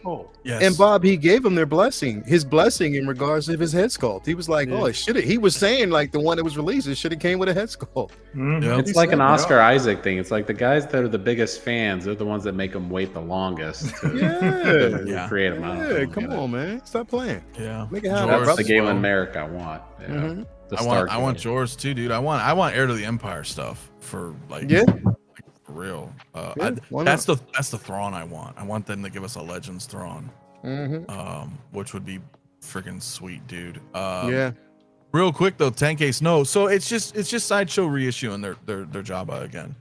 Yes. And Bob, he gave him his blessing in regards to his head sculpt. He was like, "Oh, it should have." He was saying like the one that was released, it should have came with a head sculpt. Yep. It's like an Oscar Isaac thing. It's like the guys that are the biggest fans, they're the ones that make them wait the longest to Yeah, create them. yeah. Come on, man, stop playing. Yeah. Make it happen. George, That's the Galen bro. Merrick I want. Yeah. Mhm. The I want Stark yours too, dude. I want Heir to the Empire stuff for like for real. Why that's the Thrawn I want. I want them to give us a Legends Thrawn. Which would be freaking sweet, dude. Yeah. Real quick though, 10K Snow. So it's just Sideshow reissuing their Jabba again.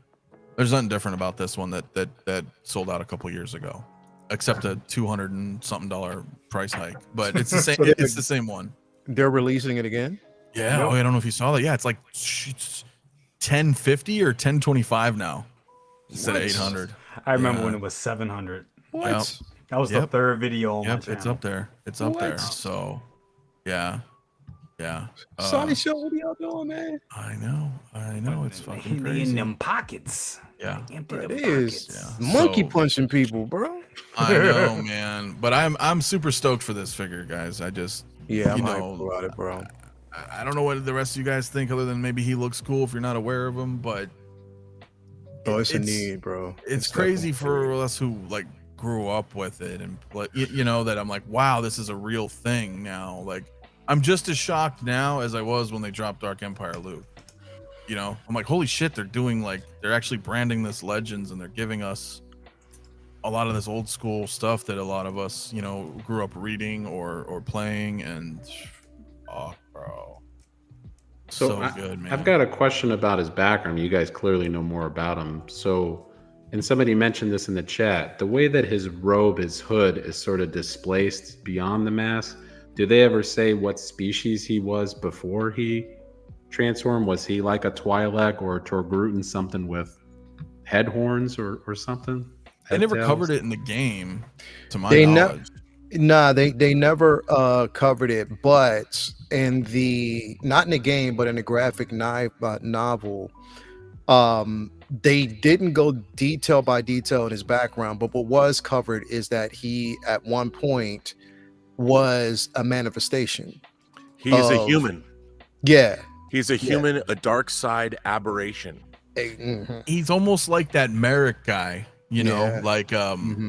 There's nothing different about this one that sold out a couple years ago, except a $200 and something price hike. But it's the same. It's the same one. They're releasing it again. Yeah. Oh, I don't know if you saw that. Yeah, it's like it's 1050 or 1025 now instead of 800. I remember when it was 700. What? Yep. That was the Yep. third video on my Yep, channel. it's up there. It's up there. What? So, yeah. Sideshow, what are y'all doing, man? I know. It's fucking in crazy. them pockets. Yeah. Empty It them is pockets. Yeah. monkey So- punching people, bro. I know, man. But I'm super stoked for this figure, guys. I just Yeah, I'm you hyped know, about it, bro. I don't know what the rest of you guys think, other than maybe he looks cool if you're not aware of him. But Oh, it's a need, bro. it's crazy for us who like grew up with it and you know that I'm like, wow, this is a real thing now. Like, I'm just as shocked now as I was when they dropped Dark Empire Luke. You know, I'm like, holy shit, they're actually branding this Legends, and they're giving us a lot of this old school stuff that a lot of us, you know, grew up reading or playing, and oh, bro, so good, man. I've got a question about his background. You guys clearly know more about him. So, and somebody mentioned this in the chat, the way that his robe, his hood is sort of displaced beyond the mask. Do they ever say what species he was before he transformed? Was he like a Twi'lek or a Torgruten, something with head horns or something? They never Head covered tails? it in the game, to my They knowledge. Nah, they never covered it, but in the not in the game, but in the graphic novel, they didn't go detail by detail in his background. But what was covered is that he at one point was a manifestation. He's a of- human. Yeah, He's a human, a dark side aberration. he's almost like that Merrick guy, you know, Yeah. like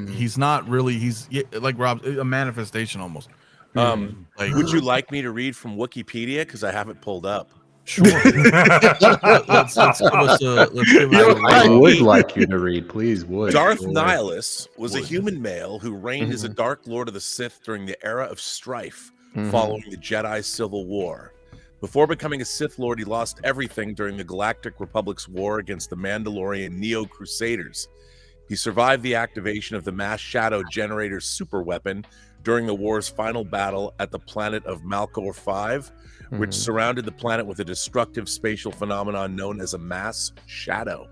he's not really, he's like Rob, a manifestation almost. Like, Would you like me to read from Wikipedia? Because I have it pulled up. sure. let's give us I would like you to read, please. Would Darth Would. Nihilus was a human male who reigned as a Dark Lord of the Sith during the era of strife following the Jedi Civil War. Before becoming a Sith Lord, he lost everything during the Galactic Republic's war against the Mandalorian Neo-Crusaders. He survived the activation of the Mass Shadow Generator superweapon during the war's final battle at the planet of Malkor 5, which surrounded the planet with a destructive spatial phenomenon known as a mass shadow.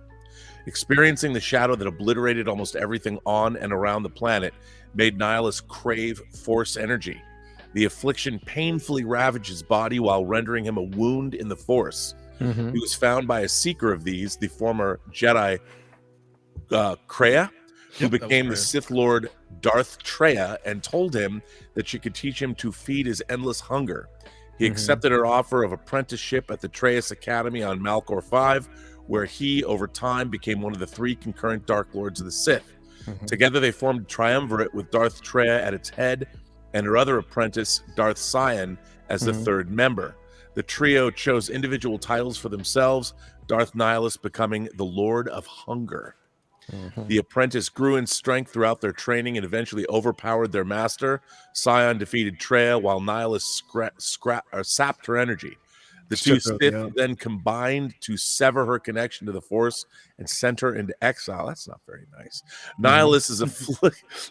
Experiencing the shadow that obliterated almost everything on and around the planet made Nihilus crave Force energy. The affliction painfully ravaged his body while rendering him a wound in the Force. He was found by a seeker of these, the former Jedi 𝗣𝗢𝗢, who became the Sith Lord Darth Treya, and told him that she could teach him to feed his endless hunger. He accepted her offer of apprenticeship at the Treyas Academy on Malkor 5, where he, over time, became one of the 3 concurrent Dark Lords of the Sith. Together, they formed a triumvirate with Darth Treya at its head and her other apprentice, Darth Sion, as the 3rd member. The trio chose individual titles for themselves, Darth Nihilus becoming the Lord of Hunger. The apprentice grew in strength throughout their training and eventually overpowered their master. Sion defeated Treya while Nihilus sapped her energy. The two Sith then combined to sever her connection to the Force and sent her into exile. That's not very nice. Nihilus's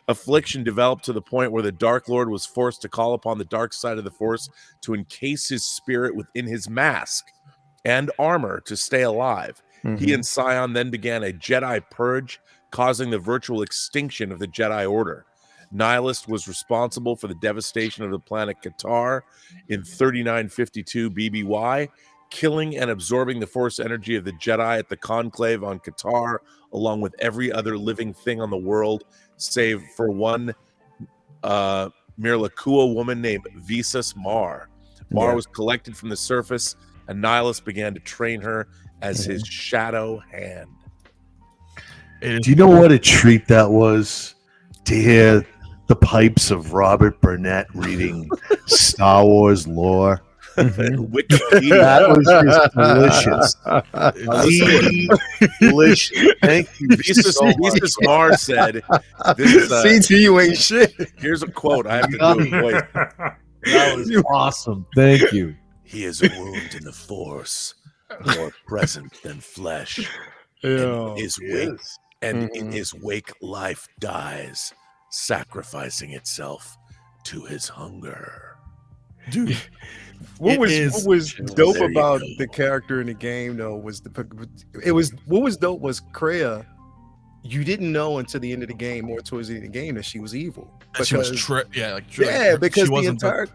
affliction developed to the point where the Dark Lord was forced to call upon the dark side of the Force to encase his spirit within his mask and armor to stay alive. He and Sion then began a Jedi purge, causing the virtual extinction of the Jedi Order. Nihilus was responsible for the devastation of the planet Qatar in 3952 BBY, killing and absorbing the Force energy of the Jedi at the Conclave on Qatar, along with every other living thing on the world, save for one Mirlakua woman named Visas Mar. Mar was collected from the surface, and Nihilus began to train her as his shadow hand. Do you know what a treat that was to hear the pipes of Robert Burnett reading Star Wars lore? Wikipedia. That was just delicious. Delicious. Thank you so much. Visas Mar said, this is, CT ain't shit. here's a quote. I have to do a voice. That was awesome. Thank you. He is a wound in the Force, more present than flesh. Yeah. And in his wake, life dies, sacrificing itself to his hunger. dude, What was dope There you about go. the character in the game though was what was dope was Kreia. You didn't know until the end of the game or towards the end of the game that she was evil. she was Because she the wasn't entire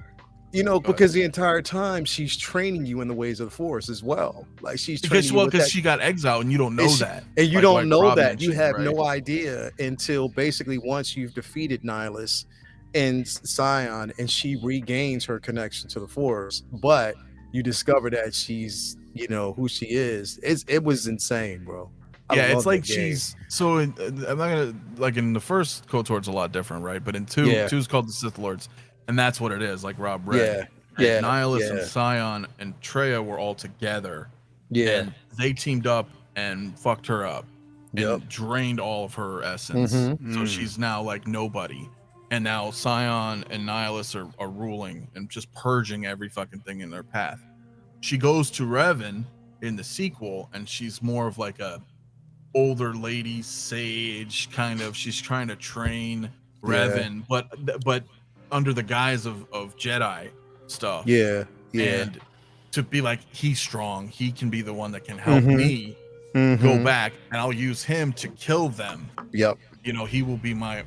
because the entire time she's training you in the ways of the Force as well. Like she's training because she got exiled and you don't know that. and you Like don't know Rob that. You mentioned, have right? no idea until basically once you've defeated Nihilus and Sion and she regains her connection to the Force, but you discover that she's who she is. It was insane, bro. I It's love like that game. she's so I'm not gonna like in the first KOTOR's a lot different, right? But in two is called the Sith Lords, and that's what it is, like Rob read. And Nihilus and Sion and Treya were all together. And they teamed up and fucked her up and drained all of her essence. So she's now like nobody. And now Sion and Nihilus are ruling and just purging every fucking thing in their path. She goes to Revan in the sequel, and she's more of like a older lady sage kind of. She's trying to train Revan, but under the guise of Jedi stuff. And to be like, he's strong, he can be the one that can help me go back, and I'll use him to kill them. He will be my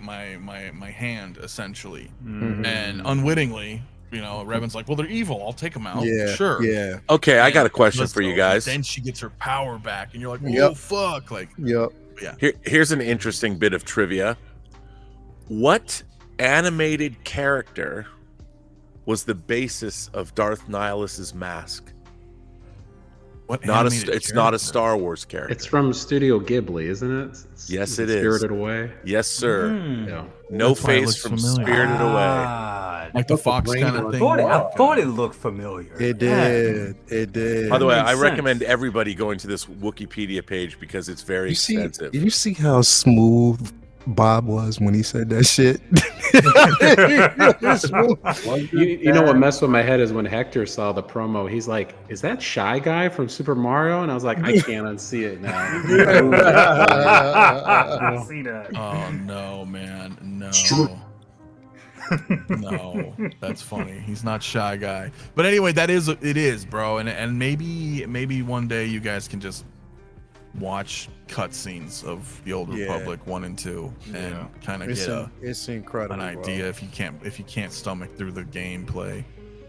hand essentially. And unwittingly, Revan's like, well, they're evil, I'll take them out. Sure. Okay, I got a question for you guys. Then she gets her power back, and you're like, oh fuck, like Here's an interesting bit of trivia. What animated character was the basis of Darth Nihilus's mask? What Not animated it's not a character? Star Wars character. It's from Studio Ghibli, isn't it? Yes, it is. Spirited Away. Yes, sir. Yeah. No That's why it Face looks from familiar. Spirited Away. Like the fox brain kind of on thing. I thought it looked familiar. It did. It did. By the way, makes I sense. recommend everybody going to this Wikipedia page because it's very extensive. You see how smooth Bob was when he said that shit? You know what messed with my head is when Hector saw the promo. He's like, "Is that Shy Guy from Super Mario?" And I was like, "I can't unsee it now." I see that. Oh no, man, no. It's true. No, that's funny. He's not Shy Guy. But anyway, it is, bro. And maybe one day you guys can just watch cutscenes of the Old Republic 1 and 2 and kind of get it's incredible, an bro. idea if you can't stomach through the gameplay.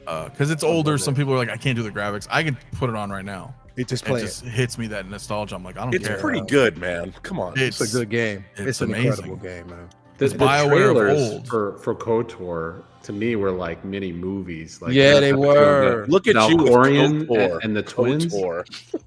Because it's older. Some people are like, I can't do the graphics. I can put it on right now. It just It plays. just hits me that nostalgia. I'm like, I don't It's care. pretty good, man. Come on. It's a good game. It's an amazing. incredible game, man. The BioWare of trailers old. for KOTOR to me were like mini movies. Like Yeah, they were. Look at you with Valkorion KOTOR. and the twins. KOTOR.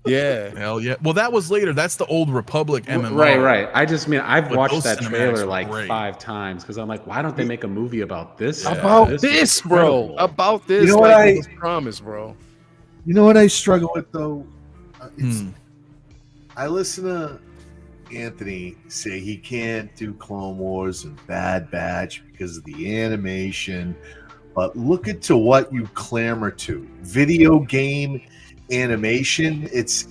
Yeah. Hell yeah. Well, that was later. That's the Old Republic MMO. Right. I just mean I've But watched those that cinematics trailer were like great. 5 times because I'm like, why don't they make a movie about this? About is this, bro. incredible. About this. You know like what it was promised, bro. You know what I struggle with though? I listen to Anthony say he can't do Clone Wars and Bad Batch because of the animation, but look at to what you clamor to. Video game animation, it's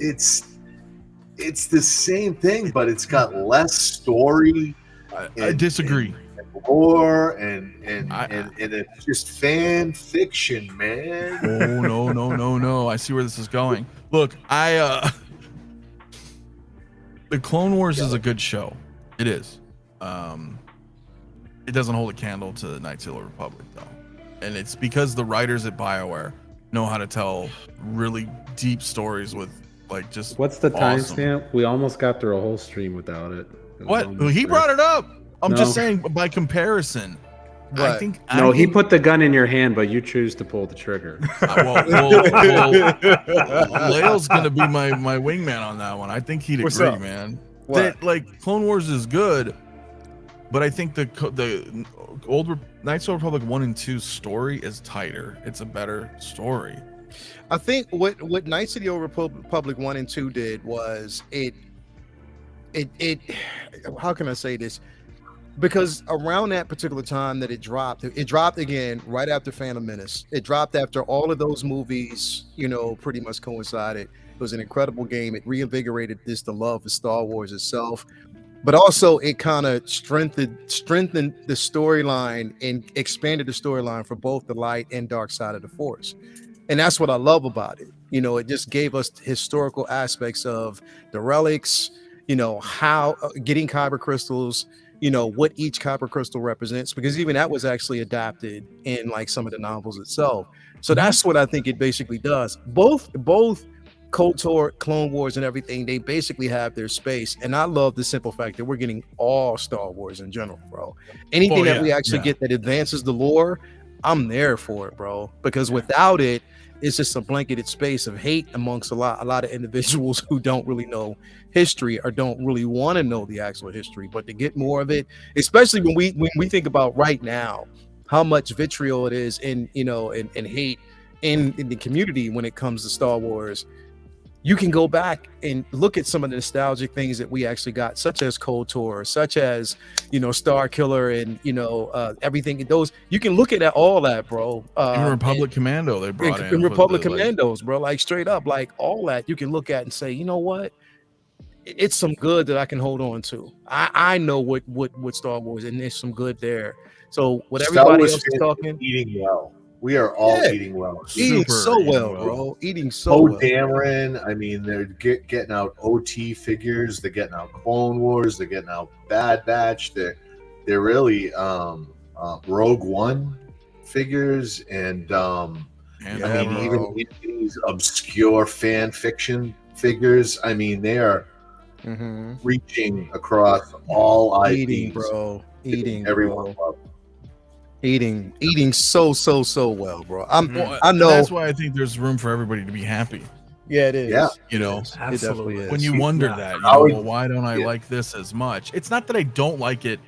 the same thing, but it's got less story. I disagree. Lore and it's just fan fiction, man. Oh no. I see where this is going. Look, the Clone Wars is a good show. It is. It doesn't hold a candle to Knights of the Old Republic though. And it's because the writers at BioWare know how to tell really deep stories with like just What's the awesome. timestamp? We almost got through a whole stream without it. It was What? almost He there. brought it up. I'm No. just saying by comparison. I think He put the gun in your hand, but you choose to pull the trigger. Lael's gonna be my wingman on that one. I think he'd What's agree, up? man. What? That like Clone Wars is good, but I think the old Knights of the Republic 1 and 2 story is tighter. It's a better story. I think what Knights of the Old Republic 1 and 2 did was it how can I say this? Because around that particular time that it dropped again right after Phantom Menace. It dropped after all of those movies, pretty much coincided. It was an incredible game. It reinvigorated the love for Star Wars itself, but also it kind of strengthened the storyline and expanded the storyline for both the light and dark side of the Force. And that's what I love about it. It just gave us historical aspects of the relics, how getting kyber crystals, what each kyber crystal represents, because even that was actually adapted in like some of the novels itself. So that's what I think it basically does. Both KOTOR, Clone Wars, and everything, they basically have their space. And I love the simple fact that we're getting all Star Wars in general, bro. Anything that we actually get that advances the lore, I'm there for it, bro. Because without it, it's just a blanketed space of hate amongst a lot of individuals who don't really know history or don't really want to know the actual history. But to get more of it, especially when we think about right now, how much vitriol it is and hate in the community when it comes to Star Wars. You can go back and look at some of the nostalgic things that we actually got, such as KOTOR, such as, Star Killer and, everything. Those, you can look at all that, bro. Even Republic Commando they brought in. Republic Commandos, bro, like straight up, like all that you can look at and say, you know what? It's some good that I can hold on to. I know what Star Wars, and there's some good there. So what everybody else is talking, eating well. We are all eating well. Eating so well, bro. Eating so well. Poe Dameron, I mean, they're getting out OT figures. They're getting out Clone Wars. They're getting out Bad Batch. They're really Rogue One figures, and even these obscure fan fiction figures. I mean, they are reaching across all IPs. Eating, bro. Eating, everyone loves. Eating so well, bro. I know that's why I think there's room for everybody to be happy. Yeah, it is. Yeah. You know, It definitely is. when you wonder that, you I know, would- well, why don't I yeah. like this as much? It's not that I don't like it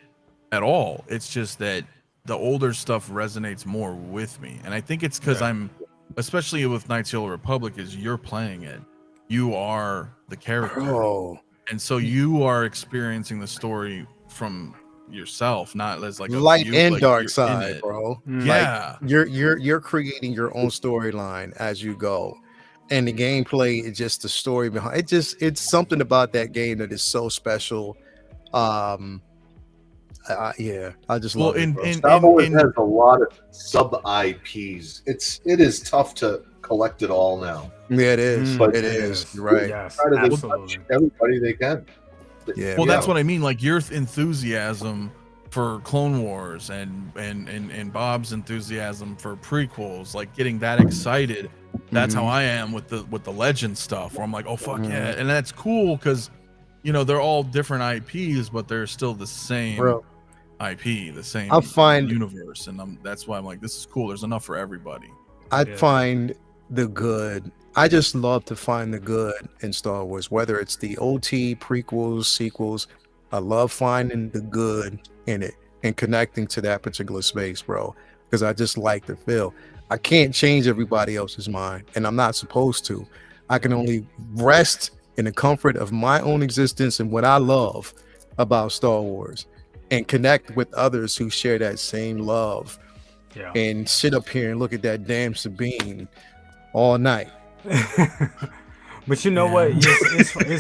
at all. It's just that the older stuff resonates more with me. And I think it's because I'm, especially with Knights of the Old Republic, is you're playing it. You are the character. Bro, And so you are experiencing the story from yourself, not as like a light view, and like dark you're in side, it. bro. Yeah. You're creating your own storyline as you go, and the gameplay is just the story behind it. It's something about that game that is so special. Yeah, I just love it, bro. Star Wars has a lot of sub IPs. It is tough to collect it all now. Yeah, it is. But It is. You're right. Yes, Try to absolutely. touch everybody they can. Yeah. Well, that's what I mean. Like your enthusiasm for Clone Wars and Bob's enthusiasm for prequels, like getting that excited. That's how I am with the legend stuff. Where I'm like, oh fuck yeah, and that's cool because, you know, they're all different IPs, but they're still the same IP, the same universe, and that's why I'm like, this is cool. There's enough for everybody. I'd find the good. I just love to find the good in Star Wars, whether it's the OT, prequels, sequels. I love finding the good in it and connecting to that particular space, bro, because I just like the feel. I can't change everybody else's mind, and I'm not supposed to. I can only rest in the comfort of my own existence and what I love about Star Wars and connect with others who share that same love. Yeah. And sit up here and look at that damn Sabine all night. But you know what?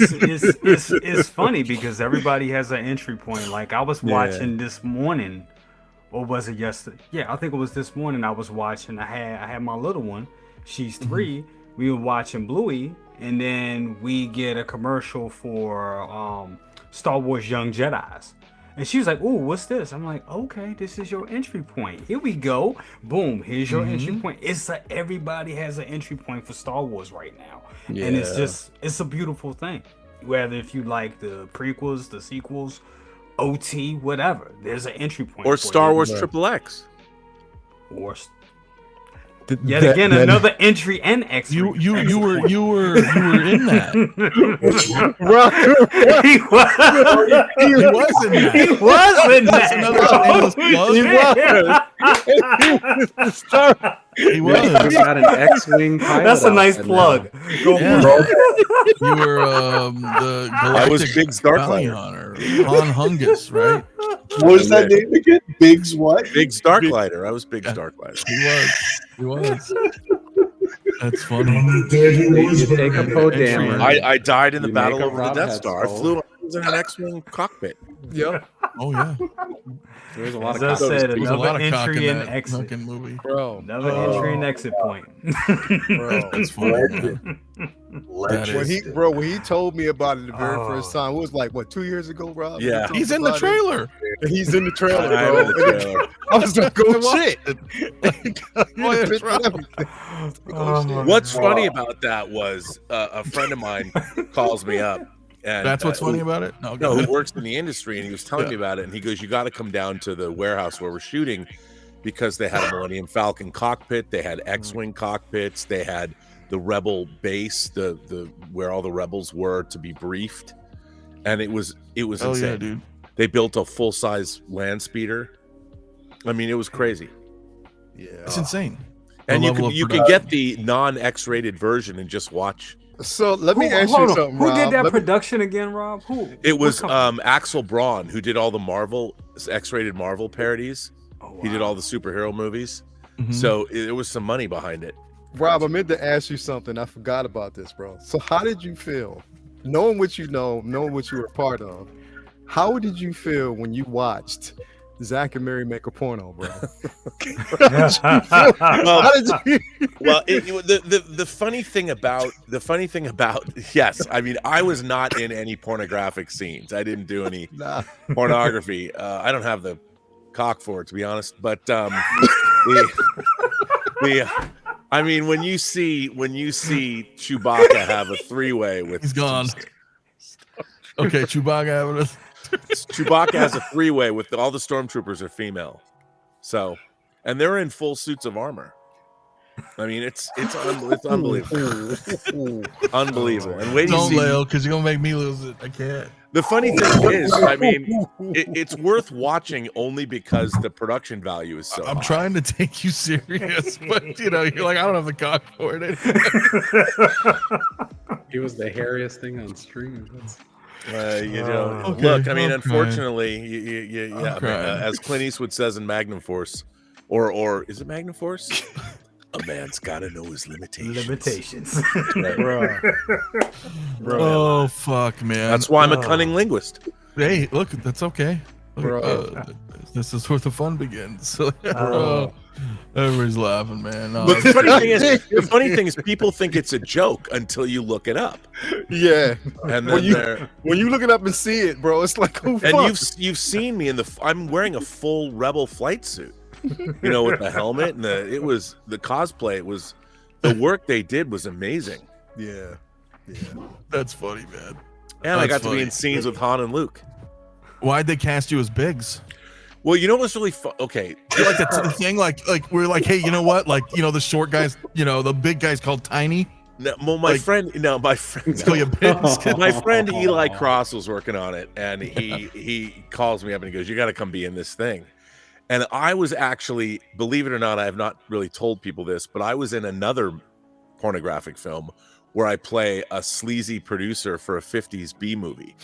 It's funny because everybody has an entry point. Like I was watching this morning, or was it yesterday? Yeah, I think it was this morning. I was watching. I had my little one. She's 3. We were watching Bluey, and then we get a commercial for Star Wars Young Jedis. And she was like, "Ooh, what's this?" I'm like, "Okay, this is your entry point. Here we go. Boom, here's your entry point." Everybody has an entry point for Star Wars right now, and it's a beautiful thing. Whether if you like the prequels, the sequels, OT, whatever, there's an entry point. Or for Star you. Wars XXX. Or yet again, another entry and X. You were in that. He was in that. He was in that. He was. He's got an X-wing pilot. That's a nice plug. Go Yeah. You were the I was Galactic Biggs Bounty Darklighter. Hunter, Han Hungus, right? What was that name again? Biggs what? Biggs Darklighter. I was Biggs Darklighter. He was. That's funny. On the day he was You take a buried. Poe Dameron. I died in the You battle make a over the Rob Death Star. I Headstone. was in an X-wing cockpit. Yep, Oh yeah. There's a lot As of I cock- said, There's a lot another of cock in entry and that exit. fucking movie. bro. Another entry and exit point. Bro. That's funny. Man. Legend. When he told me about it the very first time, it was like what 2 years ago, Rob? Yeah. You told He's me in the about it? trailer. He's in the trailer, I'm bro. in the trailer. I was like, oh shit. Oh, yeah, that's right. What's funny about that was a friend of mine calls me up. And, That's what's funny about it. No, go No, ahead. who works in the industry, and he was telling me about it. And he goes, "You got to come down to the warehouse where we're shooting, because they had a Millennium Falcon cockpit, they had X-wing cockpits, they had the Rebel base, the where all the rebels were to be briefed, and it was Oh insane. yeah, dude. They built a full-size land speeder. I mean, it was crazy. Yeah. It's insane. And The you level can of you can get the non-X-rated version and just watch. So let me ask you Hold on. something, Who Rob. did that Let me- production again, Rob? Who? It was What company? Axel Braun, who did all the Marvel X-rated Marvel parodies. Oh, He did wow. all the superhero movies. Mhm. So there was some money behind it. Rob, I meant to ask you something. I forgot about this, bro. So how did you feel, knowing what you know, knowing what you were part of? How did you feel when you watched Zach and Mary make a porno, bro? How did you? Well, the funny thing about yes, I mean, I was not in any pornographic scenes. I didn't do any Nah. pornography. I don't have the cock for it, to be honest. But I mean, when you see Chewbacca have a 3-way with He's gone. Okay, Chewbacca having a Chewbacca has a 3-way with all the stormtroopers are female. So, and they're in full suits of armor. I mean, it's unbelievable, unbelievable. And wait, Don't you see, Lale, because you're gonna make me lose it. I can't. the funny thing is, I mean, it's worth watching only because the production value is so. I'm high. trying to take you serious, but you know, you're like, I don't have the cock for it. He was the hairiest thing on stream. You know, Okay, look, I mean, I'm unfortunately, yeah, I mean, as Clint Eastwood says in Magnum Force, or is it Magnum Force? A man's got to know his limitations. Right. Bro. Oh fuck, man. That's why I'm a cunning linguist. Hey, look, that's okay. This is where the fun begins. So, everybody's laughing, man. No, But the funny thing is, people think it's a joke until you look it up. Yeah. And When then you look it up and see it, bro, it's like, oh, and fuck. you've seen me in I'm wearing a full Rebel flight suit, you know, with the helmet and the cosplay. It was the work they did was amazing. Yeah. that's funny, man. And I That's got to be in scenes with Han and Luke. Why'd they cast you as Biggs? Well, you know what's really fun? Okay, Like that's the thing. Like we're like, hey, you know what? Like, you know, the short guys, you know, the big guy's called Tiny. no, well, my friend, Let's call you Biggs. my friend Eli Cross was working on it, and he calls me up and he goes, "You got to come be in this thing." And I was actually, believe it or not, I have not really told people this, but I was in another pornographic film where I play a sleazy producer for a 50s B movie,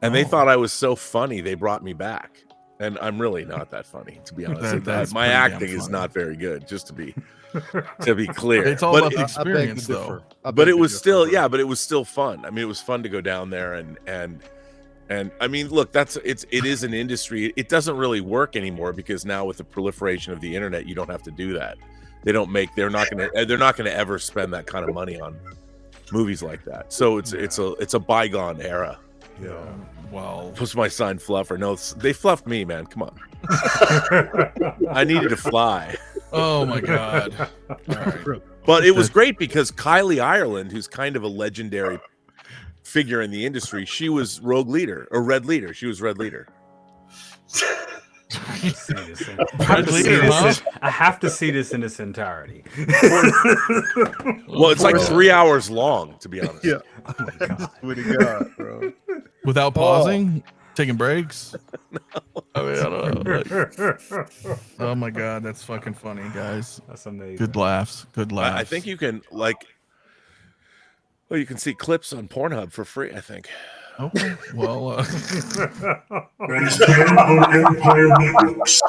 and they thought I was so funny they brought me back. And I'm really not that funny, to be honest. That's My pretty damn acting is funny. not very good, just to be clear. It's all But about the experience, though. but it was still but it was still fun. I mean, it was fun to go down there and I mean, look, it is an industry. It doesn't really work anymore because now with the proliferation of the internet, you don't have to do that. They're not gonna ever spend that kind of money on movies like that. So it's a bygone era. Yeah. Well, Was my sign fluffer? No, they fluffed me, man. Come on. I needed to fly. oh my god. All right. But it was great because Kylie Ireland, who's kind of a legendary figure in the industry, she was Rogue Leader or Red Leader. She was Red Leader. I have to see this in its entirety. Well, it's like 3 hours long, to be honest. Yeah. Oh my God. What do you got, bro? Without pausing, taking breaks. No. I mean, I don't know. Like, oh my god, that's fucking funny, guys. That's amazing. Good laughs. Good laughs. I think you can you can see clips on Pornhub for free, I think. Okay. Well, That is banned on Empire Networks.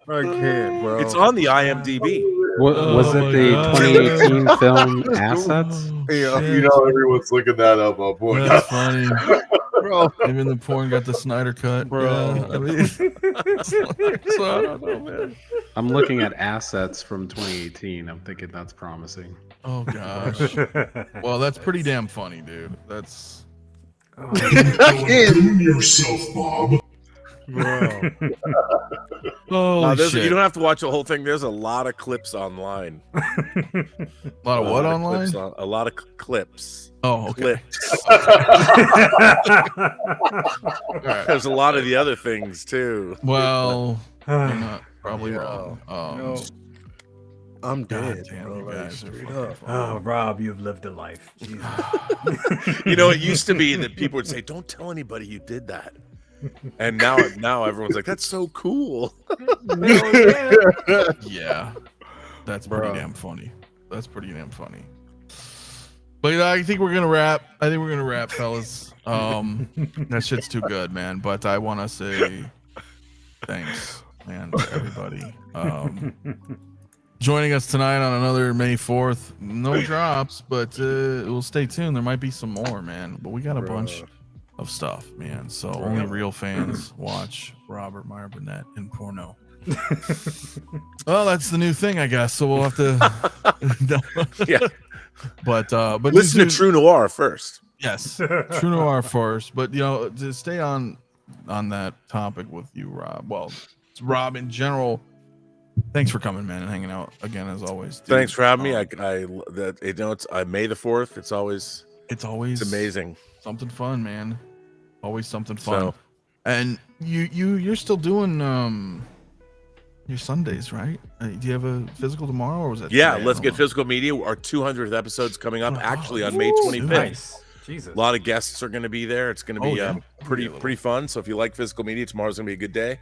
I can't, bro. It's on the IMDb. Was it the God. 2018 film Assets? Yeah. You know, everyone's looking that up on board. that's funny. Bro. Even the porn got the Snyder cut, Bro. Yeah, I mean, so I don't know, man. I'm looking at Assets from 2018. I'm thinking that's promising. Oh gosh. Well, that's pretty damn funny, dude. That's Do yourself, Bob. Bro. holy You shit. don't have to watch the whole thing. There's a lot of clips online. A lot of what online? A lot of clips. Oh, okay. Clips. There's a lot of the other things too. Well, you're not probably wrong. No. I'm God dead, damn, bro. you Like, guys are straight fucking up. funny. Oh, Rob, you've lived a life. Jesus. You know, it used to be that people would say, "Don't tell anybody you did that," and now everyone's like, "That's so cool." Yeah, that's Bro. pretty damn funny. That's pretty damn funny. But I think we're gonna wrap. Fellas. That shit's too good, man. But I want to say thanks, man, to everybody. Joining us tonight on another May 4th. No drops, but we'll stay tuned. There might be some more, man. But we got a bunch of stuff, man. So only real fans watch Robert Meyer Burnett in porno. Well, that's the new thing, I guess. So we'll have to. Yeah, but listen to True Noir first. Yes, True Noir first. But you know, to stay on that topic with you, Rob. Well, it's Rob in general. Thanks for coming, man, and hanging out again as always. Dude. Thanks for having me. It's May the 4th. It's always amazing. Something fun, man. Always something fun. So- And you're still doing your Sundays, right? Do you have a physical tomorrow, or was that? Yeah, today? let's get physical media. Our 200th episode's coming up actually on May 25th. Nice. Jesus. A lot of guests are going to be there. It's going to be pretty fun. So if you like physical media, tomorrow's going to be a good day.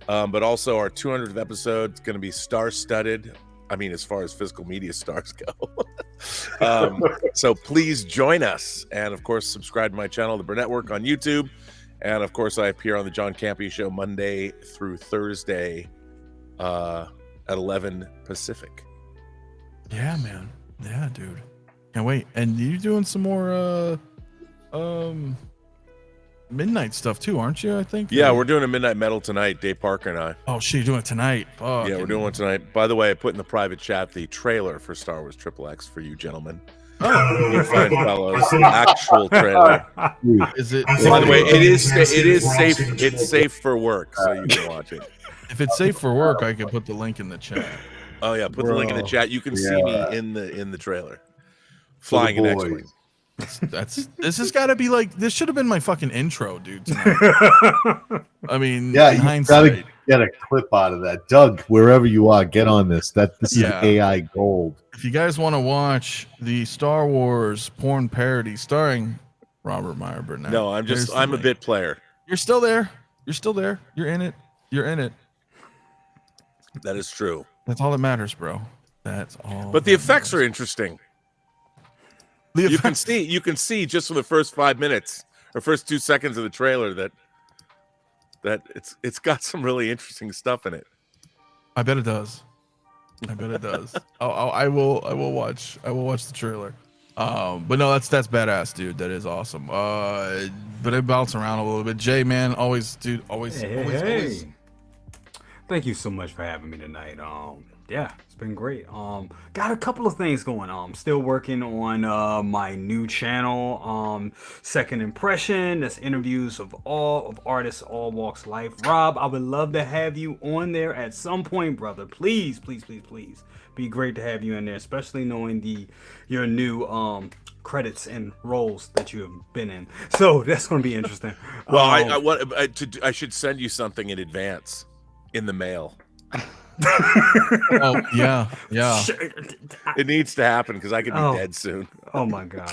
But also our 200th episode is going to be star-studded. I mean, as far as physical media stars go. So please join us. And of course, subscribe to my channel, The Bur Network, on YouTube. And of course, I appear on the John Campea Show Monday through Thursday at 11 Pacific. Yeah, man. Yeah, dude. Can't wait. And you're doing some more midnight stuff too, aren't you? I think. Yeah, we're doing a Midnight Metal tonight, Dave Parker and I. Oh shit, you're doing it tonight. Yeah, we're doing one tonight. By the way, I put in the private chat the trailer for Star Wars XXX for you gentlemen. You fine fellows. Actual trailer. Is it? By the way, it is safe. It's safe for work, so you can watch it. If it's safe for work, I can put the link in the chat. Oh yeah, put the link in the chat. You can see me in the trailer, flying an X-wing. This has got to be like, this should have been my fucking intro, dude. I mean, Yeah, in you hindsight. gotta get a clip out of that. Doug, wherever you are, get on this. This is AI gold. If you guys want to watch the Star Wars porn parody starring Robert Meyer Burnett, No, I'm a bit player. You're still there. You're still there. You're in it. You're in it. That is true. That's all that matters, bro. That's all. But the effects are interesting. You can see just from the first 5 minutes or first 2 seconds of the trailer that it's got some really interesting stuff in it. I bet it does. I bet it does. I will watch the trailer. But no, that's badass, dude. That is awesome. But it bounced around a little bit. Jay, man, always. Hey. Thank you so much for having me tonight. Yeah, it's been great. Got a couple of things going on. I'm still working on my new channel, Second Impression. That's interviews of artists, all walks of life. Rob, I would love to have you on there at some point, brother. Please, please, please, please. Be great to have you in there, especially knowing your new credits and roles that you have been in. So that's going to be interesting. Well, I should send you something in advance in the mail. Oh yeah. It needs to happen because I could be dead soon. Oh my god.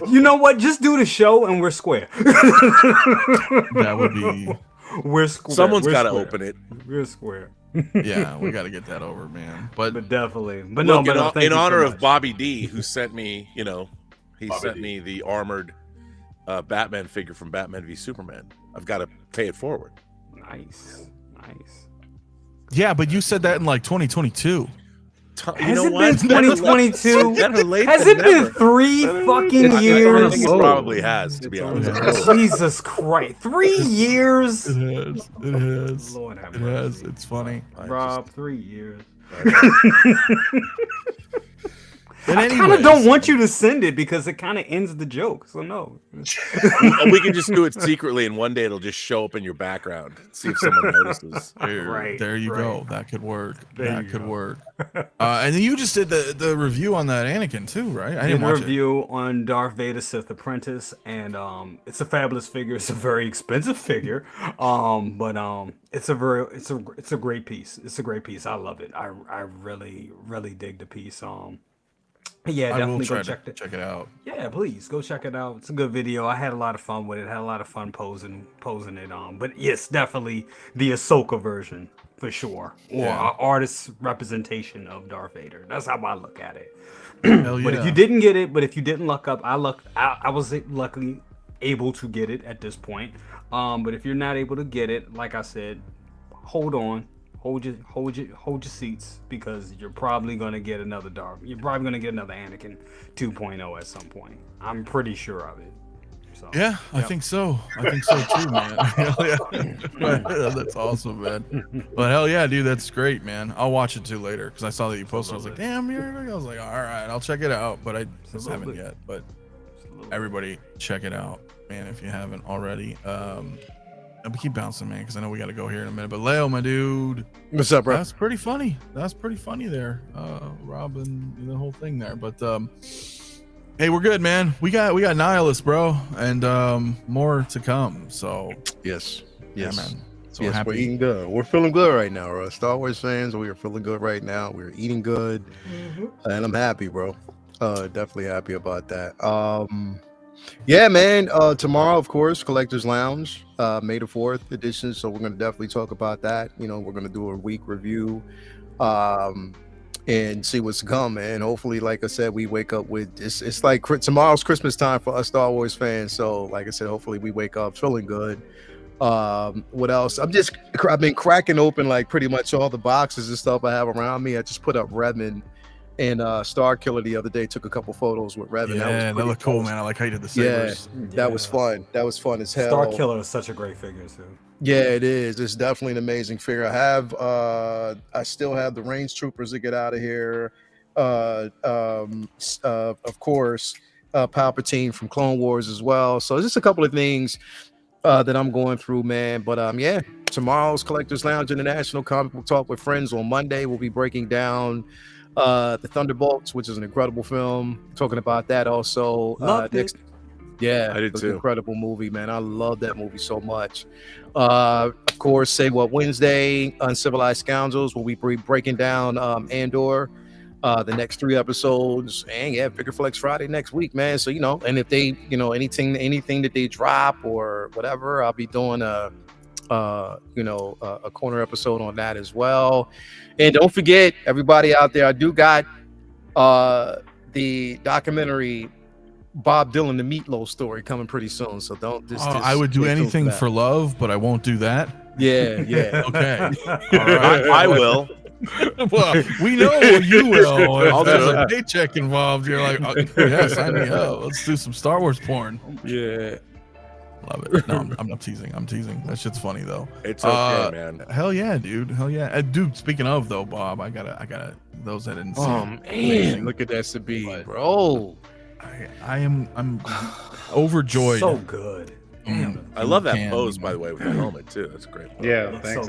You know what? Just do the show and we're square. That would be. We're square. Someone's got to open it. We're square. Yeah, we got to get that over, man. But definitely. But look, no, in honor of Bobby D, who sent me, sent me the armored Batman figure from Batman v Superman. I've got to pay it forward. Nice. yeah, but you said that in like 2022. Has it been 2022? Has it been 3 fucking years? I think it probably has, to be honest. Jesus Christ. 3 years? It has. Lord have It mercy. has. It's funny. Rob, 3 years. But I kind of don't want you to send it because it kind of ends the joke. So no. We can just do it secretly, and one day it'll just show up in your background. See if someone notices. There you go. That could work. That could work. And then you just did the review on that Anakin too, right? I didn't watch review on Darth 𝗣𝗔𝗧 Apprentice, and it's a fabulous figure. It's a very expensive figure, but it's a great piece. It's a great piece. I love it. I really dig the piece. Yeah, definitely go check it out. Yeah, please go check it out. It's a good video. I had a lot of fun with it. Had a lot of fun posing it on. But yes, definitely the Ahsoka version for sure, or artist's representation of Darth Vader. That's how I look at it. Hell yeah. But if you didn't get it, if you didn't luck up, I was luckily able to get it at this point. But if you're not able to get it, like I said, hold on. Hold your seats, because you're probably gonna get another Darth. You're probably gonna get another Anakin 2.0 at some point. I'm pretty sure of it. So yeah, I think so. I think so too, man. Hell yeah. That's awesome, man. But hell yeah, dude, that's great, man. I'll watch it too later because I saw that you posted. I was like, damn, I was like, all right, I'll check it out, but I just haven't yet. But everybody, check it out, man, if you haven't already. We keep bouncing, man, because I know we got to go here in a minute. But Leo, my dude, what's up, bro? That's pretty funny. There, Rob, and the whole thing there. But hey, we're good, man. We got Nihilus, bro, and more to come. So yes, yeah, man. So Yes, happy. we're eating good. We're feeling good right now, bro. Star Wars fans, we are feeling good right now. We're eating good, and I'm happy, bro. Definitely happy about that. Yeah, man. Tomorrow, of course, Collectors Lounge, May the 4th edition. So we're gonna definitely talk about that. You know, we're gonna do a week review, and see what's to come, man. Hopefully, like I said, we wake up with this. It's like tomorrow's Christmas time for us Star Wars fans. So, like I said, hopefully we wake up feeling good. What else? I've been cracking open like pretty much all the boxes and stuff I have around me. I just put up Redmond and Star Killer the other day, took a couple photos with Redmond. Yeah, that looked cool, man. I like how you did the sabers. That was fun. That was fun as hell. Star Killer is such a great figure too. Yeah, it is. It's definitely an amazing figure. I still have the Range Troopers to get out of here. Of course, Palpatine from Clone Wars as well. So just a couple of things that I'm going through, man. But yeah, tomorrow's Collectors Lounge International Comic Book Talk with Friends on Monday. We'll be breaking down the Thunderbolts, which is an incredible film. Talking about that also next. Yeah, I did it's too. an incredible movie, man. I love that movie so much. Of course, Say What Wednesday, Uncivilized Scoundrels. We'll be breaking down Andor, the next 3 episodes, and yeah, Figure Flex Friday next week, man. So and if they, anything that they drop or whatever, I'll be doing a corner episode on that as well. And don't forget, everybody out there, I do got the documentary Bob Dylan, the Meatloaf story coming pretty soon. So don't just. I would do anything for love, but I won't do that. Yeah. Okay. All right. I will. Well, we know you will. I'll If there's do a paycheck involved, you're like, yeah, sign me up. Let's do some Star Wars porn. Yeah. Love it. No, I'm not teasing. I'm teasing. That shit's funny though. It's okay, man. Hell yeah, dude. Hell yeah, dude. Speaking of though, Bob, I gotta. Those that didn't see. Man, look at that Sabine, bro. I'm overjoyed. So good. I love that pose, by the way, with the helmet too. That's a great pose. Yeah, thanks.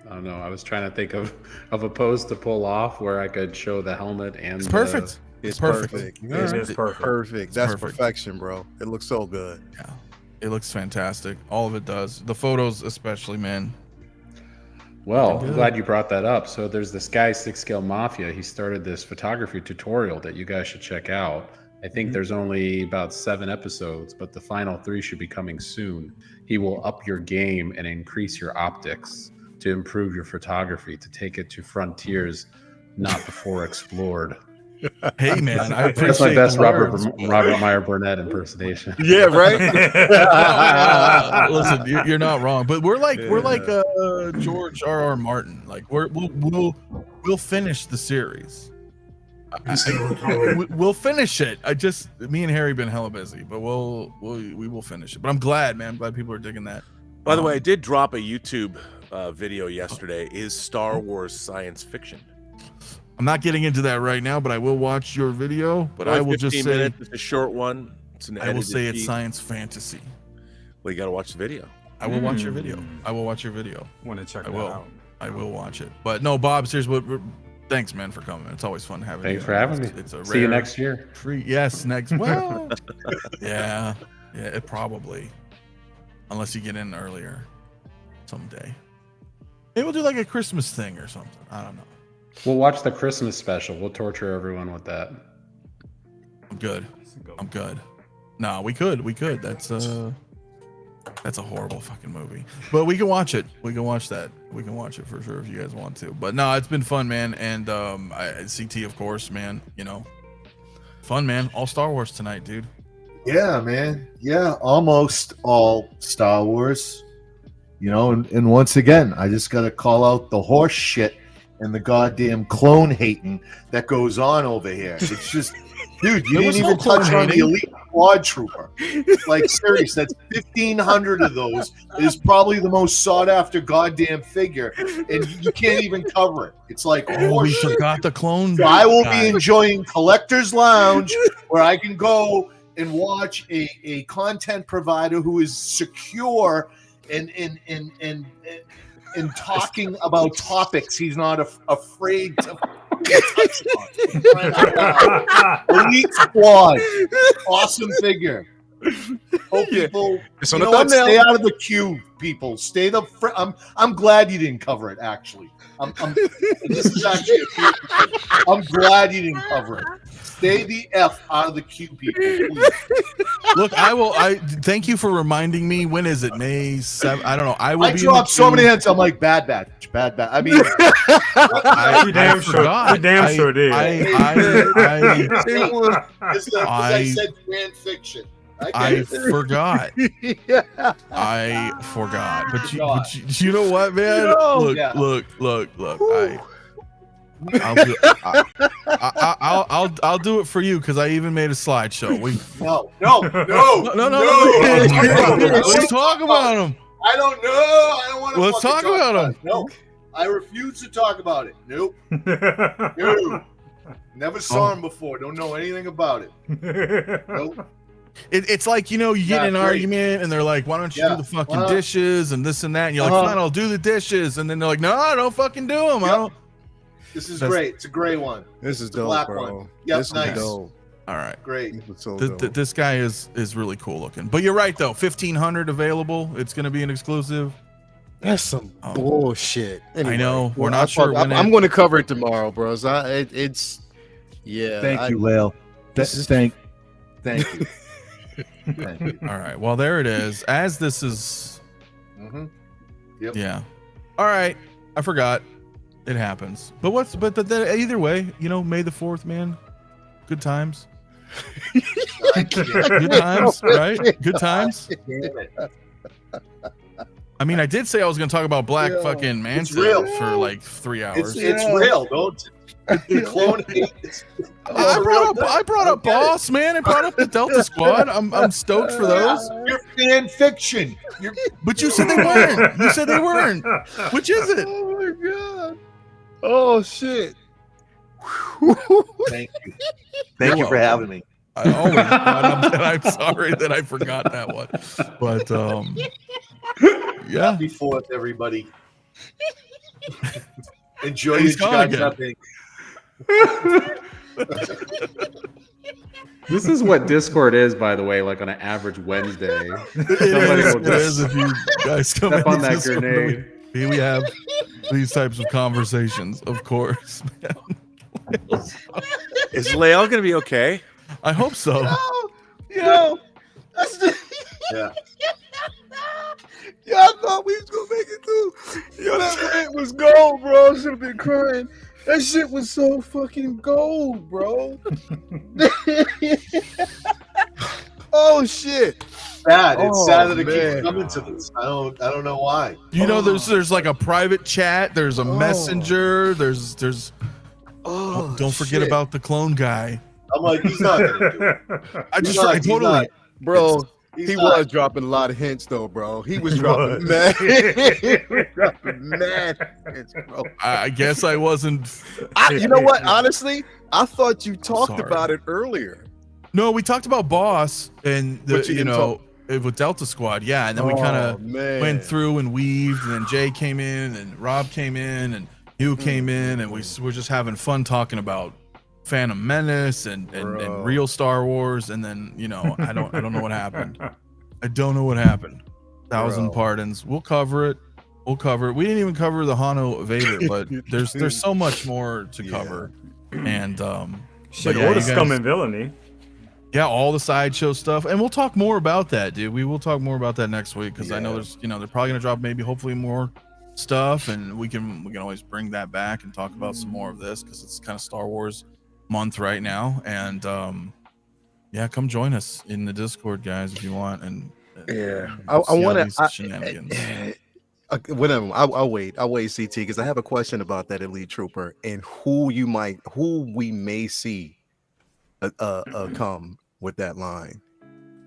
I don't know. I was trying to think of a pose to pull off where I could show the helmet and It's perfect. It's perfect. It is perfect. Perfect. That's perfect. Perfection, bro. It looks so good. Yeah, it looks fantastic. All of it does. The photos, especially, man. Well, I'm glad you brought that up. So there's this guy, 6 Scale Mafia. He started this photography tutorial that you guys should check out. I think there's only about 7 episodes, but the final 3 should be coming soon. He will up your game and increase your optics to improve your photography, to take it to frontiers not before explored. Hey, man, I appreciate That's my best the Robert words. Meyer Burnett impersonation. Yeah, right. Listen, you're not wrong, but we're like George R.R. Martin. Like we'll finish the series. We'll finish it. Me and Harry been hella busy, but we will finish it. But I'm glad, man. I'm glad people are digging that. By the way, I did drop a YouTube video yesterday. Is Star Wars science fiction? I'm not getting into that right now, but I will watch your video. But I will just say minutes, it's a short one. It's an I will say it's feed. science fantasy. Well, you got to watch the video. I will watch your video. I will watch your video. Want to check I that will. out. I will watch it. But no, Bob, seriously, thanks, man, for coming. It's always fun having you. Thanks for having me. It's a See you rare next year. treat. Yes, next. Well, yeah, it probably, unless you get in earlier someday. Maybe we'll do like a Christmas thing or something. I don't know. We'll watch the Christmas special. We'll torture everyone with that. I'm good. No, we could. That's a horrible fucking movie. But we can watch it. We can watch that. We can watch it for sure if you guys want to. But no, it's been fun, man. And CT, of course, man. Fun, man. All Star Wars tonight, dude. Yeah, man. Yeah, almost all Star Wars. And once again, I just got to call out the horse shit and the goddamn clone hating that goes on over here. It's just, dude, you didn't even touch on the elite quad trooper. Like, serious, that's 1,500 of those. It is probably the most sought after goddamn figure, and you can't even cover it. It's like, we forgot the clone. So I will be enjoying Collector's Lounge, where I can go and watch a content provider who is secure and talking about topics he's not afraid to touch on. Elite Squad, awesome figure. Oh, people, It's you on the know what? thumbnail. Stay out of the queue, people. Stay the. I'm glad you didn't cover it. Actually, this is actually a beautiful thing. I'm glad you didn't cover it. Stay the F out of the queue, people. Please. Look, I thank you for reminding me. When is it? May 7th? I don't know. I will I be dropped so many queue. hints. I'm like, bad batch. I mean, I forgot. We damn sure did. I said fan fiction. I forgot. Yeah. I forgot. But you know what, man? No. Look. I'll do it for you because I even made a slideshow. No. Let's talk about them. I don't know. I don't want to. Let's talk about them. No, I refuse to talk about it. Nope. No. Never saw him before. Don't know anything about it. Nope. It's like, you get in an argument and they're like, why don't you do the fucking dishes and this and that? And you're like, fine, I'll do the dishes. And then they're like, no, I don't fucking do them. I don't. This is great. It's a gray one. This is dope, black bro. one. Yep, This is nice. dope. All right. Great. This is so dope. This guy is really cool looking. But you're right, though. 1,500 available. It's going to be an exclusive. That's some bullshit. Anyway, I know. We're not sure when I'm going to cover it tomorrow, bro. So it's yeah. Thank you, Lale. Thank you. Thank you. All right. Well, there it is. As this is. Yep. Yeah. All right. I forgot. It happens. But either way, May the 4th, man. Good times. Good times, right? Good times. I mean, I did say I was going to talk about Black fucking Manta for like 3 hours. It's real. Don't clone it. I brought up Boss, man. I brought up the Delta Squad. I'm stoked for those. You're fan fiction. But you said they weren't. You said they weren't. Which is it? Oh my god. Oh shit. Thank you. Thank you for having me. I'm sorry that I forgot that one. But yeah. Happy 4th, everybody. Enjoy your shopping. This is what Discord is, by the way, like on an average Wednesday. It is if you guys come step in on that Discord, grenade. we have these types of conversations, of course. Is Lael gonna be okay? I hope so. Yo. Yeah. Yo, I thought we was gonna make it through. Yo, that rant was gold, bro. I should have been crying. That shit was so fucking gold, bro. Oh shit. Sad. It's sad that it man. keeps coming to this. I don't know why. There's like a private chat. There's a messenger. There's. Don't forget shit. about the clone guy. I'm like, he's not gonna do it. I totally. Bro, He's he not. was dropping a lot of hints though, bro. He was dropping mad. He was dropping mad hints, bro. I guess I wasn't. You know what? Honestly, I thought you talked Sorry. about it earlier. No, we talked about Boss and But you didn't with Delta Squad, yeah, and then we kind of went through and weaved, and then Jay came in, and Rob came in, and you came in, and we're just having fun talking about Phantom Menace and real Star Wars, and then I don't know what happened. I don't know what happened. 1,000 pardons. We'll cover it. We didn't even cover the Hano Vader, but there's so much more to cover, and Shit, all the scum and villainy. Yeah, all the sideshow stuff, and we'll talk more about that, dude. We will talk more about that next week because I know there's, they're probably gonna drop hopefully more stuff, and we can always bring that back and talk about some more of this because it's kind of Star Wars month right now. And yeah, come join us in the Discord, guys, if you want. And I want to shenanigans. Whatever. I'll wait, CT, because I have a question about that elite trooper and who we may see come with that line,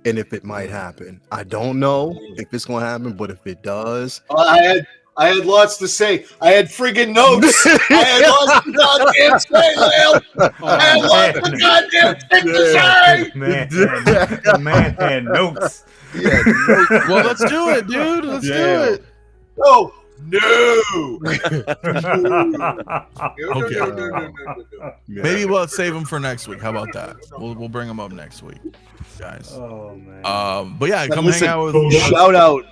and if it might happen. I don't know if it's gonna happen, but if it does, I had lots to say. I had friggin' notes. I had lots to goddamn say, Lale. I had lots to goddamn things to say. The man had notes. yeah. well, let's do it, dude. Let's do it. No, No. Maybe we'll save them for next week. How about that? We'll bring them up next week, guys. Oh man. But yeah, come listen, hang out with shout out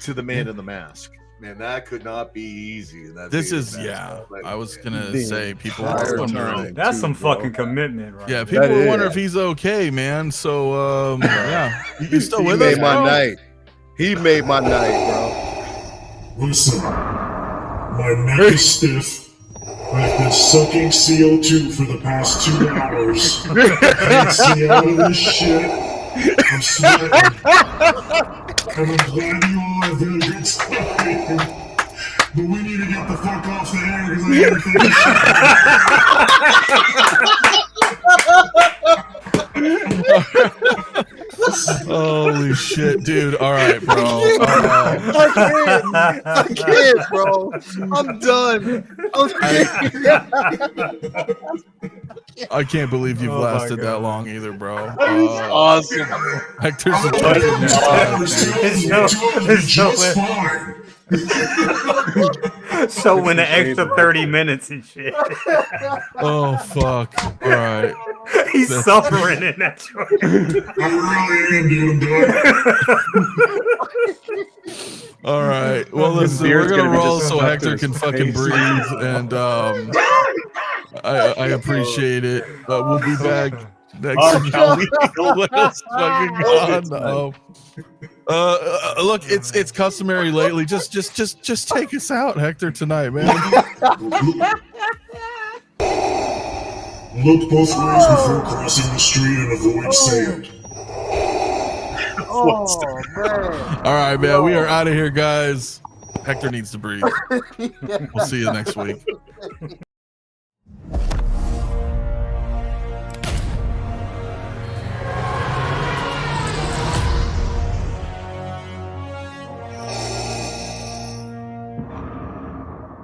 to the man in the mask. Man, that could not be easy. This is I was gonna say people. That's some fucking commitment, right? Yeah, people wonder if he's okay, man. So yeah, you still with us? He made my night. He made my night, bro. Listen, my neck is stiff. I've been sucking CO2 for the past 2 hours. Can't see out of this shit. I'm sweating. And I'm glad you all have been a good time. But we need to get the fuck off the air because I gotta finish. Holy shit, dude! All right, bro. I can't, bro. I'm done. I can't believe you've lasted that long either, bro. Awesome. Hector's a Just fine. So in an extra 30 minutes and shit. Oh fuck! All right. He's suffering in that joint. I really am, dude. All right. Well, listen, we're gonna roll so Hector can fucking breathe, and I appreciate it. We'll be back next week. What else fucking gone? Look, it's customary lately. Just take us out, Hector, tonight, man. Look both ways before crossing the street and avoid sand. Oh, man. All right, man. We are out of here, guys. Hector needs to breathe. We'll see you next week.